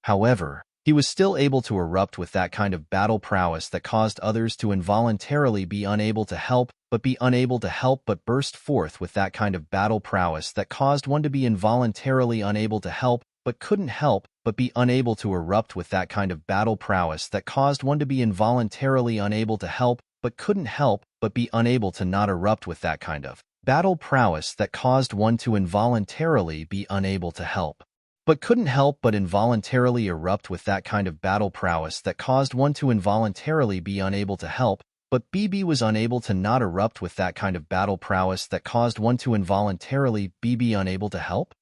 A: However, he was still able to erupt with that kind of battle prowess that caused others to involuntarily be unable to help but burst forth with that kind of battle prowess that caused one to be involuntarily unable to help but couldn't help but be unable to erupt with that kind of battle prowess that caused one to be involuntarily unable to help but couldn't help but be unable to not erupt with that kind of battle prowess that caused one to involuntarily be unable to help but couldn't help but involuntarily erupt with that kind of battle prowess that caused one to involuntarily be unable to help, but BB was unable to not erupt with that kind of battle prowess that caused one to involuntarily be unable to help?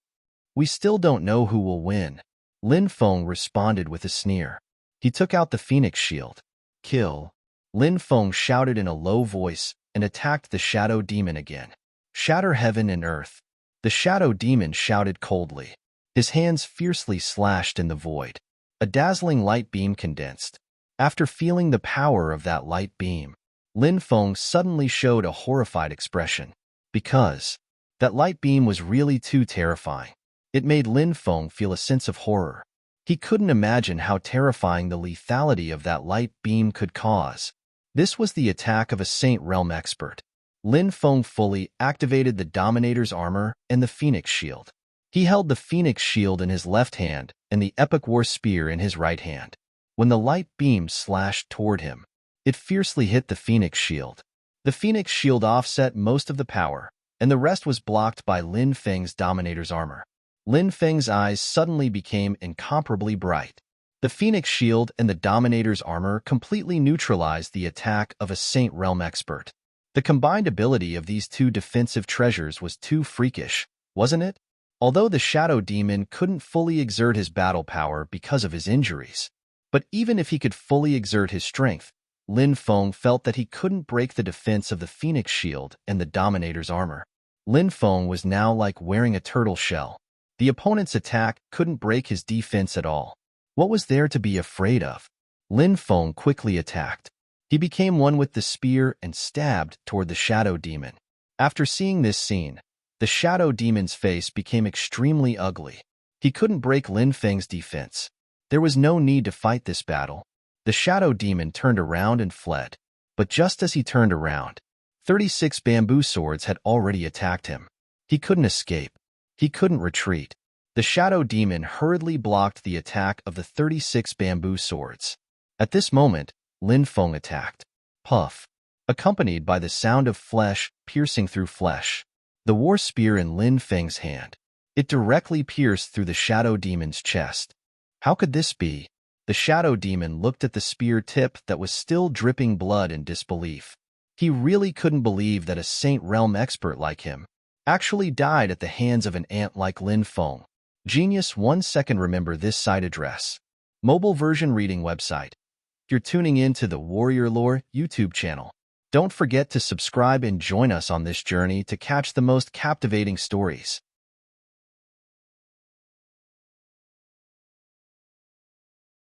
A: We still don't know who will win. Lin Feng responded with a sneer. He took out the Phoenix Shield. Kill. Lin Feng shouted in a low voice and attacked the Shadow Demon again. Shatter heaven and earth. The Shadow Demon shouted coldly. His hands fiercely slashed in the void. A dazzling light beam condensed. After feeling the power of that light beam, Lin Feng suddenly showed a horrified expression. Because that light beam was really too terrifying. It made Lin Feng feel a sense of horror. He couldn't imagine how terrifying the lethality of that light beam could cause. This was the attack of a Saint Realm expert. Lin Feng fully activated the Dominator's armor and the Phoenix shield. He held the Phoenix shield in his left hand and the Epic War spear in his right hand. When the light beam slashed toward him, it fiercely hit the Phoenix shield. The Phoenix shield offset most of the power, and the rest was blocked by Lin Feng's Dominator's armor. Lin Feng's eyes suddenly became incomparably bright. The Phoenix shield and the Dominator's armor completely neutralized the attack of a Saint Realm expert. The combined ability of these two defensive treasures was too freakish, wasn't it? Although the Shadow Demon couldn't fully exert his battle power because of his injuries. But even if he could fully exert his strength, Lin Feng felt that he couldn't break the defense of the Phoenix shield and the Dominator's armor. Lin Feng was now like wearing a turtle shell. The opponent's attack couldn't break his defense at all. What was there to be afraid of? Lin Feng quickly attacked. He became one with the spear and stabbed toward the Shadow Demon. After seeing this scene, the Shadow Demon's face became extremely ugly. He couldn't break Lin Feng's defense. There was no need to fight this battle. The Shadow Demon turned around and fled. But just as he turned around, 36 bamboo swords had already attacked him. He couldn't escape. He couldn't retreat. The Shadow Demon hurriedly blocked the attack of the 36 bamboo swords. At this moment, Lin Feng attacked. Puff. Accompanied by the sound of flesh piercing through flesh. The war spear in Lin Feng's hand. It directly pierced through the Shadow Demon's chest. How could this be? The Shadow Demon looked at the spear tip that was still dripping blood in disbelief. He really couldn't believe that a Saint Realm expert like him actually died at the hands of an ant like Lin Feng. Genius. 1 second. Remember this site address. Mobile version reading website. You're tuning in to the Warrior Lore YouTube channel. Don't forget to subscribe and join us on this journey to catch the most captivating stories.